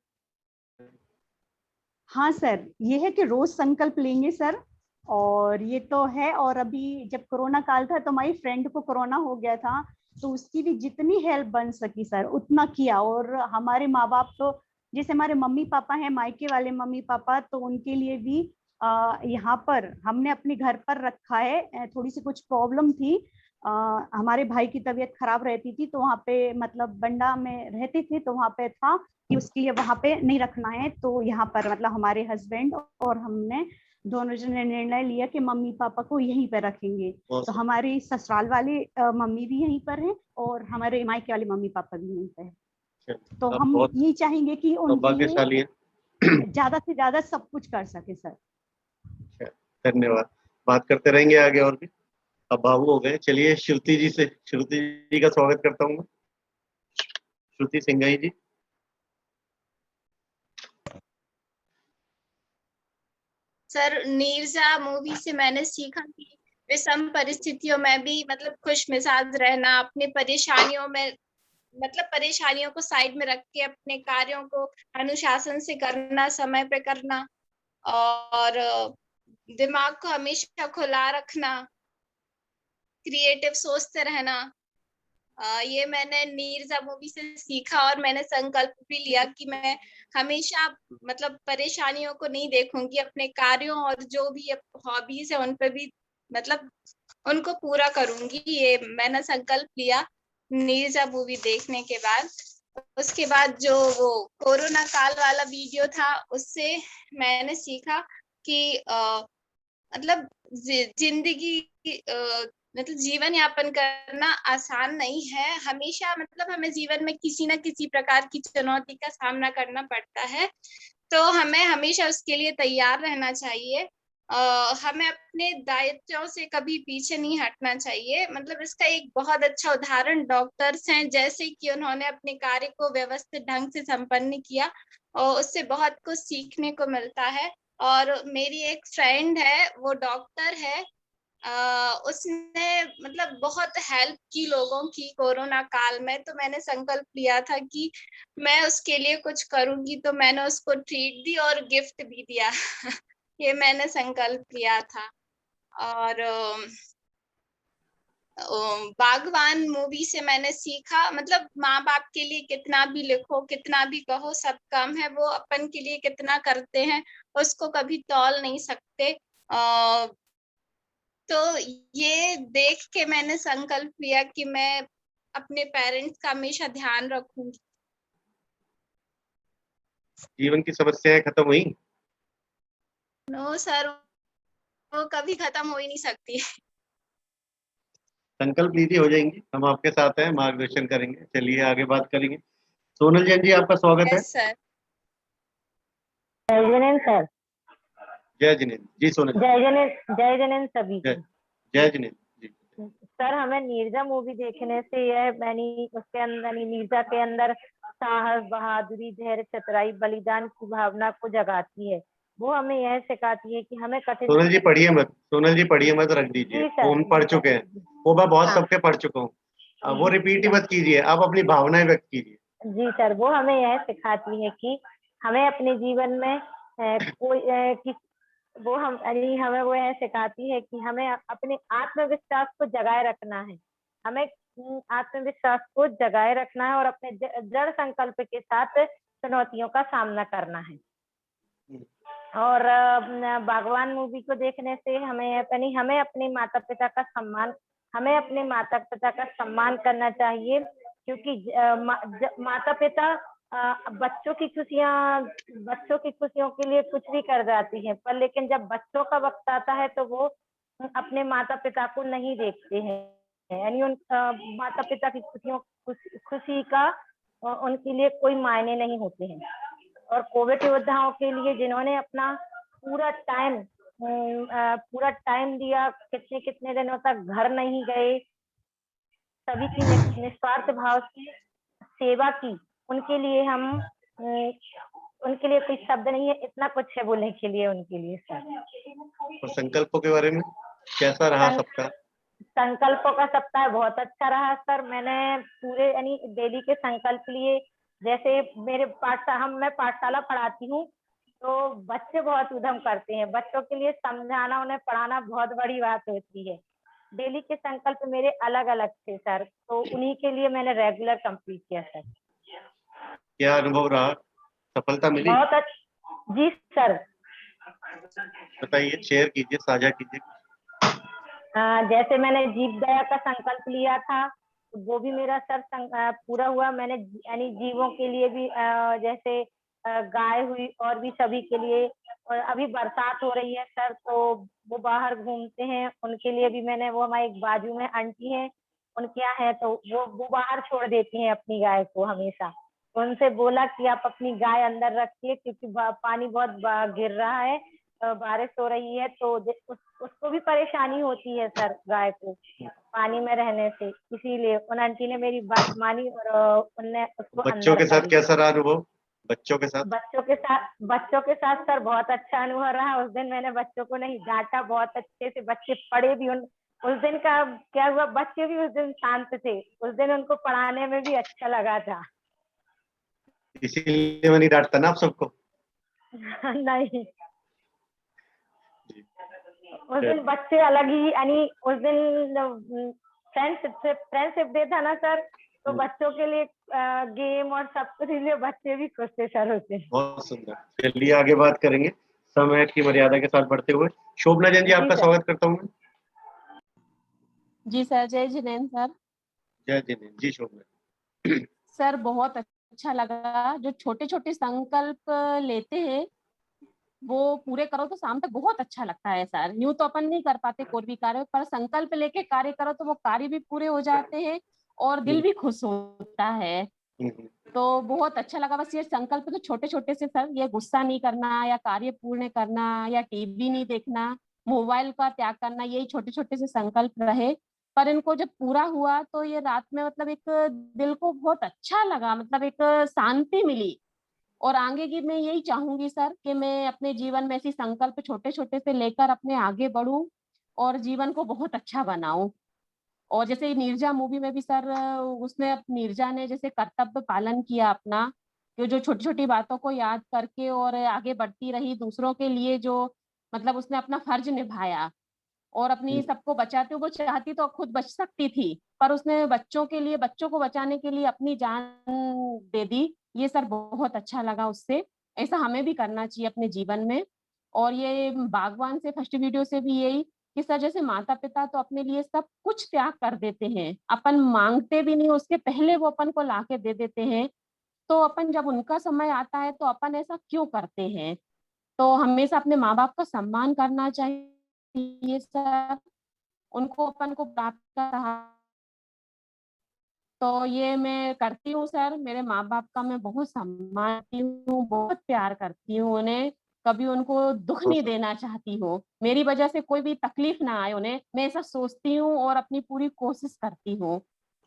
हाँ सर, ये है कि रोज संकल्प लेंगे सर। और ये तो है। और अभी जब कोरोना काल था तो हमारी फ्रेंड को कोरोना हो गया था, तो उसकी भी जितनी हेल्प बन सकी सर उतना किया। और हमारे माँ बाप तो, जैसे हमारे मम्मी पापा हैं, मायके वाले मम्मी पापा, तो उनके लिए भी यहाँ पर हमने अपने घर पर रखा है। थोड़ी सी कुछ प्रॉब्लम थी, हमारे भाई की तबीयत खराब रहती थी, तो वहाँ पे मतलब बंडा में रहते थे, तो वहाँ पे था कि उसके लिए वहाँ पे नहीं रखना है। तो यहाँ पर मतलब हमारे हस्बैंड और हमने दोनों जन ने निर्णय लिया कि मम्मी पापा को यहीं पर रखेंगे। तो हमारी ससुराल वाले मम्मी भी यहीं पर हैं और हमारे मायके वाले मम्मी पापा भी यहीं पर हैं। तो हम ये चाहेंगे कि उनके लिए ज्यादा से ज्यादा सब कुछ कर सके सर। धन्यवाद। बात करते रहेंगे आगे और भी। अब बाबू हो गए। चलिए श्रुति जी का स्वागत करता हूँ। श्रुति सिंघाई जी। सर नीरजा मूवी से मैंने सीखा कि विषम परिस्थितियों में भी मतलब खुश मिजाज रहना, अपनी परेशानियों में मतलब परेशानियों को साइड में रख के अपने कार्यों को अनुशासन से करना, समय पे करना, और दिमाग को हमेशा खुला रखना, क्रिएटिव सोचते रहना। ये मैंने नीरजा मूवी से सीखा और मैंने संकल्प भी लिया कि मैं हमेशा मतलब परेशानियों को नहीं देखूंगी, अपने कार्यों और जो भी हॉबीज है उन पे भी मतलब उनको पूरा करूंगी। ये मैंने संकल्प लिया नीरजा मूवी देखने के बाद। उसके बाद जो वो कोरोना काल वाला वीडियो था उससे मैंने सीखा कि मतलब जिंदगी मतलब जीवन यापन करना आसान नहीं है। हमेशा मतलब हमें जीवन में किसी न किसी प्रकार की चुनौती का सामना करना पड़ता है, तो हमें हमेशा उसके लिए तैयार रहना चाहिए। हमें अपने दायित्वों से कभी पीछे नहीं हटना चाहिए। मतलब इसका एक बहुत अच्छा उदाहरण डॉक्टर्स हैं, जैसे कि उन्होंने अपने कार्य को व्यवस्थित ढंग से संपन्न किया और उससे बहुत कुछ सीखने को मिलता है। और मेरी एक फ्रेंड है, वो डॉक्टर है, उसने मतलब बहुत हेल्प की लोगों की कोरोना काल में। तो मैंने संकल्प लिया था कि मैं उसके लिए कुछ करूंगी, तो मैंने उसको ट्रीट दी और गिफ्ट भी दिया। ये मैंने संकल्प लिया था। और बागवान मूवी से मैंने सीखा मतलब माँ बाप के लिए कितना भी लिखो, कितना भी कहो, सब कम है। वो अपन के लिए कितना करते हैं उसको कभी तौल नहीं सकते। तो ये देख के मैंने संकल्प लिया कि मैं अपने पेरेंट्स का हमेशा ध्यान रखूंगी। जीवन की समस्याएं खत्म हुई? नो सर, वो कभी खत्म हो ही नहीं सकती। संकल्प लीजिए, हो जाएंगी। हम आपके साथ हैं, मार्गदर्शन करेंगे। चलिए आगे बात करेंगे। सोनल जैन जी, आपका स्वागत है। Yes sir. जय जनेन सर। जय जिनेन्द्र जी। सोनल जय जनेन सभी को। जय जिनेन्द्र जी। सर, हमें नीरजा मूवी देखने से यह मैंने उसके अंदर नीरजा के अंदर साहस, बहादुरी, धैर्य, चतुराई, बलिदान की भावना को जगाती है। वो हमें यह सिखाती है कि हमें कठिन। सोनल जी पढ़िए मत, सोनल जी पढ़िए मत, रख दीजिए। जी सर, वो हम पढ़ चुके हैं, वो मैं बहुत हाँ। सबके पढ़ चुका हूँ। वो रिपीट ही मत कीजिए, आप अपनी भावनाएं व्यक्त कीजिए। जी सर, वो हमें यह सिखाती है कि हमें अपने जीवन में वो हमें वो यह सिखाती है कि हमें अपने आत्मविश्वास को जगाए रखना है। हमें आत्मविश्वास को जगाए रखना है और अपने दृढ़ संकल्प के साथ चुनौतियों का सामना करना है। और भगवान मूवी को देखने से हमें अपने माता पिता का सम्मान करना चाहिए, क्योंकि माता पिता बच्चों की खुशियों के लिए कुछ भी कर जाती है, पर लेकिन जब बच्चों का वक्त आता है तो वो अपने माता पिता को नहीं देखते हैं। यानी उन माता पिता की खुशी का उनके लिए कोई मायने नहीं होते हैं। और कोविड योद्धाओं के लिए जिन्होंने अपना पूरा टाइम दिया, कितने दिनों तक घर नहीं गए, सभी की निस्वार्थ भाव से सेवा की, उनके लिए कोई शब्द नहीं है, इतना कुछ है बोलने के लिए उनके लिए सर। और संकल्पों के बारे में कैसा रहा सबका? संकल्पों का सप्ताह बहुत अच्छा रहा सर। मैंने पूरे यानी डेली के संकल्प लिए। जैसे मैं पाठशाला पढ़ाती हूँ, तो बच्चे बहुत उधम करते हैं। बच्चों के लिए समझाना, उन्हें पढ़ाना बहुत बड़ी बात होती है। डेली के संकल्प मेरे अलग अलग थे सर, तो उन्हीं के लिए मैंने रेगुलर कंप्लीट किया सर। क्या अनुभव रहा? सफलता मिली? बहुत अच्छा जी सर। बताइए, शेयर कीजिए, साझा कीजिए। जैसे मैंने जीव दया का संकल्प लिया था, वो भी मेरा सर पूरा हुआ। मैंने यानी जीवों के लिए भी जैसे गाय हुई और भी सभी के लिए। और अभी बरसात हो रही है सर, तो वो बाहर घूमते हैं, उनके लिए भी मैंने, वो हमारे एक बाजू में आंटी है, उनके यहाँ है, तो वो बाहर छोड़ देती हैं अपनी गाय को हमेशा। तो उनसे बोला कि आप अपनी गाय अंदर रखिए, क्योंकि पानी बहुत गिर रहा है, बारिश हो रही है, तो उसको भी परेशानी होती है सर, गाय को पानी में रहने से। इसीलिए उन आंटी ने मेरी बात मानी और उनने उसको बच्चों के साथ कैसा रहा अनुभव? बच्चों के साथ बच्चों के साथ सर बहुत अच्छा अनुभव रहा। उस दिन मैंने बच्चों को नहीं डांटा, बहुत अच्छे से बच्चे पढ़े भी। उस दिन का क्या हुआ, बच्चे भी उस दिन शांत थे, उस दिन उनको पढ़ाने में भी अच्छा लगा था। इसीलिए मैं नहीं डांटता ना आप सबको। नहीं, उस दिन बच्चे अलग ही, यानी उस दिन फ्रेंडशिप डे था ना सर, तो बच्चों के लिए गेम और सब कुछ, इसलिए बच्चे भी खुश थे सर उस दिन। बहुत सुंदर। चलिए आगे बात करेंगे समय की मर्यादा के साथ बढ़ते हुए। शोभना जैन जी, आपका स्वागत करता हूँ मैं। जी सर, जय जिनेन्द्र सर। जय जिनेन्द्र जी। शोभना सर बहुत अच्छा लगा, जो छोटे छोटे संकल्प लेते हैं वो पूरे करो तो शाम तक बहुत अच्छा लगता है सर। यूं तो अपन नहीं कर पाते कोई भी कार्य, पर संकल्प लेके कार्य करो तो वो कार्य भी पूरे हो जाते हैं और दिल भी खुश होता है। तो बहुत अच्छा लगा। बस ये संकल्प तो छोटे छोटे से सर, ये गुस्सा नहीं करना या कार्य पूर्ण करना या टीवी नहीं देखना, मोबाइल का त्याग करना, यही छोटे छोटे से संकल्प रहे। पर इनको जब पूरा हुआ तो ये रात में मतलब एक दिल को बहुत अच्छा लगा, मतलब एक शांति मिली। और आगे की मैं यही चाहूंगी सर कि मैं अपने जीवन में ऐसी संकल्प छोटे छोटे से लेकर अपने आगे बढ़ूं और जीवन को बहुत अच्छा बनाऊं। और जैसे नीरजा मूवी में भी सर, उसने नीरजा ने जैसे कर्तव्य पालन किया अपना, कि जो छोटी छोटी बातों को याद करके और आगे बढ़ती रही दूसरों के लिए, जो मतलब उसने अपना फर्ज निभाया और अपनी सबको बचाते हुए, वो चाहती तो खुद बच सकती थी पर उसने बच्चों के लिए, बच्चों को बचाने के लिए अपनी जान दे दी। ये सर बहुत अच्छा लगा उससे। ऐसा हमें भी करना चाहिए अपने जीवन में। और ये बागवान से फर्स्ट वीडियो से भी यही कि सर, जैसे माता पिता तो अपने लिए सब कुछ त्याग कर देते हैं, अपन मांगते भी नहीं, उसके पहले वो अपन को लाके दे देते हैं। तो अपन जब उनका समय आता है तो अपन ऐसा क्यों करते हैं? तो हमेशा अपने माँ बाप का सम्मान करना चाहिए सर, उनको अपन को प्राप्त करा। तो ये मैं करती हूँ सर, मेरे माँ बाप का मैं बहुत सम्मान करती हूँ, बहुत प्यार करती हूँ उन्हें, कभी उनको दुख नहीं देना चाहती हूँ, मेरी वजह से कोई भी तकलीफ ना आए उन्हें, मैं ऐसा सोचती हूँ और अपनी पूरी कोशिश करती हूँ।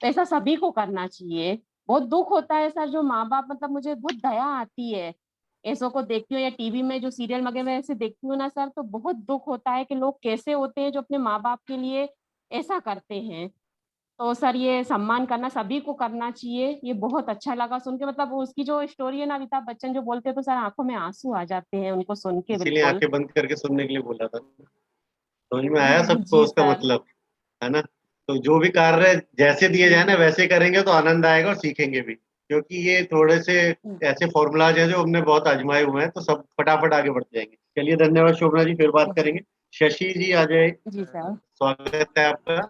तो ऐसा सभी को करना चाहिए। बहुत दुख होता है सर, जो माँ बाप, मतलब मुझे बहुत दया आती है ऐसों को देखती हूँ या टीवी में जो सीरियल वगैरह ऐसे देखती हूँ ना सर, तो बहुत दुख होता है कि लोग कैसे होते हैं जो अपने माँ बाप के लिए ऐसा करते हैं। तो सर ये सम्मान करना सभी को करना चाहिए। ये बहुत अच्छा लगा सुन के, मतलब उसकी जो स्टोरी है ना, अमिताभ बच्चन जो बोलते हैं तो सर आंखों में आंसू आ जाते हैं उनको सुन के। इसीलिए बिल्कुल आंखें बंद करके सुनने के लिए बोला था। समझ में आया सबको जी उसका सर। मतलब, है ना? तो जो भी कार्य जैसे दिए जाए ना वैसे करेंगे तो आनंद आएगा और सीखेंगे भी, क्योंकि ये थोड़े से ऐसे फॉर्मूलाज हैं जो हमने बहुत आजमाए हुए हैं, तो सब फटाफट आगे बढ़ जाएंगे। चलिए धन्यवाद शोभना जी, फिर बात करेंगे। शशि जी आ जाए। जी सर। स्वागत है आपका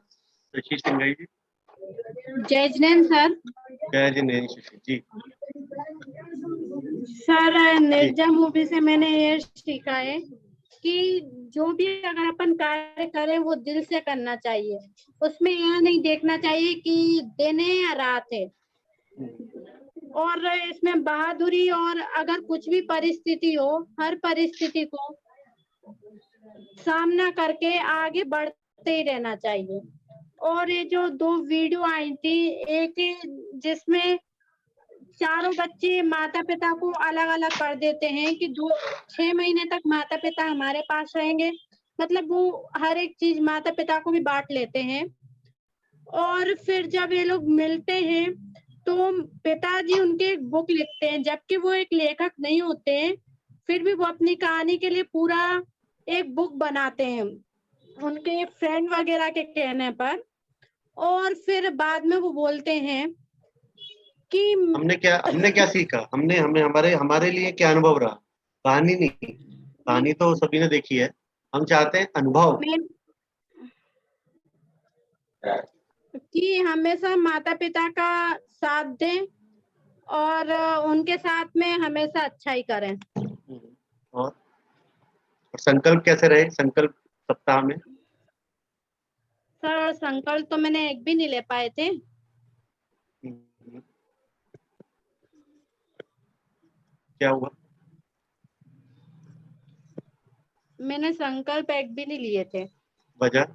शशि सिंघई जी। जय जिनेन्द्र सर। जय जिनेन्द्र शशि जी। सर निर्जा मूवी से मैंने ये सीखा है कि जो भी अगर अपन कार्य करें वो दिल से करना चाहिए, उसमें यह नहीं देखना चाहिए कि दिन है या रात है। और इसमें बहादुरी, और अगर कुछ भी परिस्थिति हो, हर परिस्थिति को सामना करके आगे बढ़ते ही रहना चाहिए। और ये जो 2 वीडियो आई थी, एक जिसमें चारों बच्चे माता पिता को अलग अलग कर देते हैं कि 6 महीने तक माता पिता हमारे पास रहेंगे, मतलब वो हर एक चीज माता पिता को भी बांट लेते हैं। और फिर जब ये लोग मिलते हैं तो पिताजी उनके एक बुक लिखते हैं, जबकि वो एक लेखक नहीं होते हैं, फिर भी वो अपनी कहानी के लिए पूरा एक बुक बनाते हैं उनके फ्रेंड वगैरह के कहने पर। और फिर बाद में वो बोलते हैं कि हमने क्या सीखा, हमने हमें हमारे लिए क्या अनुभव रहा। कहानी नहीं, कहानी तो सभी ने देखी है, हम चाहते हैं अनुभव कि हमेशा माता पिता का साथ दें और उनके साथ में हमेशा अच्छा ही करें। और संकल्प कैसे रहे संकल्प सप्ताह में? सर संकल्प तो मैंने एक भी नहीं ले पाए थे। क्या हुआ? मैंने संकल्प एक भी नहीं लिए थे। वजह?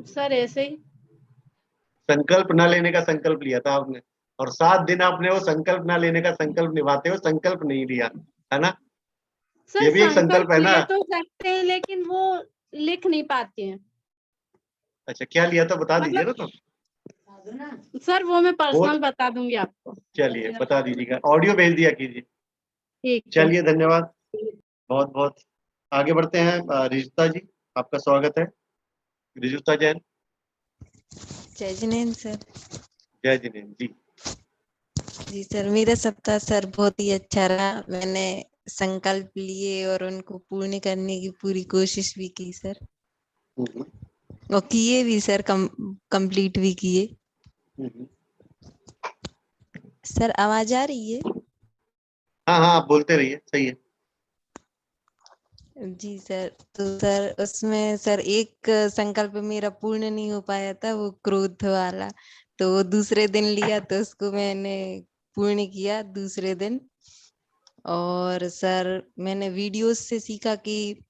सर ऐसे ही। संकल्प न लेने का संकल्प लिया था आपने, और 7 दिन आपने वो संकल्प ना लेने का संकल्प निभाते हो, संकल्प नहीं लिया, है ना? सर ये भी एक संकल्प है ना? ले तो सकते हैं लेकिन वो लिख नहीं पाते हैं। अच्छा, क्या लिया था बता दीजिए ना तो। सर वो मैं वो पर्सनल बता दूंगी आपको। चलिए बता दीजिएगा, ऑडियो भेज दिया कीजिए। ठीक है। चलिए धन्यवाद, बहुत बहुत। आगे बढ़ते हैं, रिजुता जी आपका स्वागत है। रिजुता जैन। जय जिनेन्द्र सर। जय जिनेन्द्र जी। जी सर, मेरा सप्ताह सर बहुत ही अच्छा रहा। मैंने संकल्प लिए और उनको पूर्ण करने की पूरी कोशिश भी की सर, और किए भी सर, कंप्लीट भी किए। सर आवाज आ रही है? हाँ हाँ, आप बोलते रहिए, सही है। जी सर, तो सर उसमें सर एक संकल्प मेरा पूर्ण नहीं हो पाया था, वो क्रोध वाला। तो वो दूसरे दिन लिया तो उसको मैंने पूर्ण किया दूसरे दिन। और सर मैंने वीडियोस से सीखा कि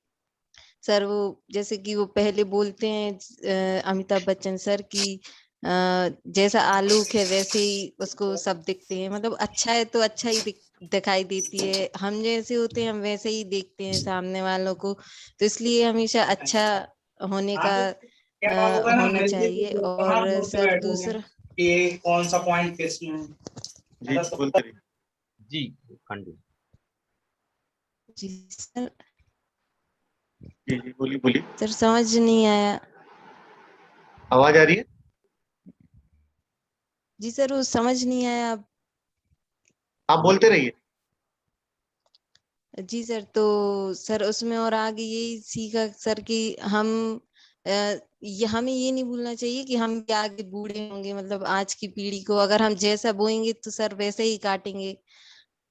सर वो जैसे कि वो पहले बोलते हैं अमिताभ बच्चन सर की जैसा आलोक है वैसे ही उसको सब दिखते हैं, मतलब अच्छा है तो अच्छा ही दिखाई देती है, हम जैसे होते हैं हम वैसे ही देखते हैं सामने वालों को। तो इसलिए हमेशा अच्छा होने का होना चाहिए। और सर दूसरा कि कौन सा पॉइंट किसमें जी बोलते रहिए। जी खंडू। जी सर। जी जी बोलिए बोलिए। सर समझ नहीं आया। आवाज आ रही है? जी सर वो समझ नहीं आया। आप बोलते रहिए। जी सर, तो सर उसमें और आगे यही सीखा सर कि हमें ये नहीं भूलना चाहिए कि हम भी आगे बूढ़े होंगे, मतलब आज की पीढ़ी को अगर हम जैसा बोएंगे तो सर वैसे ही काटेंगे।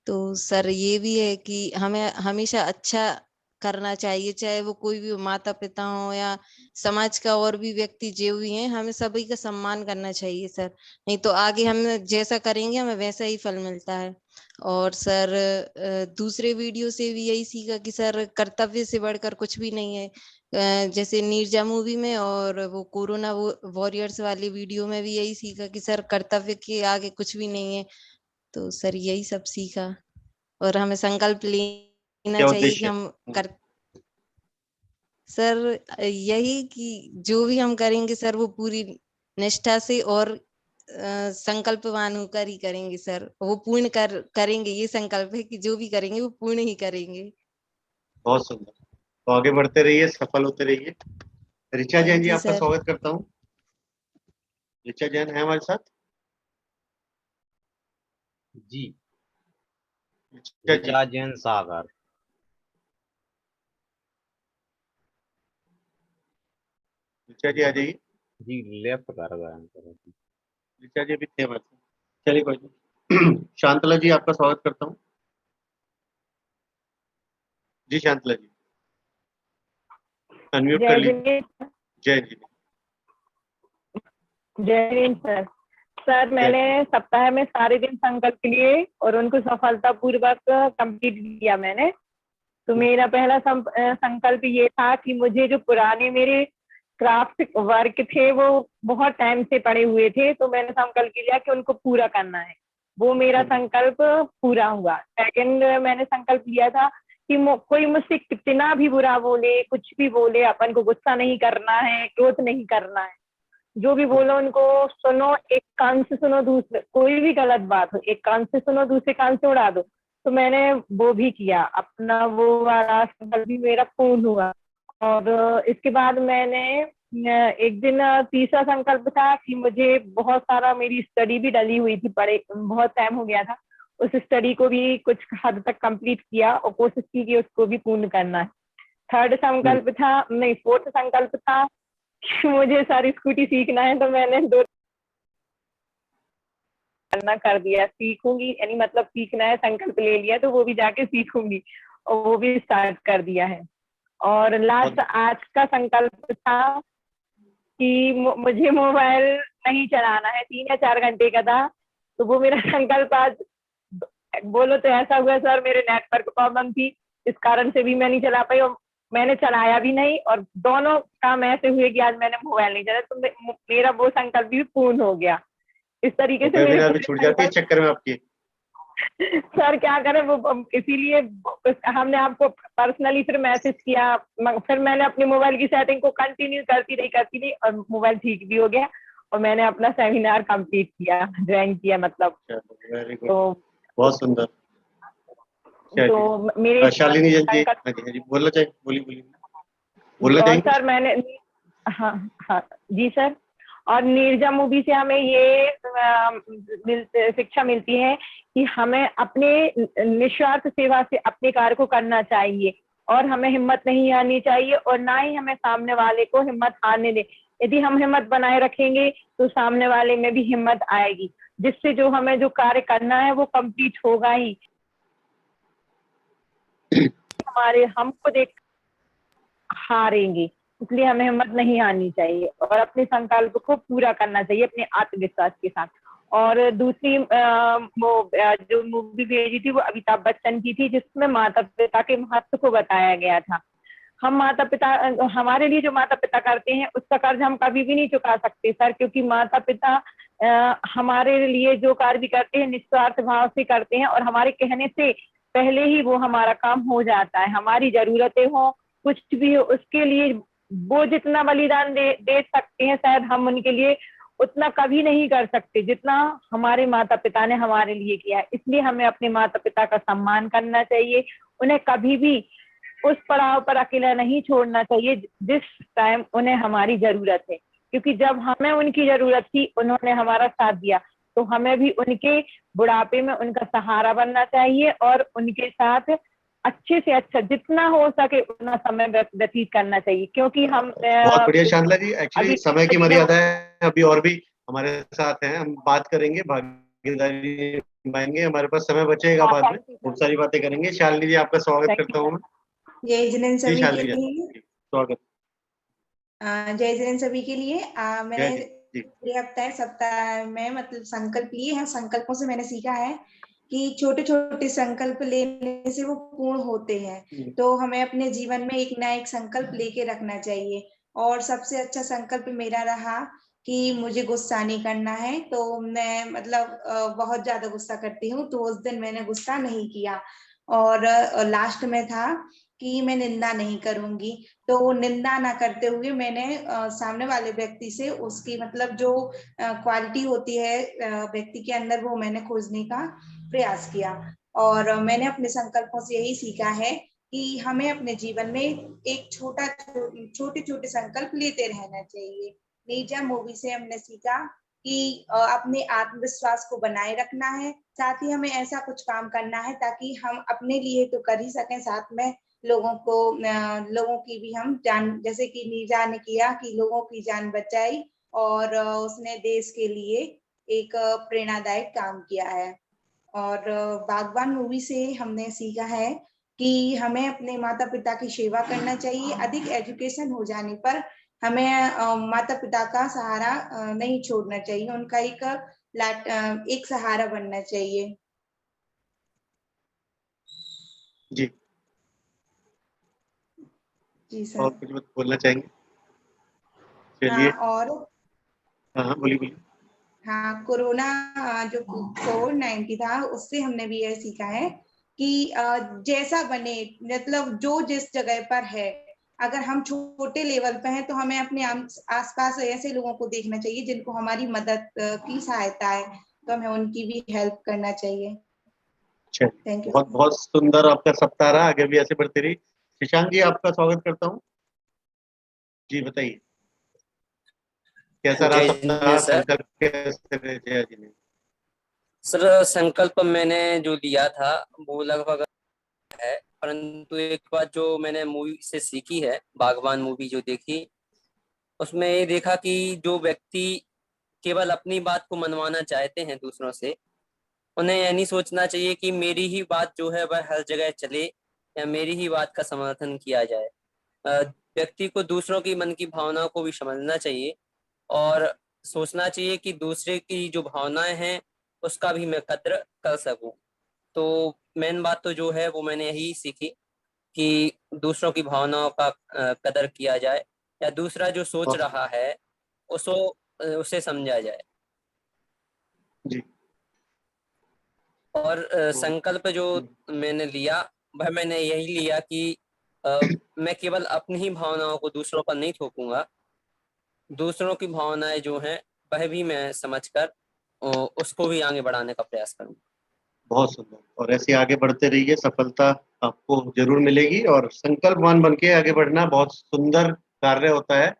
तो सर ये भी है कि हमें हमेशा अच्छा करना चाहिए, चाहे वो कोई भी माता पिता हो या समाज का और भी व्यक्ति जो भी हैं, हमें सभी का सम्मान करना चाहिए सर। नहीं तो आगे हम जैसा करेंगे हमें वैसा ही फल मिलता है। और सर दूसरे वीडियो से भी यही सीखा कि सर कर्तव्य से बढ़कर कुछ भी नहीं है। जैसे नीरजा मूवी में और वो कोरोना वॉरियर्स वाली वीडियो में भी यही सीखा कि सर कर्तव्य के आगे कुछ भी नहीं है। तो सर यही सब सीखा, और हमें संकल्प लेना क्या चाहिए कि उद्देश्य? हम कर सर यही कि जो भी हम करेंगे सर वो पूरी निष्ठा से और संकल्पवान होकर ही करेंगे सर, वो पूर्ण करेंगे। ये संकल्प है कि जो भी करेंगे वो पूर्ण ही करेंगे। बहुत सुंदर, तो आगे बढ़ते रहिए, सफल होते रहिए। ऋचा जैन जी जी आपका सर। स्वागत करता हूँ। ऋचा जैन है हमारे साथ? जी ऋचा जी। ऋचा जैन सागर। ऋचा जी आ जाइए। जी लेफ्ट कर गए हैं। ऋचा जी भी थे हमारे साथ, चलिए कोई नहीं। शांतला जी आपका स्वागत करता हूँ। जी शांतला जी अनम्यूट कर लीजिए। जय जी। जय हिंद सर। सर मैंने सप्ताह में सारे दिन संकल्प लिए और उनको सफलतापूर्वक कंप्लीट किया मैंने। तो मेरा पहला संकल्प ये था कि मुझे जो पुराने मेरे क्राफ्ट वर्क थे वो बहुत टाइम से पड़े हुए थे, तो मैंने संकल्प लिया कि उनको पूरा करना है। वो मेरा संकल्प पूरा हुआ। सेकंड मैंने संकल्प लिया था कि कोई मुझसे कितना भी बुरा बोले, कुछ भी बोले, अपन को गुस्सा नहीं करना है, क्रोध नहीं करना है। जो भी बोलो उनको सुनो, एक कान से सुनो, दूसरे कोई भी गलत बात हो एक कान से सुनो, दूसरे कान से उड़ा दो। तो मैंने वो भी किया, अपना वो वाला संकल्प भी मेरा पूर्ण हुआ। और इसके बाद मैंने एक दिन तीसरा संकल्प था कि मुझे बहुत सारा, मेरी स्टडी भी डली हुई थी, पढ़े बहुत टाइम हो गया था, उस स्टडी को भी कुछ हद तक कंप्लीट किया और कोशिश की कि उसको भी पूर्ण करना है। थर्ड संकल्प था, नहीं फोर्थ संकल्प था मुझे सर स्कूटी सीखना है, तो मैंने 2 करना कर दिया, सीखूंगी, यानी मतलब सीखना है, संकल्प ले लिया तो वो भी जाके सीखूंगी और वो भी स्टार्ट कर दिया है। और लास्ट आज का संकल्प था कि मुझे मोबाइल नहीं चलाना है, 3 या 4 घंटे का था। तो वो मेरा संकल्प आज बोलो तो ऐसा हुआ सर, मेरे नेटवर्क प्रॉब्लम थी, इस कारण से भी मैं नहीं चला पाई और मैंने चलाया भी नहीं, और दोनों काम ऐसे हुए कि आज मैंने मोबाइल नहीं चलाया, तो मेरा वो संकल्प भी पूर्ण हो गया। इस तरीके से वेबिनार भी मेरे छूट जाती है इस चक्कर में आपकी। सर क्या करें, वो इसीलिए हमने आपको पर्सनली फिर मैसेज किया, फिर मैंने अपने मोबाइल की सेटिंग को कंटिन्यू करती रही और मोबाइल ठीक भी हो गया और मैंने अपना सेमिनार कंप्लीट किया, ज्वाइन किया मतलब। वेरी गुड, तो बहुत सुंदर। तो मेरे शालिनी जी, हाँ जी बोलना चाहिए, बोलना और चाहेंगे। सर मैंने हाँ हाँ जी सर, और नीरजा मूवी से हमें ये शिक्षा मिलती है कि हमें अपने निस्वार्थ सेवा से अपने कार्य को करना चाहिए और हमें हिम्मत नहीं हारनी चाहिए और ना ही हमें सामने वाले को हिम्मत हारने दे। यदि हम हिम्मत बनाए रखेंगे तो सामने वाले में भी हिम्मत आएगी, जिससे जो हमें जो कार्य करना है वो कंप्लीट होगा ही। हमारे हमको देख हारेंगे, इसलिए हमें हिम्मत नहीं आनी चाहिए और अपने संकल्प को पूरा करना चाहिए अपने आत्मविश्वास के साथ। और दूसरी जो मूवी भेजी थी वो अमिताभ बच्चन की थी, जिसमें माता पिता के महत्व को बताया गया था। हम माता पिता, हमारे लिए जो माता पिता करते हैं उसका कर्ज हम कभी भी नहीं चुका सकते सर, क्योंकि माता पिता हमारे लिए जो कार्य भी करते हैं निस्वार्थ भाव से करते हैं और हमारे कहने से पहले ही वो हमारा काम हो जाता है। हमारी जरूरतें हो कुछ भी हो, उसके लिए वो जितना बलिदान दे सकते हैं शायद हम उनके लिए उतना कभी नहीं कर सकते जितना हमारे माता पिता ने हमारे लिए किया। इसलिए हमें अपने माता पिता का सम्मान करना चाहिए, उन्हें कभी भी उस पड़ाव पर अकेला नहीं छोड़ना चाहिए जिस टाइम उन्हें हमारी जरूरत है, क्योंकि जब हमें उनकी जरूरत थी उन्होंने हमारा साथ दिया, तो हमें भी उनके बुढ़ापे में उनका सहारा बनना चाहिए और उनके साथ अच्छे से अच्छा जितना हो सके उतना समय व्यतीत करना चाहिए। क्योंकि हम बहुत बढ़िया शांतला जी, एक्चुअली समय की मर्यादा है, अभी और भी हमारे साथ हैं, हम बात करेंगे, भागीदारी निभाएंगे, हमारे पास समय बचेगा बाद में, बहुत सारी बातें करेंगे। शालिनी जी आपका स्वागत करता हूँ मैं। जय जिनेंद्र जी सभी के शालिनी जी लिए स्वागत। जय जिनेंद्र सभी के लिए मैंने जी सप्ताह में मतलब संकल्प लिए हैं। संकल्पों से मैंने सीखा है कि छोटे छोटे संकल्प लेने से वो पूर्ण होते हैं, तो हमें अपने जीवन में एक ना एक संकल्प लेके रखना चाहिए। और सबसे अच्छा संकल्प मेरा रहा कि मुझे गुस्सा नहीं करना है, तो मैं मतलब बहुत ज्यादा गुस्सा करती हूँ, तो उस दिन मैंने गुस्सा नहीं किया। और लास्ट में था कि मैं निंदा नहीं करूंगी, तो निंदा ना करते हुए मैंने सामने वाले व्यक्ति से उसकी मतलब जो क्वालिटी होती है व्यक्ति के अंदर, वो मैंने खोजने का प्रयास किया। और मैंने अपने संकल्पों से यही सीखा है कि हमें अपने जीवन में एक छोटे छोटे संकल्प लेते रहना चाहिए। नीरजा मूवी से हमने सीखा कि अपने आत्मविश्वास को बनाए रखना है, साथ ही हमें ऐसा कुछ काम करना है ताकि हम अपने लिए तो कर ही सकें, साथ में लोगों की भी हम जान, जैसे कि नीरजा ने किया कि लोगों की जान बचाई और उसने देश के लिए एक प्रेरणादायक काम किया है। और बागबान मूवी से हमने सीखा है कि हमें अपने माता पिता की सेवा करना चाहिए। अधिक एजुकेशन हो जाने पर हमें माता पिता का सहारा नहीं छोड़ना चाहिए, उनका एक सहारा बनना चाहिए। जी जी सर। और कुछ बोलना चाहेंगे? चलिए। और हाँ बोलिए। हाँ, कोरोना जो कोविड-19 था उससे हमने भी यह सीखा है कि जैसा बने, मतलब जो जिस जगह पर है, अगर हम छोटे लेवल पे हैं तो हमें अपने आसपास ऐसे लोगों को देखना चाहिए जिनको हमारी मदद की सहायता है, तो हमें उनकी भी हेल्प करना चाहिए। Thank you. बहुत बहुत सुंदर आपका सप्ताह रहा, आगे भी ऐसे बढ़ते रही। शशांक जी आपका स्वागत करता हूँ। जी बताइए कैसा रहा सप्ताह, संकल्प कैसे रहे जी ने? सर संकल्प मैंने जो लिया था वो लगभग है, परंतु एक बात जो मैंने मूवी से सीखी है, बागबान मूवी जो देखी, उसमें ये देखा कि जो व्यक्ति केवल अपनी बात को मनवाना चाहते हैं दूसरों से, उन्हें यह नहीं सोचना चाहिए कि मेरी ही बात जो है वह हर जगह चले या मेरी ही बात का समर्थन किया जाए। व्यक्ति को दूसरों की मन की भावनाओं को भी समझना चाहिए और सोचना चाहिए कि दूसरे की जो भावनाएं हैं उसका भी मैं कद्र कर सकूं। तो मेन बात तो जो है वो मैंने यही सीखी कि दूसरों की भावनाओं का कदर किया जाए या दूसरा जो सोच रहा है उसे समझा जाए। जी। और संकल्प जो मैंने लिया वह मैंने यही लिया कि मैं केवल अपनी ही भावनाओं को दूसरों पर नहीं थोपूंगा, दूसरों की भावनाएं जो हैं वह भी मैं समझकर उसको भी आगे बढ़ाने का प्रयास करूंगा। बहुत सुंदर, और ऐसे आगे बढ़ते रहिए, सफलता आपको जरूर मिलेगी। और संकल्पवान बन के आगे बढ़ना बहुत सुंदर कार्य होता है।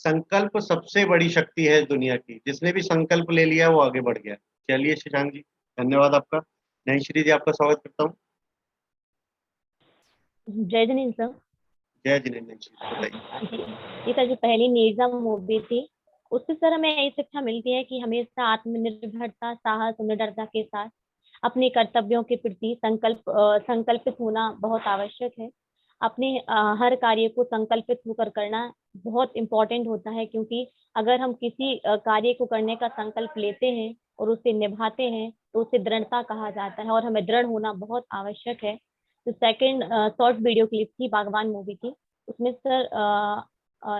संकल्प सबसे बड़ी शक्ति है इस दुनिया की, जिसने भी संकल्प ले लिया वो आगे बढ़ गया। चलिए शशांक जी, धन्यवाद आपका। नैनश्री जी, आपका स्वागत करता हूँ। जय जिनेन्द्र सर। जय जिनेन्द्र जी, बताइए। ये सर जो पहली निर्जा मूवी थी, उससे सर हमें यही शिक्षा मिलती है कि हमेशा आत्मनिर्भरता, साहस और निडरता के साथ अपने कर्तव्यों के प्रति संकल्पित होना बहुत आवश्यक है। अपने हर कार्य को संकल्पित होकर करना बहुत इम्पोर्टेंट होता है, क्योंकि अगर हम किसी कार्य को करने का संकल्प लेते हैं और उसे निभाते हैं तो उसे दृढ़ता कहा जाता है, और हमें दृढ़ होना बहुत आवश्यक है। तो सेकंड शॉर्ट वीडियो क्लिप थी बागवान मूवी की, उसमें सर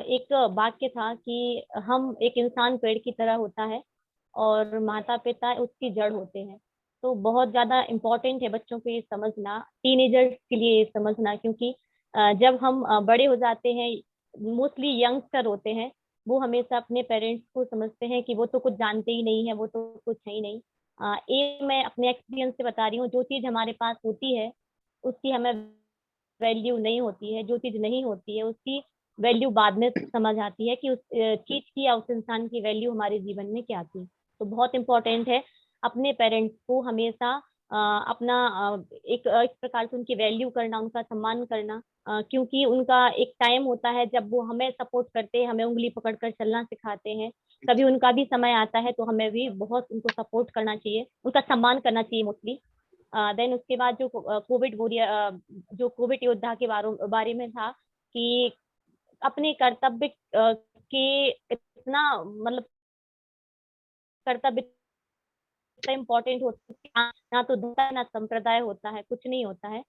एक वाक्य था कि हम एक इंसान पेड़ की तरह होता है और माता पिता उसकी जड़ होते हैं। तो बहुत ज्यादा इम्पोर्टेंट है बच्चों को ये समझना, टीनेजर्स के लिए ये समझना, क्योंकि जब हम बड़े हो जाते हैं, मोस्टली यंगस्टर होते हैं, वो हमेशा अपने पेरेंट्स को समझते हैं कि वो तो कुछ जानते ही नहीं है, वो तो कुछ है ही नहीं। ये मैं अपने एक्सपीरियंस से बता रही हूँ, जो चीज हमारे पास होती है उसकी हमें वैल्यू नहीं होती है, जो चीज नहीं होती है उसकी वैल्यू बाद में समझ आती है कि उस चीज की या उस इंसान की वैल्यू हमारे जीवन में क्या थी। तो बहुत इंपॉर्टेंट है अपने पेरेंट्स को हमेशा अपना एक प्रकार से उनकी वैल्यू करना, उनका सम्मान करना, क्योंकि उनका एक टाइम होता है जब वो हमें सपोर्ट करते हैं, हमें उंगली पकड़कर चलना सिखाते हैं। कभी उनका भी समय आता है तो हमें भी बहुत उनको सपोर्ट करना चाहिए, उनका सम्मान करना चाहिए मोस्टली। देन उसके बाद जो कोविड वॉरियर, जो कोविड योद्धा के बारे में था कि अपने कर्तव्य के इतना मतलब कर्तव्य इम्पोर्टेंट होता है, ना तो धर्म ना संप्रदाय होता है, कुछ नहीं होता है।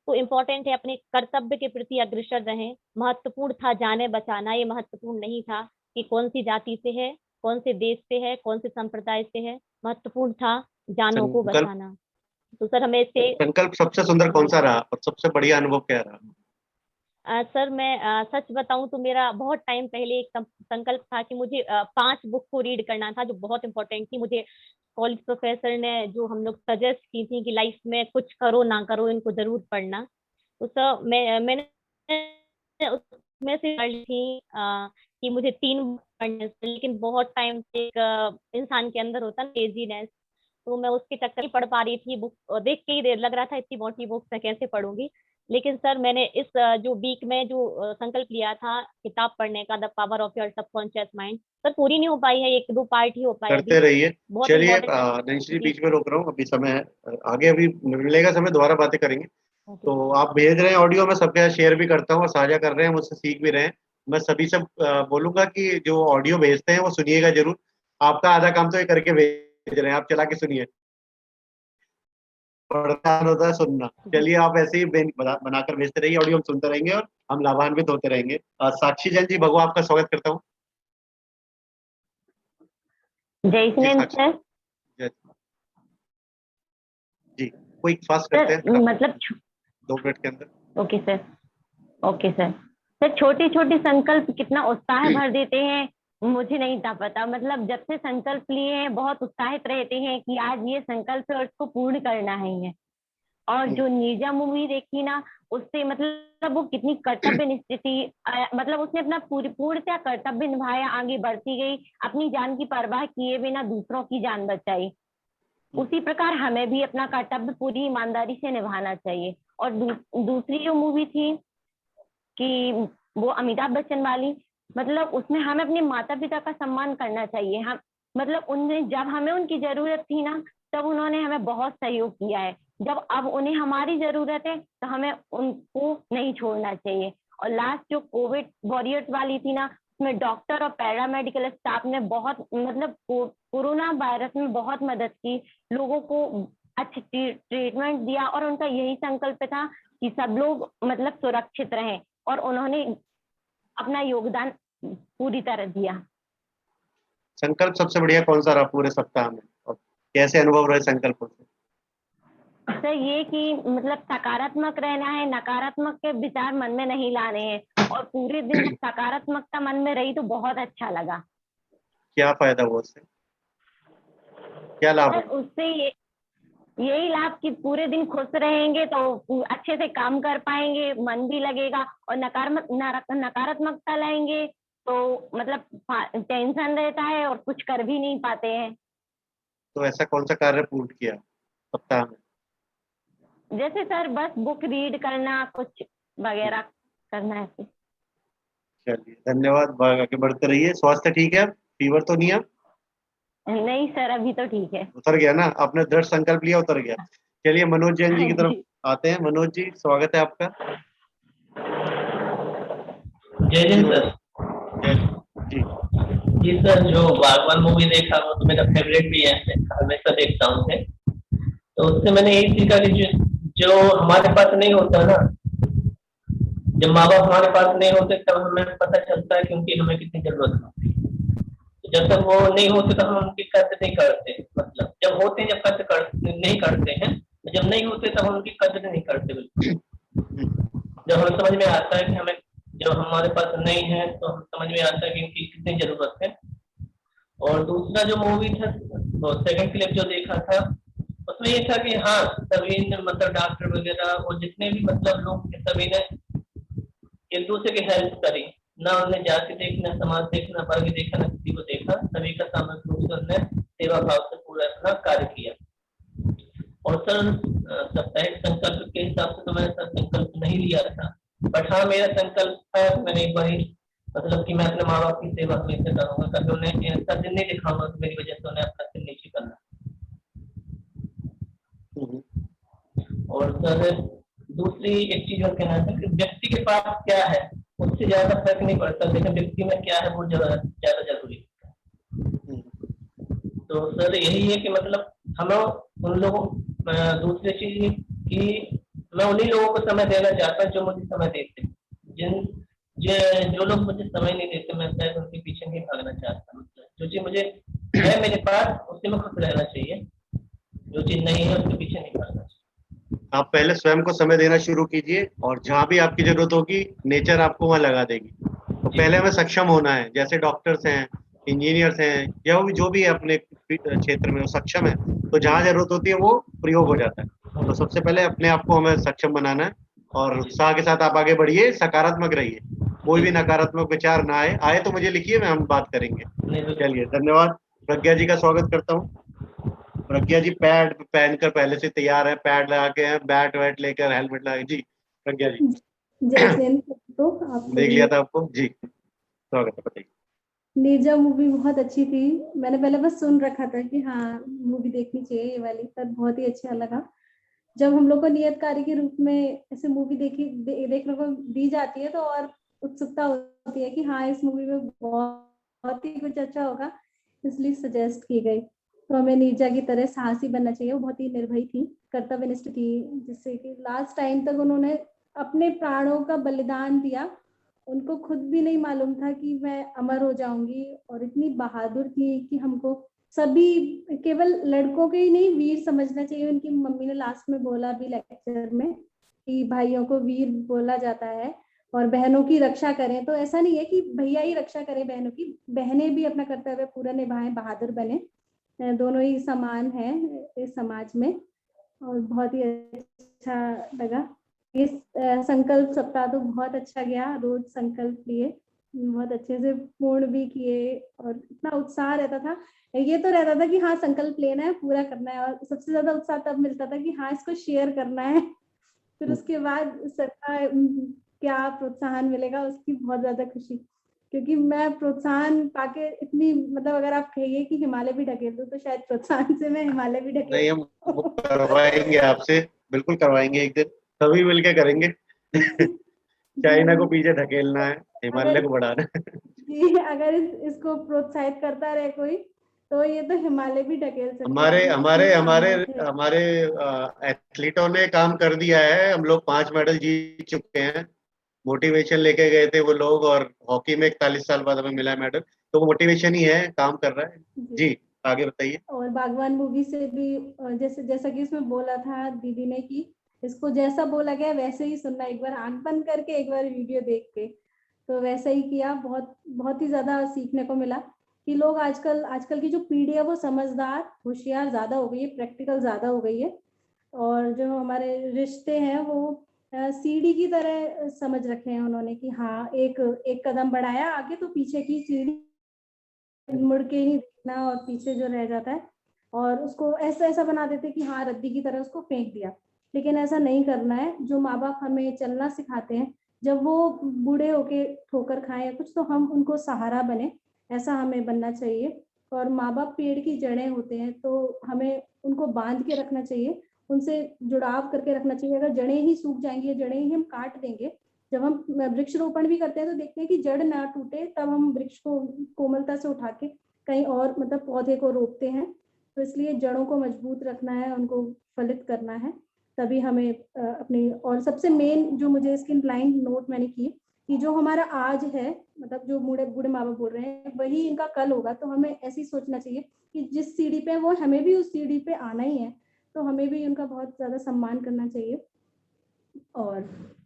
तो इम्पोर्टेंट है अपने कर्तव्य के प्रति अग्रसर रहें। महत्वपूर्ण था जाने बचाना, ये महत्वपूर्ण नहीं था कि कौन सी जाति से है, कौन से देश से है, कौन से संप्रदाय से है, महत्वपूर्ण था जानों को बचाना। तो सर हमें इससे संकल्प सबसे सुंदर कौन सा रहा और सबसे बढ़िया अनुभव क्या रहा? सर मैं सच बताऊं तो मेरा बहुत टाइम पहले एक संकल्प था कि मुझे 5 बुक को रीड करना था, जो बहुत इंपॉर्टेंट थी। मुझे कॉलेज प्रोफेसर ने जो हम लोग सजेस्ट की थी कि लाइफ में कुछ करो ना करो, इनको जरूर पढ़ना। तो सर मैंने उसमें से पढ़ी थी कि मुझे 3 बुक पढ़ने से, लेकिन बहुत टाइम से एक इंसान के अंदर होता है लेजीनेस, तो मैं उसके चक्कर नहीं पढ़ पा रही थी बुक, देख के ही लग रहा था इतनी मोटी बुक्स मैं कैसे पढ़ूंगी। लेकिन सर मैंने इस जो वीक में जो संकल्प लिया था किताब पढ़ने का, the power of your subconscious mind, sir पूरी नहीं हो पाई है, 1-2 पार्ट ही हो पाए करते रहिए। चलिए बहुत नैनश्री, बीच में रोक रहा हूँ, अभी समय है, आगे अभी मिलेगा समय, दोबारा बातें करेंगे। तो आप भेज रहे हैं ऑडियो, मैं सबके साथ शेयर भी करता हूँ और साझा कर रहे हैं, मुझसे सीख भी रहे हैं। मैं सभी से बोलूंगा कि जो ऑडियो भेजते हैं वो सुनिएगा जरूर। आपका आधा काम तो ये करके भेज रहे हैं, आप चला के सुनिए, पढ़ना होता है सुनना। चलिए आप ऐसे ही बनाकर भेजते रहिए, ऑडियो हम सुनते रहेंगे और हम लाभान्वित होते रहेंगे। साक्षी जैन जी, भगवा आपका स्वागत करता हूँ। जय जिनेन्द्र सर। जी, कोई फास्ट करते हैं मतलब 2 मिनट के अंदर। Okay sir, okay sir. Sir छोटे छोटे संकल्प कितना उत्साह भर देते हैं, मुझे नहीं था पता। मतलब जब से संकल्प लिए हैं बहुत उत्साहित रहते हैं कि आज ये संकल्प है और इसको पूर्ण करना है। और जो नीरजा मूवी देखी ना, उससे मतलब वो कितनी कर्तव्य निष्ठ थी, मतलब उसने अपना पूर्णतः कर्तव्य निभाया, आगे बढ़ती गई, अपनी जान की परवाह किए बिना दूसरों की जान बचाई। उसी प्रकार हमें भी अपना कर्तव्य पूरी ईमानदारी से निभाना चाहिए। और दूसरी जो मूवी थी कि वो अमिताभ बच्चन वाली, मतलब उसमें हमें अपने माता पिता का सम्मान करना चाहिए। हम मतलब उनने जब हमें उनकी जरूरत थी ना, तब उन्होंने हमें बहुत सहयोग किया है। जब अब उन्हें हमारी जरूरत है तो हमें उनको नहीं छोड़ना चाहिए। और लास्ट जो कोविड वॉरियर्स वाली थी ना, उसमें डॉक्टर और पैरामेडिकल स्टाफ ने बहुत मतलब कोरोना वायरस में बहुत मदद की, लोगों को अच्छी ट्रीटमेंट दिया, और उनका यही संकल्प था कि सब लोग मतलब सुरक्षित रहें, और उन्होंने अपना योगदान पूरी तरह दिया। संकल्प सबसे बढ़िया कौन सा रहा पूरे सप्ताह में? कैसे अनुभव रहे संकल्पों से? सर ये कि मतलब सकारात्मक रहना है, नकारात्मक के विचार मन में नहीं लाने हैं, और पूरे दिन जब सकारात्मकता मन में रही तो बहुत अच्छा लगा। क्या फायदा हुआ उससे? क्या लाभ सर हुआ? उससे यही लाभ कि पूरे दिन खुश रहेंगे तो अच्छे से काम कर पाएंगे, मन भी लगेगा, और नकारात्मकता लाएंगे तो मतलब टेंशन रहता है और कुछ कर भी नहीं पाते हैं। तो ऐसा कौन सा कार्य पूर्ण किया सप्ताह में? जैसे सर बस बुक रीड करना, कुछ वगैरह करना है। चलिए धन्यवाद, आगे बढ़ते रहिए। स्वास्थ्य ठीक है? फीवर तो नहीं है? नहीं सर अभी तो ठीक है। उतर गया ना, आपने दृढ़ संकल्प लिया, उतर गया। चलिए मनोज जैन जी की तरफ आते हैं। मनोज जी स्वागत है आपका। जय हिंद सर। जी जी सर, जो बागवान मूवी देखा वो तो मेरा फेवरेट भी है, हमेशा देखता हूँ उसे। तो उससे मैंने यही सीखा कि जो हमारे पास नहीं होता ना, जब माँ बाप हमारे पास नहीं होते तब हमें पता चलता है कि उनकी हमें कितनी जरूरत होती है। तो जब तक वो नहीं होते तो हम उनकी कद्र नहीं करते, मतलब जब होते हैं जब कद्र नहीं करते हैं, जब नहीं होते तब हम उनकी कद्र नहीं करते बिल्कुल। जब हमें समझ में आता है कि हमें, जब हमारे पास नहीं है तो हमें समझ में आता है कि इनकी कितनी जरूरत है। और दूसरा जो मूवी था, सेकंड क्लिप जो देखा था, उसमें ये था कि हाँ सभी ने, मतलब डॉक्टर वगैरह और जितने भी मतलब लोग, सभी ने एक दूसरे की हेल्प करी, ना उन्हें जाति देखना, समाज देखना, वर्ग देखा, ना किसी को देखा, सभी का सामूहिक रूप से उन्होंने सेवा भाव से पूरा अपना कार्य किया। और सर साप्ताहिक संकल्प के हिसाब से तो मैंने सर संकल्प नहीं लिया था, बट हाँ मेरा संकल्प था, मैंने एक बार मतलब कि मैं अपने माँ बाप की सेवा हमेशा करूंगा, कभी उन्हें ऐसा दिन नहीं दिखाऊंगा कि मेरी वजह से उन्हें अपना दिन नीचे करना। और सर दूसरी एक चीज और कहना था कि व्यक्ति के पास क्या है उससे ज्यादा फर्क नहीं पड़ता, लेकिन व्यक्ति में क्या है वो ज्यादा जरूरी है। तो सर यही है कि मतलब हमें उन लोगों, दूसरी चीज कि मैं उन्हीं लोगों को समय देना चाहता हूँ जो मुझे समय देते हैं। जो लोग मुझे समय नहीं देते, मैं शायद उनके पीछे नहीं भागना चाहता। मतलब जो चीज मुझे है मेरे पास उससे में खुश रहना चाहिए, जो चीज नहीं है उसके पीछे नहीं भागना चाहिए। आप पहले स्वयं को समय देना शुरू कीजिए, और जहाँ भी आपकी जरूरत होगी नेचर आपको वहाँ लगा देगी। तो पहले हमें सक्षम होना है, जैसे डॉक्टर्स हैं, इंजीनियर्स हैं, या वो जो भी है अपने क्षेत्र में वो सक्षम है, तो जहाँ जरूरत होती है वो प्रयोग हो जाता है। तो सबसे पहले अपने आप को हमें सक्षम बनाना है, और उत्साह के साथ आप आगे बढ़िए, सकारात्मक रहिए, कोई भी नकारात्मक विचार ना आए तो मुझे लिखिए, मैं हम बात करेंगे। चलिए धन्यवाद। प्रज्ञा जी का स्वागत करता हूँ। प्रज्ञा जी पैड पहनकर पहले से तैयार है, पैड लगा के हैं, बैट वैट लेकर, हेलमेट लगा। जी प्रज्ञा जी। जय हिंद। तो आपको देख लिया था आपको जी, स्वागत है, बताइए। नीरजा मूवी बहुत अच्छी थी। मैंने पहले बस सुन रखा था कि हाँ मूवी देखनी चाहिए ये वाली, पर बहुत ही अच्छा लगा जब हम लोग को नियत कार्य के रूप में ऐसे मूवी देखने को दी जाती है, तो और उत्सुकता होती है कि हाँ इस मूवी में बहुत ही कुछ अच्छा होगा, इसलिए सजेस्ट की गई। तो हमें नीरजा की तरह साहसी बनना चाहिए। वो बहुत ही निर्भय थी, कर्तव्यनिष्ठ थी, जिससे कि लास्ट टाइम तक उन्होंने अपने प्राणों का बलिदान दिया। उनको खुद भी नहीं मालूम था कि मैं अमर हो जाऊंगी, और इतनी बहादुर थी कि हमको सभी, केवल लड़कों के ही नहीं, वीर समझना चाहिए। उनकी मम्मी ने लास्ट में बोला भी लेक्चर में कि भाइयों को वीर बोला जाता है और बहनों की रक्षा करें। तो ऐसा नहीं है कि भैया ही रक्षा करें बहनों की, बहनें भी अपना कर्तव्य पूरा निभाएं, बहादुर बने। दोनों ही समान हैं इस समाज में, और बहुत ही अच्छा लगा। इस संकल्प सप्ताह तो बहुत अच्छा गया, रोज संकल्प लिए, बहुत अच्छे से पूर्ण भी किए, और इतना उत्साह रहता था। ये तो रहता था कि हाँ संकल्प लेना है, पूरा करना है, और सबसे ज्यादा उत्साह तब मिलता था कि हाँ इसको शेयर करना है। फिर उसके बाद सबका क्या प्रोत्साहन मिलेगा उसकी बहुत ज्यादा खुशी, क्योंकि मैं प्रोत्साहन पाके इतनी, मतलब अगर आप कहिए कि हिमालय भी ढकेल दो, तो शायद प्रोत्साहन से मैं हिमालय भी ढकेल। नहीं, हम करवाएंगे आपसे, बिल्कुल करवाएंगे, एक दिन सभी मिलके करेंगे। चाइना को पीछे ढकेलना है, हिमालय को बढ़ाना है। जी अगर इसको प्रोत्साहित करता रहे कोई, तो ये तो हिमालय भी ढकेल सकता हमारे है। हमारे हमारे हमारे एथलीटों ने काम कर दिया है। हम लोग 5 मेडल जीत चुके हैं। मोटिवेशन लेके गए थे वो लोग, और हॉकी में 41 साल बाद हमें मिला है मेडल, तो मोटिवेशन ही है, काम कर रहा है। जी आगे बताइए। और बागवान मूवी से भी जैसा कि इसमें बोला था दीदी ने कि इसको जैसा बोला गया वैसे ही सुनना, एक बार आंख बंद करके एक बार वीडियो देख के, तो वैसा ही किया। बहुत बहुत ही ज्यादा सीखने को मिला कि लोग आजकल की जो पीढ़ी है वो समझदार, होशियार ज्यादा हो गई है, प्रैक्टिकल ज्यादा हो गई है, और जो हमारे रिश्ते हैं वो सीढ़ी की तरह समझ रखे हैं उन्होंने कि हाँ एक कदम बढ़ाया आगे तो पीछे की सीढ़ी मुड़ के ही देखना, और पीछे जो रह जाता है और उसको ऐसा बना देते कि हाँ रद्दी की तरह उसको फेंक दिया। लेकिन ऐसा नहीं करना है। जो माँ बाप हमें चलना सिखाते हैं, जब वो बूढ़े होके ठोकर खाएं या कुछ, तो हम उनको सहारा बने, ऐसा हमें बनना चाहिए। और माँ बाप पेड़ की जड़ें होते हैं, तो हमें उनको बांध के रखना चाहिए, उनसे जुड़ाव करके रखना चाहिए। अगर जड़ें ही सूख जाएंगी, जड़ें ही हम काट देंगे, जब हम वृक्ष रोपण भी करते हैं तो देखते हैं कि जड़ ना टूटे, तब हम वृक्ष को कोमलता से उठा के कहीं और मतलब पौधे को रोपते हैं। तो इसलिए जड़ों को मजबूत रखना है, उनको फलित करना है, तभी हमें अपनी। और सबसे मेन जो मुझे इसकी लाइन नोट मैंने की कि जो हमारा आज है, मतलब जो बूढ़े माँ बाप बोल रहे हैं वही इनका कल होगा, तो हमें ऐसी सोचना चाहिए कि जिस सीढ़ी पे वो, हमें भी उस सीढ़ी पे आना ही है, तो हमें भी उनका बहुत ज्यादा सम्मान करना चाहिए। और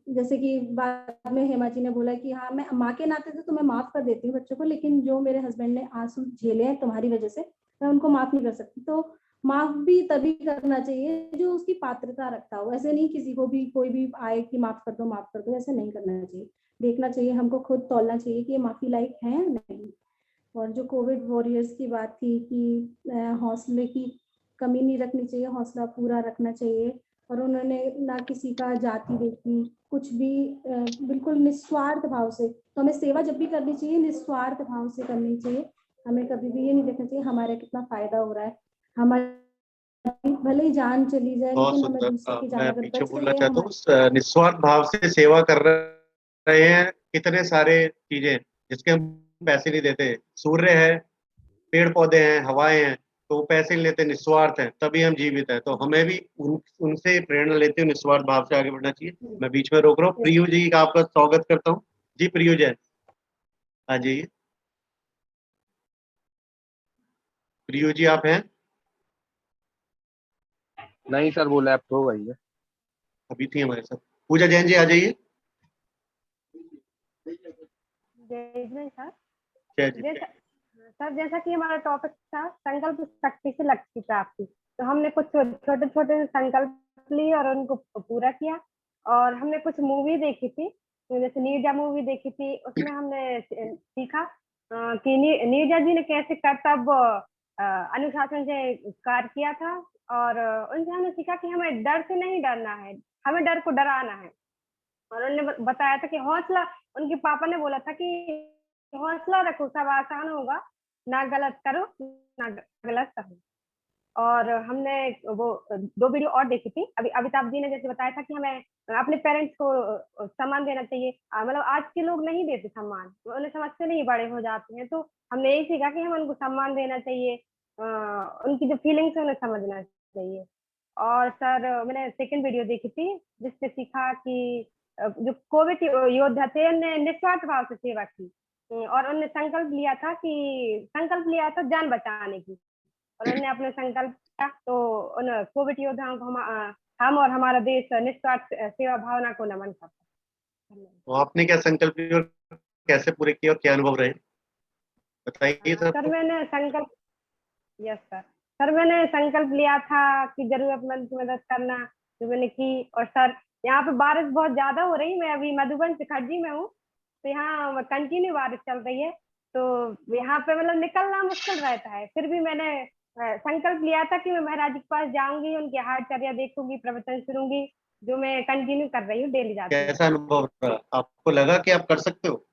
जैसे कि बाद में हेमा जी ने बोला कि हाँ मैं माँ के नाते तो मैं माफ कर देती हूँ बच्चों को, लेकिन जो मेरे हस्बैंड ने आंसू झेले हैं तुम्हारी वजह से, मैं उनको माफ नहीं कर सकती। तो माफ भी तभी करना चाहिए जो उसकी पात्रता रखता हो, ऐसे नहीं किसी को भी कोई भी आए कि माफ कर दो, ऐसे नहीं करना चाहिए। देखना चाहिए, हमको खुद तौलना चाहिए कि ये माफी लायक है या नहीं। और जो कोविड वॉरियर्स की बात थी कि हौसले की कमी नहीं रखनी चाहिए, हौसला पूरा रखना चाहिए। और उन्होंने ना किसी का जाति देखी, कुछ भी बिल्कुल निस्वार्थ भाव से। तो हमें सेवा जब भी करनी चाहिए निस्वार्थ भाव से करनी चाहिए, हमें कभी भी ये नहीं देखना चाहिए हमारा कितना फायदा हो रहा है, हमारी भले ही जान चली जाए बहुत लेकिन हमें सुंदर। दूसरे की जान मैं अगर पीछे बच बोलना रही है चाहता हूँ, निस्वार्थ भाव से सेवा कर रहे हैं। कितने सारे चीजें जिसके हम पैसे नहीं देते, सूर्य है, पेड़ पौधे हैं, हवाएं हैं, तो वो पैसे नहीं लेते, निस्वार्थ है, तभी हम जीवित हैं। तो हमें भी उनसे प्रेरणा लेते हुए निस्वार्थ भाव से आगे बढ़ना चाहिए। मैं बीच में रोक रहा हूँ, प्रियु जी का आपका स्वागत करता हूँ। जी प्रियु जैन आ जाइए। प्रियु जी आप हैं? नहीं सर, वो लैफ्ट हो गई है। अभी थी हमारे साथ। पूजा जैन जी आ जाइए। सर जैसा कि हमारा टॉपिक था संकल्प शक्ति से लक्ष्य की प्राप्ति, तो हमने कुछ छोटे छोटे संकल्प लिए और उनको पूरा किया। और हमने कुछ मूवी देखी थी, जैसे नीरजा मूवी देखी थी, उसमें हमने सीखा कि नीरजा जी ने कैसे कर्तव्य अनुशासन से कार्य किया था। और उनसे हमने सीखा कि हमें डर से नहीं डरना है, हमें डर को डराना है। और उन्होंने बताया था कि हौसला, उनके पापा ने बोला था कि हौसला रखो, सब आसान होगा, ना गलत करो ना गलत करो। और हमने वो 2 वीडियो और देखी थी। अभी अमिताभ जी ने जैसे बताया था कि हमें अपने पेरेंट्स को सम्मान देना चाहिए। मतलब आज के लोग नहीं देते सम्मान, उन्हें समझते नहीं, बड़े हो जाते हैं। तो हमने यही सीखा कि हमें उनको सम्मान देना चाहिए, उनकी जो फीलिंग्स है उन्हें समझना चाहिए। और सर मैंने सेकंड वीडियो देखी थी जिससे सीखा कि जो कोविड योद्धा थे उन्होंने निस्वार्थ भाव से सेवा की, और उन्होंने संकल्प लिया था जान बचाने की, और उन्होंने अपने संकल्प किया। तो उन कोविड योद्धाओं को हम और हमारा देश निस्वार्थ सेवा भावना को नमन करता है। तो आपने क्या संकल्प लिए और कैसे पूरे किए और क्या अनुभव रहे, बताइए सर मैंने संकल्प लिया था कि जरूरतमंद की मदद करना, जो मैंने की। और सर यहाँ पे बारिश बहुत ज्यादा हो रही, मैं अभी मधुबन सिखर्जी में हूँ, तो यहाँ कंटिन्यू बारिश चल रही है, तो यहाँ पे मतलब निकलना मुश्किल रहता है। फिर भी मैंने संकल्प लिया था कि मैं महाराज जी के पास जाऊंगी, उनकी हाटचर्या देखूंगी, प्रवचन सुनूंगी, जो मैं कंटिन्यू कर रही हूँ, डेली जाती हूँ। कैसा अनुभव रहा? आपको लगा कि आप कर सकते हो?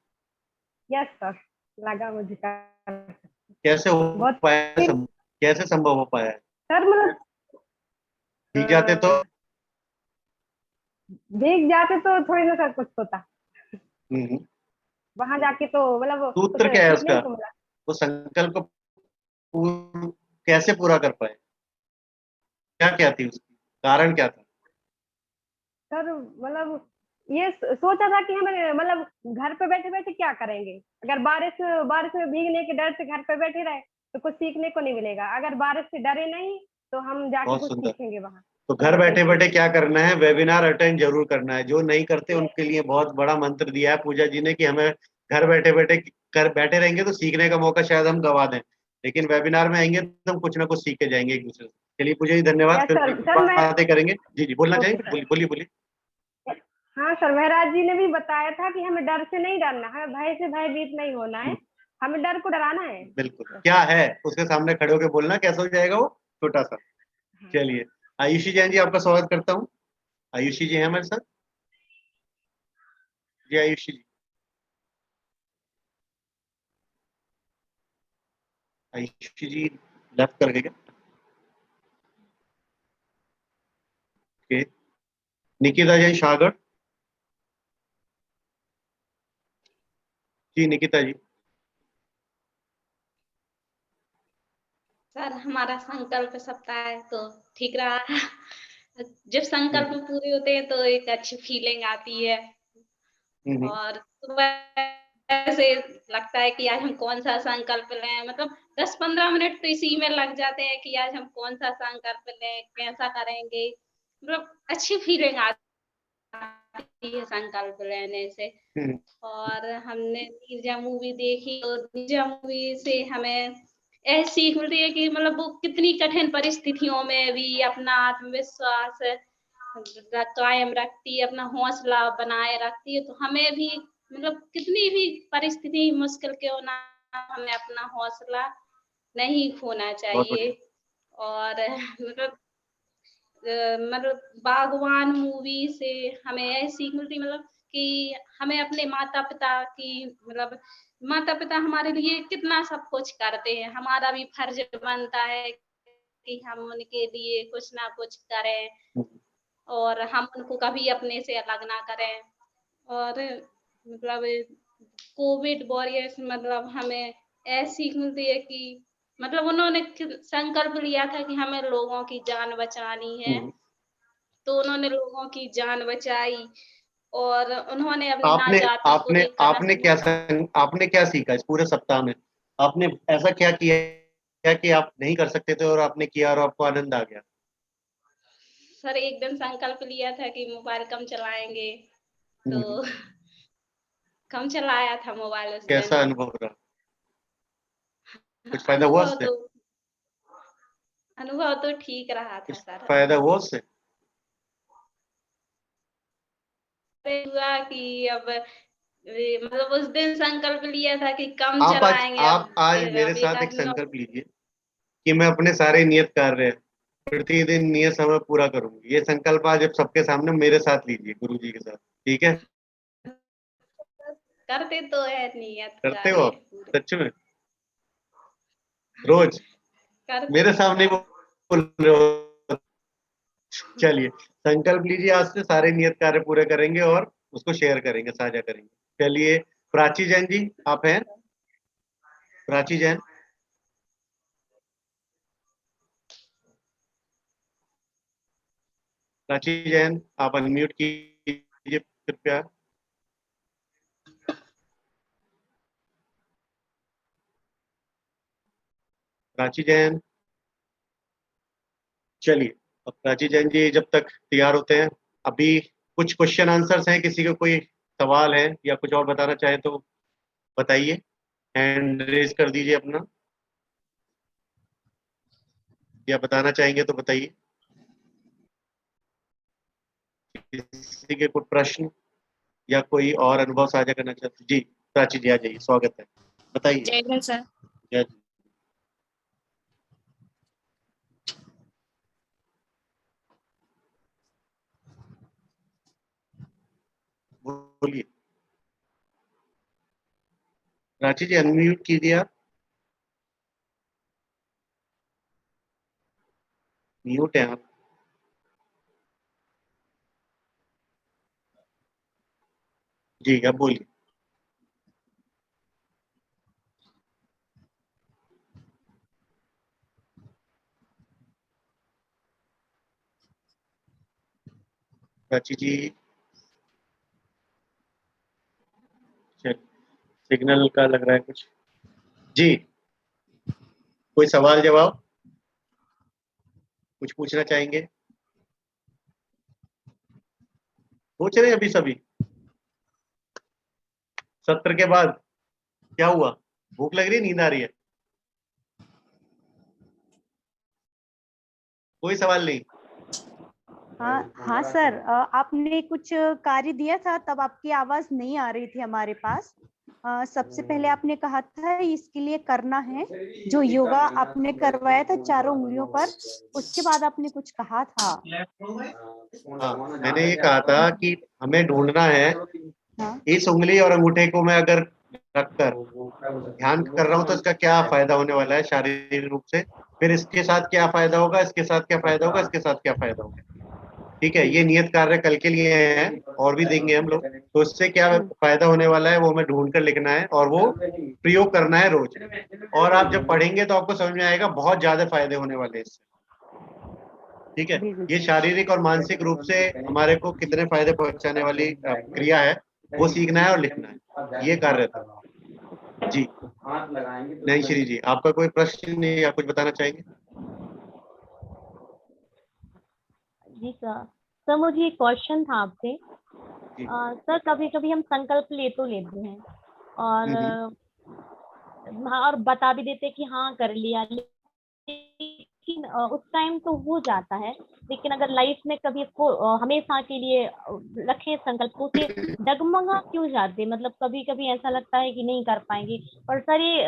यस सर, लगा मुझे कैसे हो पाया, कैसे संभव हो पाया? सर मतलब भीग जाते तो थोड़ी ना सर कुछ होता, वहां जाके तो मतलब सूत्र क्या है उसका? वो संकल्प को कैसे पूरा कर पाए, क्या थी उसकी कारण क्या था? सर मतलब ये सोचा था कि हमें मतलब घर पे बैठे बैठे क्या करेंगे, अगर बारिश में भीगने के डर से घर पे बैठे रहे तो कुछ सीखने को नहीं मिलेगा। अगर बारिश से डरे नहीं तो हम जाके बहुत कुछ सुंदर। सीखेंगे वहाँ। तो घर बैठे बैठे क्या करना है, वेबिनार अटेंड जरूर करना है। जो नहीं करते उनके लिए बहुत बड़ा मंत्र दिया है पूजा जी ने कि हमें घर बैठे बैठे कर बैठे रहेंगे तो सीखने का मौका शायद हम गवा दें, लेकिन वेबिनार में आएंगे तो हम कुछ ना कुछ सीख के जाएंगे एक दूसरे से। चलिए पूजा जी धन्यवाद, यस फिर सर। सर मैं बातें करेंगे। जी जी बोलना चाहिए, ओके सर। बोलिए बोलिए बोलिए। हाँ सर, महाराज जी ने भी बताया था कि हमें डर से नहीं डरना है, भय से भयभीत नहीं होना है, हमें डर को डराना है। बिल्कुल, क्या है उसके सामने खड़े होकर बोलना, कैसा हो जाएगा वो छोटा सा। चलिए आयुषी जैन जी आपका स्वागत करता हूँ। आयुषी जी हैं हमारे साथ। जी आयुषी जी, आयुषी जी लेफ्ट कर गए क्या? ओके, निकिता जैन सागर। जी निकिता जी। सर हमारा संकल्प सप्ताह तो ठीक रहा। जब संकल्प पूरे होते हैं तो एक अच्छी फीलिंग आती है और सुबह से लगता है कि आज हम कौन सा संकल्प लें, मतलब 10-15 मिनट तो इसी में लग जाते हैं कि आज हम कौन सा संकल्प लें, कैसा करेंगे, मतलब अच्छी फीलिंग आती है संकल्प लेने से। और हमने नीरजा मूवी देखी और नीरजा मूवी से हमें ऐसी सीख मिलती है कि मतलब वो कितनी कठिन परिस्थितियों में भी अपना आत्मविश्वास कायम रखती है, अपना हौसला बनाए रखती है। तो हमें भी मतलब कितनी भी परिस्थिति मुश्किल क्यों ना, हमें अपना हौसला नहीं खोना चाहिए। और मतलब बागवान मूवी से हमें यह सीख मिलती, मतलब कि हमें अपने माता पिता की, मतलब माता पिता हमारे लिए कितना सब कुछ करते हैं, हमारा भी फर्ज बनता है कि हम उनके लिए कुछ ना कुछ करें और हम उनको कभी अपने से अलग ना करें। और मतलब कोविड वॉरियर्स मतलब हमें ऐसी सीख मिलती है कि मतलब उन्होंने संकल्प लिया था कि हमें लोगों की जान बचानी है, तो उन्होंने लोगों की जान बचाई और उन्होंने अपनी आपने नाजात को आपने देखकर आपने क्या सीखा इस पूरे सप्ताह में? आपने ऐसा क्या किया कि आप नहीं कर सकते थे और आपने किया और आपको आनंद आ गया? सर एक दिन संकल्प लिया था कि मोबाइल कम चलाएंगे, तो कम चलाया था मोबाइल उस कैसा दिन। अनुभव रहा? कुछ फायदा हुआ उससे? अनुभव तो ठीक रहा था सर। फायदा हुआ उससे? हुआ कि अब मतलब उस दिन संकल्प लिया था कि कम आप चलाएंगे, आप आज मेरे अब साथ एकाध एक दिन और। संकल्प लीजिए कि मैं अपने सारे नियत कार्य प्रतिदिन नियत समय पूरा करूंगी। ये संकल्प आज आप सबके सामने मेरे साथ लीजिए, गुरु जी के साथ, ठीक है? करते तो है नियत करते हो कार्य आप सच में रोज करते मेरे सामने बोल रहे हो? चलिए संकल्प लीजिए, आज से सारे नियत कार्य पूरे करेंगे और उसको शेयर करेंगे, साझा करेंगे। चलिए प्राची जैन जी आप हैं? प्राची जैन। प्राची जैन आप अनम्यूट कीजिए कृपया। प्राची जैन। चलिए अब प्राची जैन जी जब तक तैयार होते हैं, अभी कुछ क्वेश्चन आंसर्स हैं, किसी का कोई सवाल है या कुछ और बताना चाहे तो बताइए, हैंड रेज कर दीजिए अपना, या बताना चाहेंगे तो बताइए। किसी के कोई प्रश्न या कोई और अनुभव साझा करना चाहते? जी प्राची जी आ जाइए, स्वागत है, बताइए। जय हिंद सर। जय बोलिए। प्राची जी अनम्यूट कीजिए आप। म्यूट है आप। जी अब बोलिए। प्राची जी सिग्नल का लग रहा है कुछ। जी कोई सवाल जवाब, कुछ पूछना चाहेंगे? पूछ रहे हैं अभी सभी? सत्र के बाद क्या हुआ? भूख लग रही है, नींद आ रही है? कोई सवाल नहीं? हाँ सर, आपने कुछ कार्य दिया था तब आपकी आवाज नहीं आ रही थी हमारे पास। सबसे पहले आपने कहा था इसके लिए करना है, जो योगा आपने करवाया था 4 उंगलियों पर, उसके बाद आपने कुछ कहा था। हाँ, मैंने ये कहा था कि हमें ढूंढना है इस उंगली और अंगूठे को मैं अगर रखकर ध्यान कर रहा हूँ तो इसका क्या फायदा होने वाला है शारीरिक रूप से, फिर इसके साथ क्या फायदा होगा, इसके साथ क्या फायदा होगा, इसके साथ क्या फायदा होगा। ठीक है, ये नियत कार्य कल के लिए है, और भी देंगे हम लोग। तो इससे क्या फायदा होने वाला है वो हमें ढूंढ कर लिखना है और वो प्रयोग करना है रोज। और आप जब पढ़ेंगे तो आपको समझ में आएगा बहुत ज्यादा फायदे होने वाले हैं इससे। ठीक है, ये शारीरिक और मानसिक रूप से हमारे को कितने फायदे पहुंचाने वाली क्रिया है वो सीखना है और लिखना है, ये कार्य था जी। नहीं श्री जी, आपका कोई प्रश्न नहीं या कुछ बताना चाहेंगे? जी सर मुझे एक क्वेश्चन था आपसे। सर कभी कभी हम संकल्प लेते हैं और बता भी देते कि हाँ कर लिया, लेकिन उस टाइम तो हो जाता है, लेकिन अगर लाइफ में कभी इसको हमेशा के लिए रखें संकल्प को, से डगमगा क्यों जाते? मतलब कभी कभी ऐसा लगता है कि नहीं कर पाएंगे, पर सर ये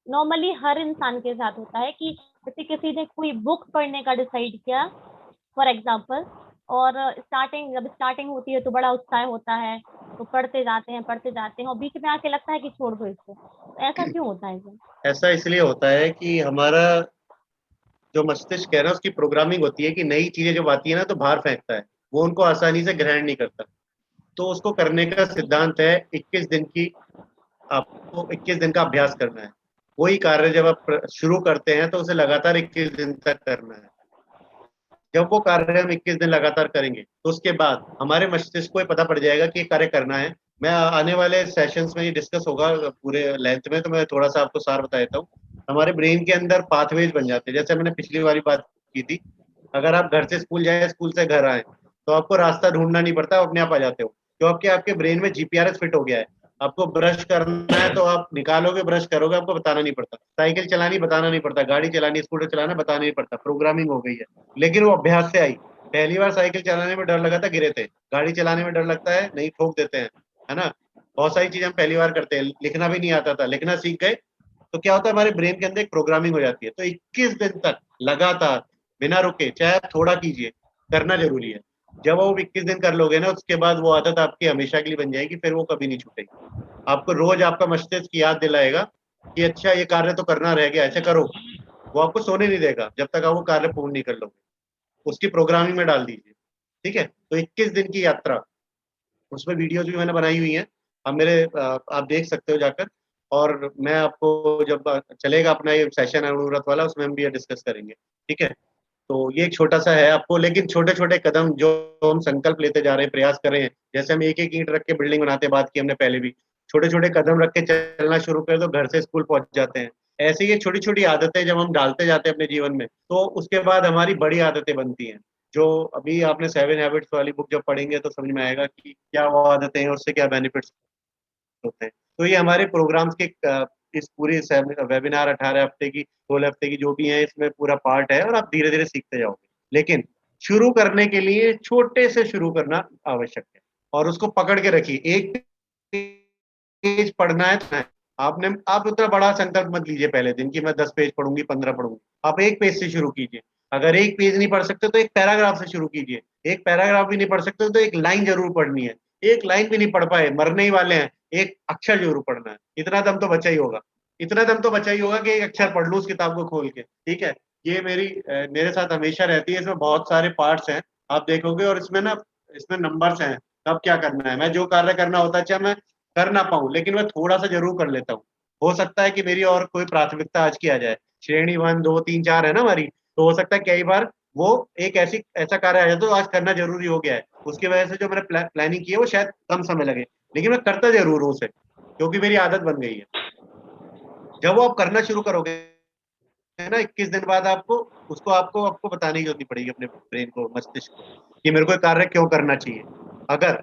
नॉर्मली हर इंसान के साथ होता है कि जैसे किसी ने कोई बुक पढ़ने का डिसाइड किया फॉर एग्जाम्पल, और जब स्टार्टिंग होती है तो बड़ा उत्साह होता है, तो पढ़ते जाते हैं और बीच में आके लगता है कि छोड़ दो इसको। तो ऐसा क्यों होता है सर? ऐसा इसलिए होता है कि हमारा जो मस्तिष्क है ना, उसकी प्रोग्रामिंग होती है कि नई चीजें जब आती है ना तो बाहर फेंकता है, वो उनको आसानी से ग्रहण नहीं करता। तो उसको करने का सिद्धांत है 21 दिन की, आपको 21 दिन का अभ्यास करना है। वही कार्य जब आप शुरू करते हैं तो उसे लगातार 21 दिन तक करना है। जब वो कार्य हम 21 दिन लगातार करेंगे तो उसके बाद हमारे मस्तिष्क को पता पड़ जाएगा कि ये कार्य करना है। मैं आने वाले सेशंस में ये डिस्कस होगा पूरे लेंथ में, तो मैं थोड़ा सा आपको सार बता देता हूँ। हमारे ब्रेन के अंदर पाथवेज बन जाते हैं, जैसे मैंने पिछली वाली बात की थी। अगर आप घर से स्कूल जाए, स्कूल से घर आए, तो आपको रास्ता ढूंढना नहीं पड़ता, अपने आप आ जाते हो, क्योंकि आपके ब्रेन में जीपीआरएस फिट हो गया है। आपको ब्रश करना है तो आप निकालोगे, ब्रश करोगे, आपको बताना नहीं पड़ता। साइकिल चलानी बताना नहीं पड़ता, गाड़ी चलानी, स्कूटर चलाना बताना नहीं पड़ता, प्रोग्रामिंग हो गई है। लेकिन वो अभ्यास से आई। पहली बार साइकिल चलाने में डर लगा था, गिरे थे। गाड़ी चलाने में डर लगता है, नहीं ठोक देते हैं, है ना। बहुत सारी चीजें हम पहली बार करते हैं। लिखना भी नहीं आता था, लिखना सीख गए तो क्या होता है, हमारे ब्रेन के अंदर एक प्रोग्रामिंग हो जाती है। तो 21 दिन तक लगातार बिना रुके, चाहे आप थोड़ा कीजिए, करना जरूरी है। जब वो 21 दिन कर लोगे ना, उसके बाद वो आदत आपकी हमेशा के लिए बन जाएगी, फिर वो कभी नहीं छूटेगी। आपको रोज आपका मस्तिष्क याद दिलाएगा कि अच्छा ये कार्य तो करना रह गया, ऐसे करो। वो आपको सोने नहीं देगा जब तक आप वो कार्य पूर्ण नहीं कर लोगे। उसकी प्रोग्रामिंग में डाल दीजिए। ठीक है, तो 21 दिन की यात्रा, उसमें वीडियोज भी मैंने बनाई हुई हैं, आप देख सकते हो जाकर। और मैं आपको जब चलेगा अपना ये सेशन अनुव्रत वाला, उसमें हम भी ये डिस्कस करेंगे। ठीक है, तो ये एक छोटा सा है आपको, लेकिन छोटे छोटे कदम जो हम संकल्प लेते जा रहे हैं, प्रयास कर रहे हैं। जैसे हम एक एक ईंट रख के बिल्डिंग बनाते, बात की हमने पहले भी, छोटे छोटे कदम रख के चलना शुरू करें तो घर से स्कूल पहुंच जाते हैं। ऐसे ये छोटी छोटी आदतें जब हम डालते जाते हैं अपने जीवन में, तो उसके बाद हमारी बड़ी आदतें बनती हैं। जो अभी आपने 7 हैबिट्स वाली बुक जब पढ़ेंगे तो समझ में आएगा कि क्या वो आदतें हैं, उससे क्या बेनिफिट्स होते हैं। तो ये हमारे प्रोग्राम्स के इस पूरी वेबिनार 18 हफ्ते की, 16 हफ्ते की जो भी है, इसमें पूरा पार्ट है, और आप धीरे धीरे सीखते जाओगे। लेकिन शुरू करने के लिए छोटे से शुरू करना आवश्यक है, और उसको पकड़ के रखिए। एक पेज पढ़ना है, आप उतना बड़ा संकल्प मत लीजिए पहले दिन की मैं 10 पेज पढ़ूंगी, 15 पढ़ूंगी। आप एक पेज से शुरू कीजिए। अगर एक पेज नहीं पढ़ सकते तो एक पैराग्राफ से शुरू कीजिए। एक पैराग्राफ भी नहीं पढ़ सकते तो एक लाइन जरूर पढ़नी है। एक लाइन भी नहीं पढ़ पाए, मरने ही वाले हैं, एक अक्षर जरूर पढ़ना है। इतना दम तो बचा ही होगा, इतना दम तो बचा ही होगा कि एक अक्षर पढ़ लूं उस किताब को खोल के। ठीक है, ये मेरे साथ हमेशा रहती है। इसमें बहुत सारे पार्ट्स हैं, आप देखोगे, और इसमें नंबर्स हैं कब क्या करना है। मैं जो कार्य करना होता है, चाहे मैं कर ना पाऊं, लेकिन मैं थोड़ा सा जरूर कर लेता हूँ। हो सकता है कि मेरी और कोई प्राथमिकता आज की आ जाए, श्रेणी 1 2 3 4 है ना हमारी, तो हो सकता है कई बार वो एक ऐसा कार्य आ जाए तो आज करना जरूरी हो गया है। उसकी वजह से जो मैंने प्लानिंग की है वो शायद कम समय लगे, लेकिन मैं करता जरूर हूँ उसे, क्योंकि मेरी आदत बन गई है। जब वो आप करना शुरू करोगे है ना, 21 दिन बाद आपको उसको आपको बताने की जरूरत पड़ेगी अपने ब्रेन को, मस्तिष्क को, कि मेरे को कार्य क्यों करना चाहिए। अगर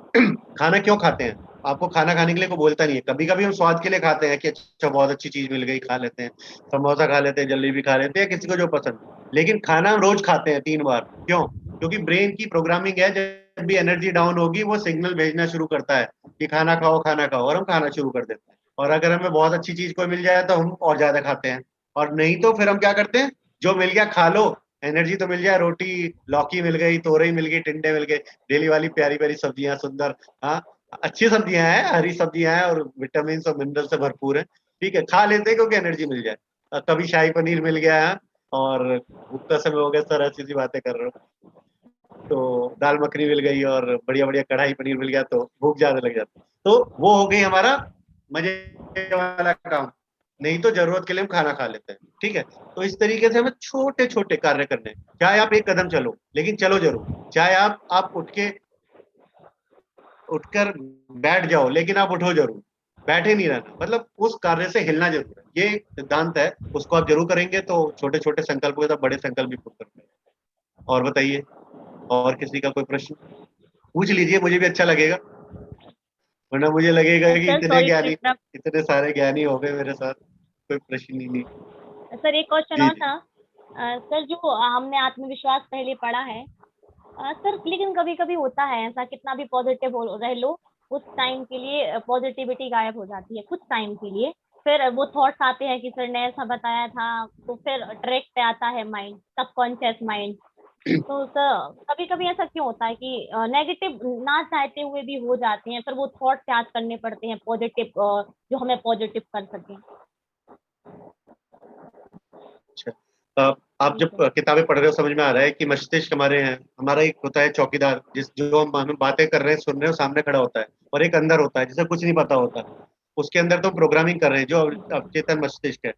खाना क्यों खाते हैं, आपको खाना खाने के लिए कोई बोलता नहीं है। कभी कभी हम स्वाद के लिए खाते हैं कि अच्छा बहुत अच्छी चीज मिल गई, खा लेते हैं, समोसा खा लेते हैं, जलेबी खा लेते हैं, किसी को जो पसंद। लेकिन खाना हम रोज खाते हैं 3 बार, क्यों? क्योंकि ब्रेन की प्रोग्रामिंग है, जब भी एनर्जी डाउन होगी वो सिग्नल भेजना शुरू करता है कि खाना खाओ, और हम खाना शुरू कर देते हैं। और अगर हमें बहुत अच्छी चीज कोई मिल जाए तो हम और ज्यादा खाते हैं, और नहीं तो फिर हम क्या करते हैं, जो मिल गया खा लो, एनर्जी तो मिल जाए, रोटी लौकी मिल गई, तोरई मिल गई, टिंडे मिल गए, डेली वाली प्यारी प्यारी सब्जियां, सुंदर, हाँ अच्छी सब्जियां हैं, हरी सब्जियां हैं और विटामिन और मिनरल से भरपूर है, ठीक है, खा लेते हैं क्योंकि एनर्जी मिल जाए। कभी शाही पनीर मिल गया है, और भूख का समय हो गया सर, ऐसी सी बातें कर रहे हो, तो दाल मखनी मिल गई और बढ़िया बढ़िया कढ़ाई पनीर मिल गया, तो भूख ज्यादा लग जाती है। तो वो हो गई हमारा मजे वाला काम। नहीं तो जरूरत के लिए हम खाना खा लेते हैं, ठीक है। तो इस तरीके से हमें छोटे छोटे कार्य करने हैं। चाहे आप एक कदम चलो, लेकिन चलो जरूर। चाहे आप उठकर बैठ जाओ, लेकिन आप उठो जरूर, बैठे नहीं रहना, मतलब उस कार्य से हिलना जरूर है। ये सिद्धांत है, उसको आप जरूर करेंगे तो छोटे छोटे संकल्प के साथ बड़े संकल्प भी पूर्ण करते हैं। और बताइए, और किसी का कोई प्रश्न पूछ लीजिए, मुझे भी अच्छा लगेगा, वरना मुझे लगेगा कि सर इतने सॉरी टू ज्ञानी, इंटरप्ट। इतने सारे ज्ञानी हो गए मेरे साथ, कोई प्रश्न ही नहीं। सर एक क्वेश्चन जी और था। सर जो हमने आत्मविश्वास पहले पढ़ा है, सर लेकिन कभी कभी होता है ऐसा, कितना भी पॉजिटिव हो रह लो, उस टाइम के लिए पॉजिटिविटी गायब हो जाती है कुछ टाइम के लिए, फिर वो थॉट्स आते हैं कि सर ने ऐसा बताया था, तो फिर ट्रैक पे आता है माइंड, सबकॉन्शियस माइंड। तो सर कभी कभी ऐसा क्यों होता है कि नेगेटिव ना चाहते हुए भी हो जाते हैं, फिर वो थॉट्स याद करने पड़ते हैं पॉजिटिव, जो हमें पॉजिटिव कर सके। अच्छा, आप जब किताबें पढ़ रहे हो समझ में आ रहा है कि मस्तिष्क हमारे हैं, हमारा एक होता है चौकीदार, जो हम बातें कर रहे हैं, सुन रहे हैं, सामने खड़ा होता है, और एक अंदर होता है जिसे कुछ नहीं पता होता, उसके अंदर तो प्रोग्रामिंग कर रहे हैं, जो अवचेतन मस्तिष्क है।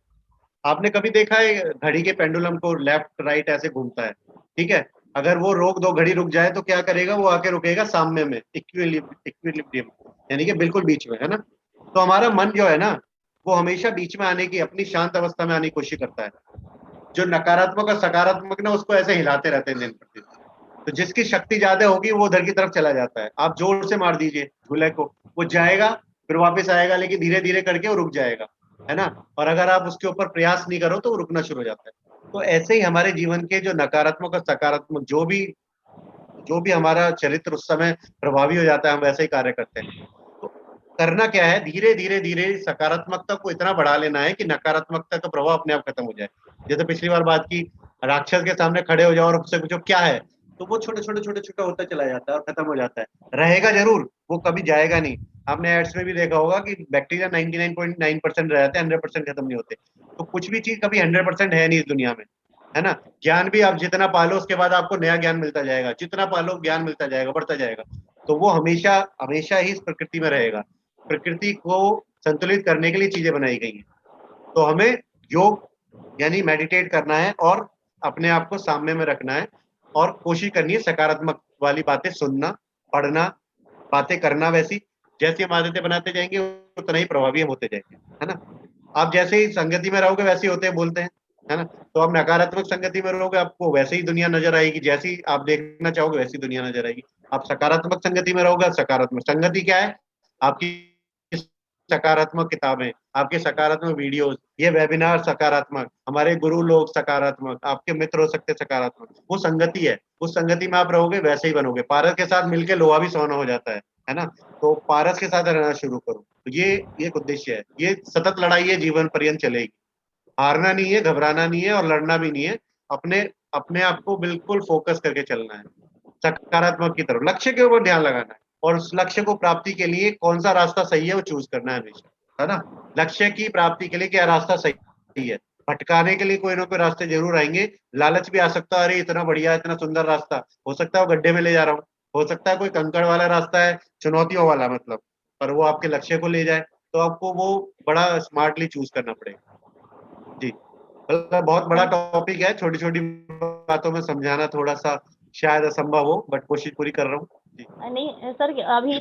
आपने कभी देखा है घड़ी के पेंडुलम को लेफ्ट राइट ऐसे घूमता है, ठीक है, अगर वो रोक दो, घड़ी रुक जाए, तो क्या करेगा, वो आके रुकेगा सामने में, इक्विलिब्रियम, यानी कि बिल्कुल बीच में, है ना। तो हमारा मन जो है ना, वो हमेशा बीच में आने की, अपनी शांत अवस्था में आने की कोशिश करता है। जो नकारात्मक और सकारात्मक ना, उसको ऐसे हिलाते रहते हैं दिन प्रतिदिन। तो जिसकी शक्ति ज्यादा होगी वो उधर की तरफ चला जाता है। आप जोर से मार दीजिए झूले को, वो जाएगा, फिर वापस आएगा, लेकिन धीरे धीरे करके वो रुक जाएगा, है ना। और अगर आप उसके ऊपर प्रयास नहीं करो तो वो रुकना शुरू हो जाता है। तो ऐसे ही हमारे जीवन के जो नकारात्मक और सकारात्मक, जो भी हमारा चरित्र उस समय प्रभावी हो जाता है, हम वैसे ही कार्य करते हैं। तो करना क्या है, धीरे धीरे धीरे सकारात्मकता को इतना बढ़ा लेना है कि नकारात्मकता का प्रभाव अपने आप खत्म हो जाए। जैसे पिछली बार बात की, राक्षस के सामने खड़े हो जाओ और उससे पूछो क्या है, तो वो छोटे छोटे छोटे छोटा होता चला जाता है और खत्म हो जाता है। रहेगा जरूर, वो कभी जाएगा नहीं। आपने एड्स में भी देखा होगा कि बैक्टीरिया 99.9% रहते हैं, 100% खत्म नहीं होते। तो कुछ भी चीज कभी 100% है नहीं इस दुनिया में, है ना। ज्ञान भी आप जितना पालो, उसके बाद आपको नया ज्ञान मिलता जाएगा, जितना पालो ज्ञान मिलता जाएगा, बढ़ता जाएगा। तो वो हमेशा हमेशा ही इस प्रकृति में रहेगा। प्रकृति को संतुलित करने के लिए चीजें बनाई गई हैं। तो हमें योग यानी मेडिटेट करना है, और अपने आप को सामने में रखना है, और कोशिश करनी है सकारात्मक वाली बातें सुनना, पढ़ना, बातें करना, वैसी जैसी हम आदतें बनाते जाएंगे उतना ही प्रभावी हम होते जाएंगे, है ना। आप जैसे ही संगति में रहोगे वैसे ही होते हैं, बोलते हैं, है ना। तो आप नकारात्मक संगति में रहोगे, आपको वैसे ही दुनिया नजर आएगी, जैसी आप देखना चाहोगे वैसी दुनिया नजर आएगी। आप सकारात्मक संगति में रहोगे, सकारात्मक संगति क्या है, आपकी सकारात्मक किताबें, आपके सकारात्मक वीडियोस, ये वेबिनार सकारात्मक, हमारे गुरु लोग सकारात्मक, आपके मित्र हो सकते सकारात्मक, वो संगति है। उस संगति में आप रहोगे वैसे ही बनोगे। पारस के साथ मिलकर लोहा भी सोना हो जाता है ना। तो पारस के साथ रहना शुरू करो। तो ये एक उद्देश्य है, ये सतत लड़ाई है, जीवन पर्यंत चलेगी। हारना नहीं है, घबराना नहीं है, और लड़ना भी नहीं है। अपने अपने आप को बिल्कुल फोकस करके चलना है सकारात्मक की तरफ, लक्ष्य के ऊपर ध्यान लगाना है, और उस लक्ष्य को प्राप्ति के लिए कौन सा रास्ता सही है वो चूज करना है हमेशा, है ना। लक्ष्य की प्राप्ति के लिए क्या रास्ता सही है, भटकाने के लिए कोई ना कोई रास्ते जरूर आएंगे। लालच भी आ सकता है, अरे इतना बढ़िया, इतना सुंदर रास्ता, हो सकता है वो गड्ढे में ले जा रहा हूँ, हो सकता है कोई कंकड़ वाला रास्ता है, चुनौतियों वाला मतलब, पर वो आपके लक्ष्य को ले जाए, तो आपको वो बड़ा स्मार्टली चूज करना पड़ेगा। जी, मतलब बहुत बड़ा टॉपिक है, छोटी छोटी बातों में समझाना थोड़ा सा शायद असंभव हो, बट कोशिश पूरी कर रहा हूँ। जी नहीं सर, अभी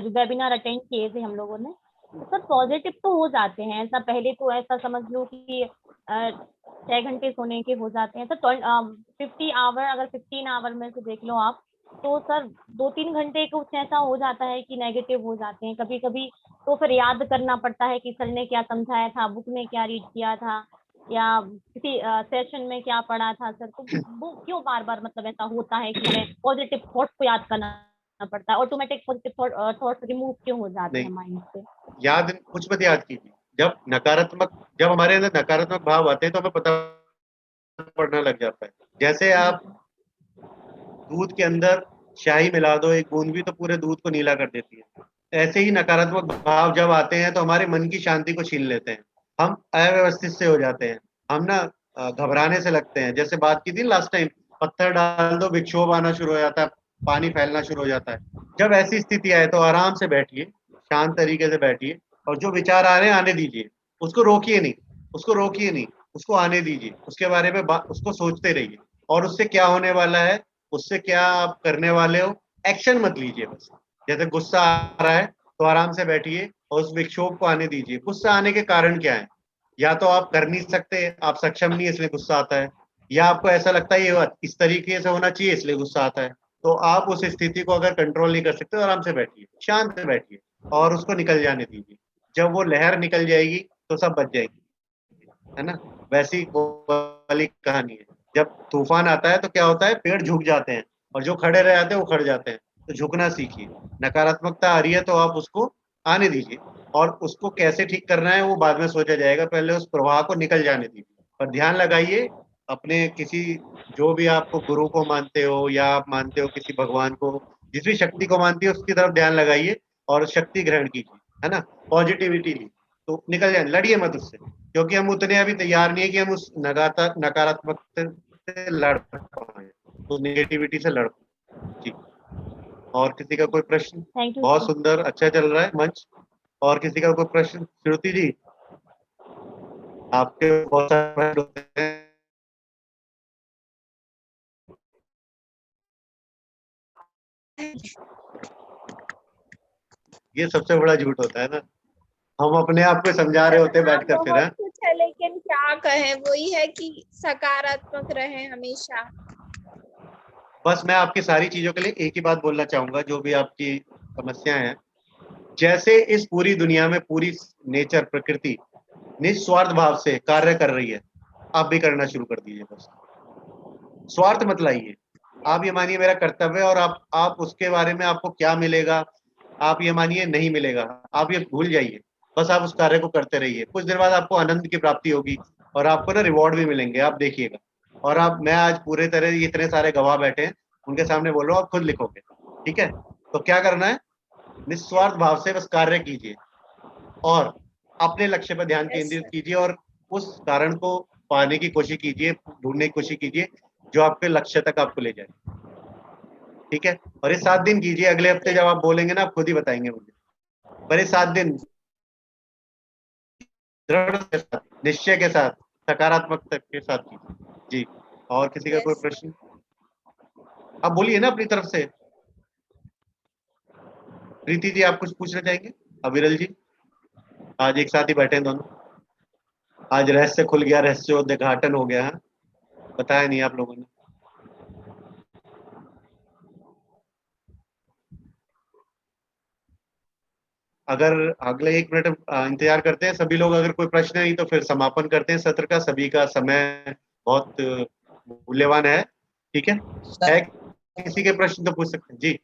वेबिनार अटेंड किए थे हम लोगों ने, तो सर पॉजिटिव तो हो जाते हैं ऐसा। पहले तो ऐसा समझ लो कि 6 घंटे सोने के हो जाते हैं, तो 50 आवर, अगर 15 आवर में से देख लो आप, तो सर 2-3 घंटे कुछ ऐसा हो जाता है कि नेगेटिव हो जाते हैं कभी कभी। तो फिर याद करना पड़ता है कि सर ने क्या समझाया था, बुक में क्या रीड किया था, या किसी सेशन में क्या पढ़ा था सर। तो वो क्यों बार बार मतलब ऐसा होता है कि हमें पॉजिटिव थॉट्स को याद करना पड़ता है, ऑटोमेटिक पॉजिटिव थॉट्स रिमूव क्यों हो जाते हैं माइंड से? याद कुछ मत याद कीजिए। जब हमारे अंदर नकारात्मक भाव आते हैं तो हमें पता पड़ना लग जाता है। जैसे आप दूध के अंदर शाही मिला दो एक बूंद भी, तो पूरे दूध को नीला कर देती है। ऐसे ही नकारात्मक भाव जब आते हैं तो हमारे मन की शांति को छीन लेते हैं, हम अव्यवस्थित से हो जाते हैं, हम ना घबराने से लगते हैं। जैसे बात की थी लास्ट टाइम, पत्थर डाल दो विक्षोभ आना शुरू हो जाता है, पानी फैलना शुरू हो जाता है। जब ऐसी स्थिति आए तो आराम से बैठिए, शांत तरीके से बैठिए, और जो विचार आ रहे हैं आने दीजिए, उसको रोकिए नहीं, उसको आने दीजिए, उसके बारे में उसको सोचते रहिए, और उससे क्या होने वाला है, उससे क्या आप करने वाले हो, एक्शन मत लीजिए बस। जैसे गुस्सा आ रहा है तो आराम से बैठिए और उस विक्षोभ को आने दीजिए। गुस्सा आने के कारण क्या है? या तो आप कर नहीं सकते, आप सक्षम नहीं इसलिए गुस्सा आता है, या आपको ऐसा लगता है ये इस तरीके से होना चाहिए इसलिए गुस्सा आता है। तो आप उस स्थिति को अगर कंट्रोल नहीं कर सकते तो आराम से बैठिए, शांत बैठिए और उसको निकल जाने दीजिए। जब वो लहर निकल जाएगी तो सब बच जाएगी, है ना। वैसी वो वाली कहानी है। जब तूफान आता है तो क्या होता है, पेड़ झुक जाते हैं और जो खड़े रह जाते हैं वो खड़ जाते हैं। तो झुकना सीखिए। नकारात्मकता आ रही है तो आप उसको आने दीजिए, और उसको कैसे ठीक करना है वो बाद में सोचा जाएगा, पहले उस प्रवाह को निकल जाने दीजिए। पर ध्यान लगाइए अपने किसी, जो भी आपको गुरु को मानते हो या आप मानते हो किसी भगवान को, जिस भी शक्ति को मानती है उसकी तरफ ध्यान लगाइए और शक्ति ग्रहण कीजिए, है ना। पॉजिटिविटी ली तो निकल जाए, लड़िए मत उससे, क्योंकि हम उतने अभी तैयार नहीं है कि हम उस नकारात्मक से लड़ पाए, तो नेगेटिविटी से लड़ पाए। जी। और किसी का कोई प्रश्न? बहुत सुंदर, अच्छा चल रहा है मंच। और किसी का कोई प्रश्न? श्रुति जी, आपके बहुत सारे प्रश्न होते हैं। ये सबसे बड़ा झूठ होता है ना, हम अपने आप को समझा रहे होते हैं बैठकर फिर। बहुत कुछ है लेकिन क्या कहें, वही है कि सकारात्मक रहे हमेशा। बस मैं आपकी सारी चीजों के लिए एक ही बात बोलना चाहूंगा, जो भी आपकी समस्याएं हैं, जैसे इस पूरी दुनिया में पूरी नेचर, प्रकृति निस्वार्थ भाव से कार्य कर रही है, आप भी करना शुरू कर दीजिए। बस स्वार्थ मत लाइए। आप ये मानिए मेरा कर्तव्य है, और आप उसके बारे में आपको क्या मिलेगा आप ये मानिए नहीं मिलेगा, आप ये भूल जाइए। बस आप उस कार्य को करते रहिए, कुछ देर बाद आपको आनंद की प्राप्ति होगी और आपको ना रिवॉर्ड भी मिलेंगे, आप देखिएगा। और मैं आज पूरे तरह इतने सारे गवाह बैठे हैं उनके सामने बोल रहा हूँ, आप खुद लिखोगे, ठीक है। तो क्या करना है, निस्वार्थ भाव से बस कार्य कीजिए और अपने लक्ष्य पर ध्यान केंद्रित कीजिए, और उस कारण को पाने की कोशिश कीजिए, ढूंढने की कोशिश कीजिए जो आपके लक्ष्य तक आपको ले जाए, ठीक है। और ये 7 दिन कीजिए, अगले हफ्ते जब आप बोलेंगे ना आप खुद ही बताएंगे मुझे। पर ये 7 दिन दृढ़ के साथ, निश्चय के साथ, सकारात्मकता के साथ कीजिए। जी। और किसी का कोई प्रश्न? आप बोलिए ना अपनी तरफ से। प्रीति जी, आप कुछ पूछना चाहेंगे? अविरल जी, आज एक साथ ही बैठे हैं दोनों। आज रहस्य खुल गया, रहस्योद्घाटन हो गया है, बताया नहीं आप लोगों ने। अगर अगले 1 मिनट इंतजार करते हैं सभी लोग, अगर कोई प्रश्न नहीं तो फिर समापन करते हैं सत्र का। सभी का समय बहुत मूल्यवान है, ठीक है। किसी के प्रश्न तो पूछ सकते हैं। जी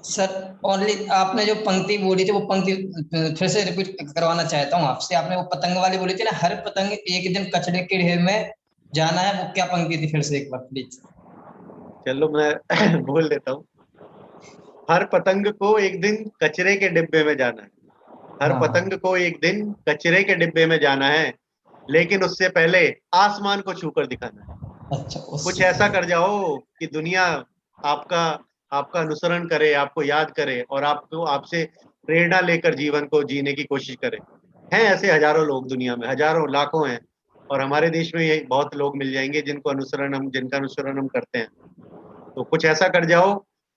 सर, ओनली आपने जो पंक्ति बोली थी वो पंक्ति फिर से रिपीट करवाना चाहता हूँ आपसे। आपने वो पतंग वाली बोली थी ना, हर पतंग एक दिन कचड़े के ढेर में जाना है, वो क्या पंक्ति थी? फिर से एक बार प्लीज। चलो मैं बोल देता हूँ। हर पतंग को एक दिन कचरे के डिब्बे में जाना है, हर पतंग को एक दिन कचरे के डिब्बे में जाना है, लेकिन उससे पहले आसमान को छूकर दिखाना है। अच्छा, कुछ ऐसा कर जाओ कि दुनिया आपका अनुसरण करे, आपको याद करे और आपको आपसे प्रेरणा लेकर जीवन को जीने की कोशिश करे। हैं ऐसे हजारों लोग दुनिया में, हजारों लाखों हैं, और हमारे देश में ये बहुत लोग मिल जाएंगे जिनका अनुसरण हम करते हैं। तो कुछ ऐसा कर जाओ,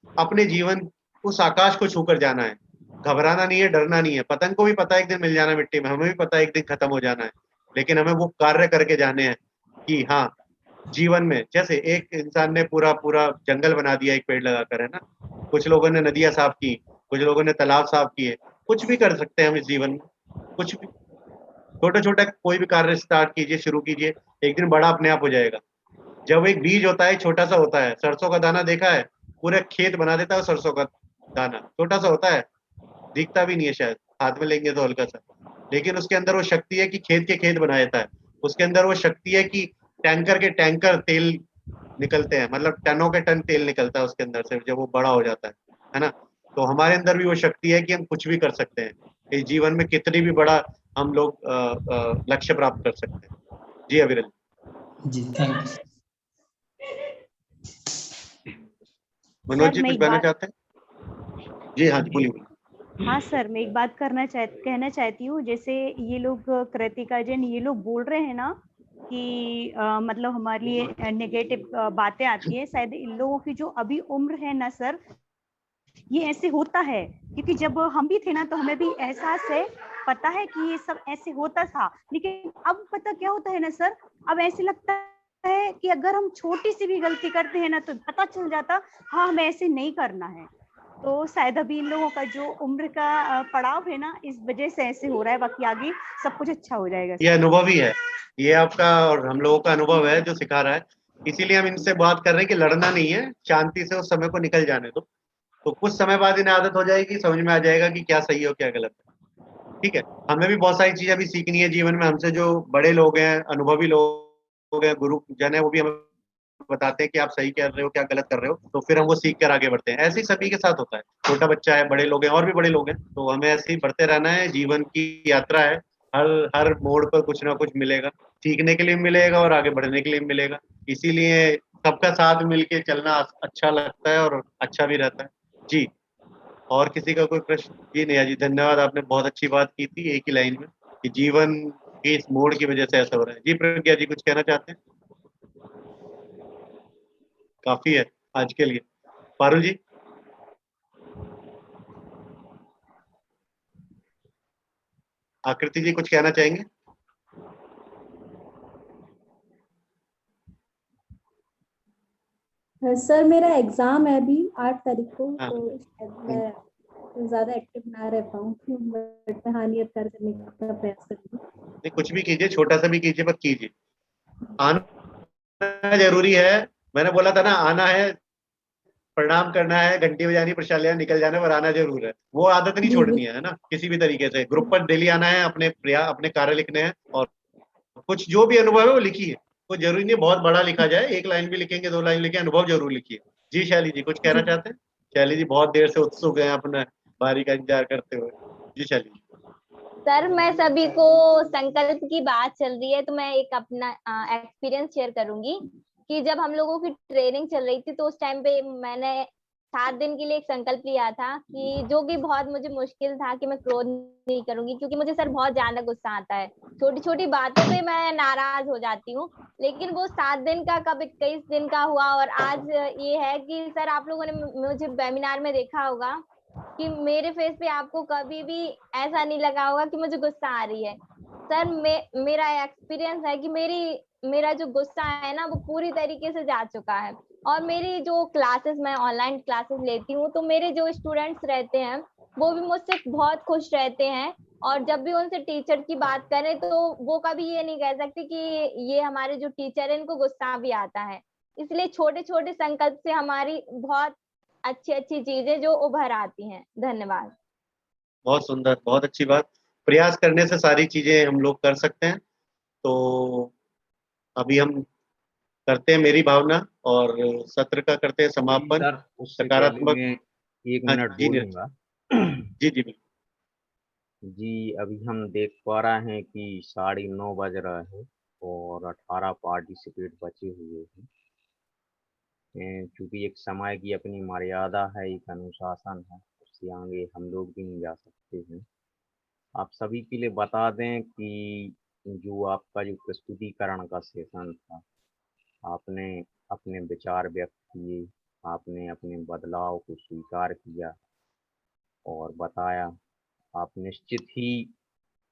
अपने जीवन उस आकाश को छूकर जाना है, घबराना नहीं है, डरना नहीं है। पतंग को भी पता है एक दिन मिल जाना मिट्टी में, हमें भी पता है एक दिन खत्म हो जाना है, लेकिन हमें वो कार्य करके जाने हैं कि हाँ, जीवन में जैसे एक इंसान ने पूरा पूरा जंगल बना दिया एक पेड़ लगाकर, है ना, कुछ लोगों ने नदियां साफ की, कुछ लोगों ने तालाब साफ किए, कुछ भी कर सकते हैं हम इस जीवन में, कुछ भी छोटा छोटा कोई भी कार्य स्टार्ट कीजिए, शुरू कीजिए, एक दिन बड़ा अपने आप हो जाएगा। जब एक बीज होता है, छोटा सा होता है, सरसों का दाना देखा है, पूरे खेत बना देता है सरसों का दाना, छोटा सा होता है, दिखता भी नहीं है शायद, हाथ में लेंगे तो हल्का सा, लेकिन उसके अंदर वो शक्ति है कि खेत के खेत बना देता है। उसके अंदर वो शक्ति है कि टैंकर के टैंकर तेल निकलते हैं, मतलब टनों के टन तेल निकलता है उसके अंदर से जब वो बड़ा हो जाता है ना। तो हमारे अंदर भी वो शक्ति है कि हम कुछ भी कर सकते हैं, इस जीवन में कितनी भी बड़ा हम लोग लक्ष्य प्राप्त कर सकते हैं। जी अविरल जी, थैंक यू। मनोज जी मैं कुछ एक कहना बात चाहते हैं? जी हाँ जी, बोलिए। हाँ सर, मैं एक बात कहना चाहती हूँ। जैसे ये लोग कृतिका जैन ये लोग बोल रहे हैं ना कि मतलब हमारे लिए नेगेटिव बातें आती है, शायद इन लोगों की जो अभी उम्र है ना सर, ये ऐसे होता है, क्योंकि जब हम भी थे ना तो हमें भी एहसास है, पता है कि ये सब ऐसे होता था। लेकिन अब पता क्या होता है ना सर, अब ऐसे लगता है कि अगर हम छोटी सी भी गलती करते हैं ना तो पता चल जाता, हाँ हमें ऐसे नहीं करना है। तो शायद अभी इन लोगों का जो उम्र का पड़ाव है ना, इस वजह से ऐसे हो रहा है, बाकी आगे सब कुछ अच्छा हो जाएगा ये सर। अनुभव ही है, ये आपका और हम लोगों का अनुभव है जो सिखा रहा है, इसीलिए हम इनसे बात कर रहे हैं कि लड़ना नहीं है, शांति से उस समय को निकल जाने दो, तो कुछ समय बाद इन्हें आदत हो जाएगी, समझ में आ जाएगा कि क्या सही हो क्या गलत है। ठीक है, हमें भी बहुत सारी चीजें अभी सीखनी है जीवन में, हमसे जो बड़े लोग हैं, अनुभवी लोग हैं, गुरु जन है, वो भी हमें बताते हैं कि आप सही कर रहे हो क्या गलत कर रहे हो, तो फिर हम वो सीख कर आगे बढ़ते हैं। ऐसे ही सभी के साथ होता है, छोटा बच्चा है, बड़े लोग हैं और भी बड़े लोग हैं, तो हमें ऐसे ही बढ़ते रहना है, जीवन की यात्रा है, हर हर मोड़ पर कुछ ना कुछ मिलेगा, सीखने के लिए मिलेगा और आगे बढ़ने के लिए मिलेगा, इसीलिए सबका साथ मिलके चलना अच्छा लगता है और अच्छा भी रहता है। जी, और किसी का कोई प्रश्न? जी नेहा जी, धन्यवाद, आपने बहुत अच्छी बात की थी एक ही लाइन में कि जीवन के इस मोड़ की वजह से ऐसा हो रहा है। जी प्रज्ञा जी कुछ कहना चाहते हैं? काफी है आज के लिए। पारुल जी? आकृति जी कुछ कहना चाहेंगे? सर मेरा एग्जाम है अभी 8 तारीख को, हाँ। तो शायद मैं ज्यादा एक्टिव ना रह पाऊँ, बट मैं हाँ नियत करने का प्रयास करूँगी। नहीं, कुछ भी कीजिए, छोटा सा भी कीजिए, पर कीजिए, आना जरूरी है। मैंने बोला था ना, आना है, प्रणाम करना है, घंटी बजानी, प्रसाद लेना, निकल जाना, पर आना जरूर है। वो आदत नहीं छोड़नी है ना, किसी भी तरीके से ग्रुप पर डेली आना है, अपने कार्य लिखने हैं, और कुछ जो भी अनुभव है वो लिखिए, कोई जरूरी नहीं बहुत बड़ा लिखा जाए, एक लाइन भी लिखेंगे, 2 लाइन लिखे, अनुभव जरूर लिखिए। जी शैली जी कुछ कहना चाहते हैं? शैली जी बहुत देर से उत्सुक हैं अपना बारी का इंतजार करते हुए। जी शैली जी। सर मैं सभी को संकल्प की बात चल रही है तो मैं एक अपना एक्सपीरियंस शेयर करूंगी कि जब हम लोगों की ट्रेनिंग चल रही थी तो उस टाइम पे मैंने 7 दिन के लिए एक संकल्प लिया था कि जो कि बहुत मुझे मुश्किल था कि मैं क्रोध नहीं करूंगी, क्योंकि मुझे सर बहुत ज्यादा गुस्सा आता है, छोटी छोटी बातों पे मैं नाराज हो जाती हूँ। लेकिन वो 7 दिन का कब 21 दिन का हुआ, और आज ये है कि सर आप लोगों ने मुझे वेबिनार में देखा होगा कि मेरे फेस पे आपको कभी भी ऐसा नहीं लगा होगा कि मुझे गुस्सा आ रही है। सर मेरा एक्सपीरियंस है कि मेरा जो गुस्सा है ना वो पूरी तरीके से जा चुका है। और मेरी जो क्लासेस, मैं ऑनलाइन क्लासेस लेती हूँ, तो मेरे जो स्टूडेंट्स रहते हैं वो भी मुझसे बहुत खुश रहते हैं, और जब भी उनसे टीचर की बात करें तो वो कभी ये नहीं कह सकते कि ये हमारे जो टीचर है इनको गुस्सा भी आता है। इसलिए छोटे छोटे संकल्प से हमारी बहुत अच्छी अच्छी चीजें जो उभर आती हैं। धन्यवाद। बहुत सुंदर, बहुत अच्छी बात, प्रयास करने से सारी चीजें हम लोग कर सकते हैं। तो अभी हम करते हैं मेरी भावना और सत्र का करते हैं समापन। सर उससे पहले सकारात्मक। मैं 1 हाँ मिनट जी बोलूंगा। जी जी बिल्कुल। जी, अभी हम देख पा रहे हैं कि 9:30 बज रहा है और 18 पार्टिसिपेट बचे हुए हैं। क्योंकि एक समय की अपनी मर्यादा है, एक अनुशासन है, उससे आगे हम लोग भी नहीं जा सकते हैं। आप सभी के लिए बता दें कि जो आपका जो प्रस्तुतिकरण का सेशन था, आपने अपने विचार व्यक्त किए, आपने अपने बदलाव को स्वीकार किया और बताया। आप निश्चित ही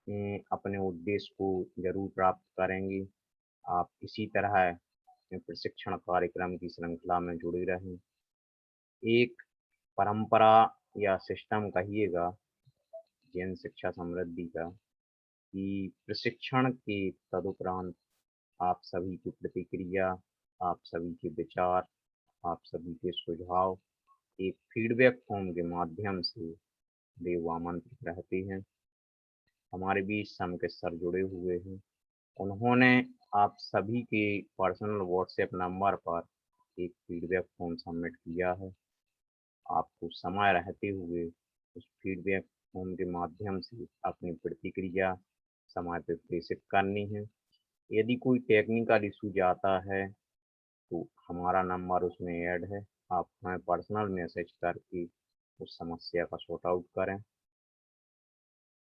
अपने उद्देश्य को जरूर प्राप्त करेंगे। आप इसी तरह प्रशिक्षण कार्यक्रम की श्रृंखला में जुड़े रहें। एक परंपरा या सिस्टम कहिएगा जैन शिक्षा समृद्धि का कि प्रशिक्षण के तदुपरांत आप सभी की प्रतिक्रिया, आप सभी के विचार, आप सभी के सुझाव एक फीडबैक फॉर्म के माध्यम से देव आमंत्रित रहते हैं। हमारे बीच सम के सर जुड़े हुए हैं। उन्होंने आप सभी के पर्सनल व्हाट्सएप नंबर पर एक फीडबैक फॉर्म सबमिट किया है। आपको समय रहते हुए उस फीडबैक फॉर्म के माध्यम से अपनी प्रतिक्रिया समय पर प्रेषित करनी है। यदि कोई टेक्निकल इशू जाता है तो हमारा नंबर उसमें ऐड है। आप हमें पर्सनल मैसेज करके उस समस्या का सॉर्ट आउट करें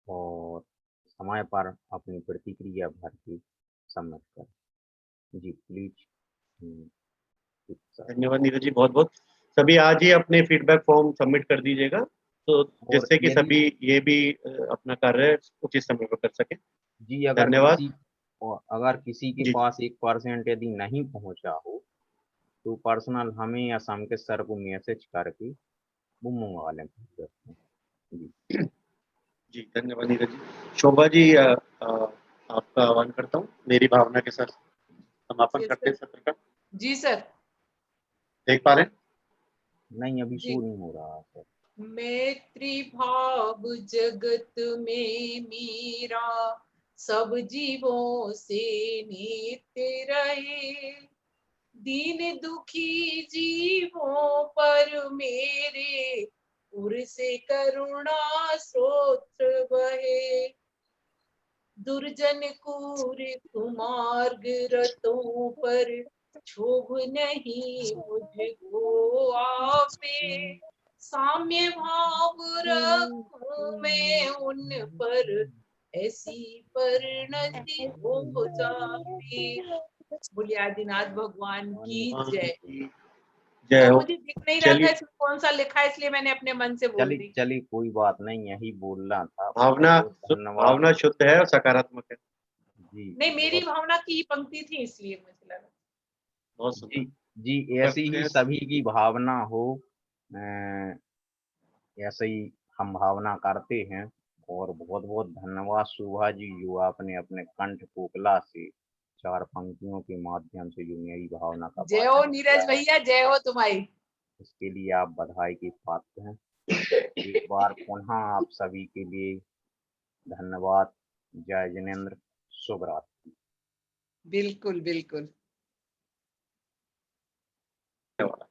और समय पर अपनी प्रतिक्रिया भर के सबमिट करें। जी प्लीज। धन्यवाद नीरज जी, बहुत बहुत। सभी आज ही अपने फीडबैक फॉर्म सबमिट कर दीजिएगा तो जिससे कि सभी ये भी अपना कार्य उचित समय पर कर सके। जी अगर धन्यवाद। अगर किसी के पास 1% यदि नहीं पहुंचा हो तो पर्सनल हमें या सम के सर को मैसेज करके वो मंगवा लें। जी जी धन्यवाद नीरज जी। शोभा जी आपका आह्वान करता हूँ मेरी भावना के साथ समापन करते हैं सत्र का। जी सर। देख पा रहे हैं? नहीं अभी शो नहीं हो रहा सर। मैत्री भाव जगत में मेरा सब जीवों से नित्य रहे, दीन दुखी जीवों पर मेरे उर से करुणा स्रोत बहे, दुर्जन कूर कुमार्ग रतों पर क्षोभ नहीं मुझको आपे, साम्य भाव रखूं मैं उन पर ऐसी परिणति हो जाती। बोलिए आदिनाथ भगवान की जय। जय हो। मुझे दिख नहीं रहा था इसमें कौन सा लिखा है इसलिए मैंने अपने मन से बोल दी। चलिए कोई बात नहीं, यही बोलना था। भावना शुद्ध है और सकारात्मक है। जी नहीं मेरी भावना की पंक्ति थी इसलिए मुझे लगा। बहुत सुंदर। जी ऐसी ही सभी की भावना हो, ऐसे ही हम भावना करते हैं। और बहुत बहुत धन्यवाद शोभा जी जो आपने अपने कंठ कोकिला से 4 पंक्तियों के माध्यम से जो मेरी भावना का जय हो नीरज भैया, जय हो तुम्हारी। इसके लिए आप बधाई के पात्र हैं। एक बार पुनः आप सभी के लिए धन्यवाद। जय जिनेंद्र, शुभ रात्रि। बिल्कुल बिल्कुल। धन्यवाद।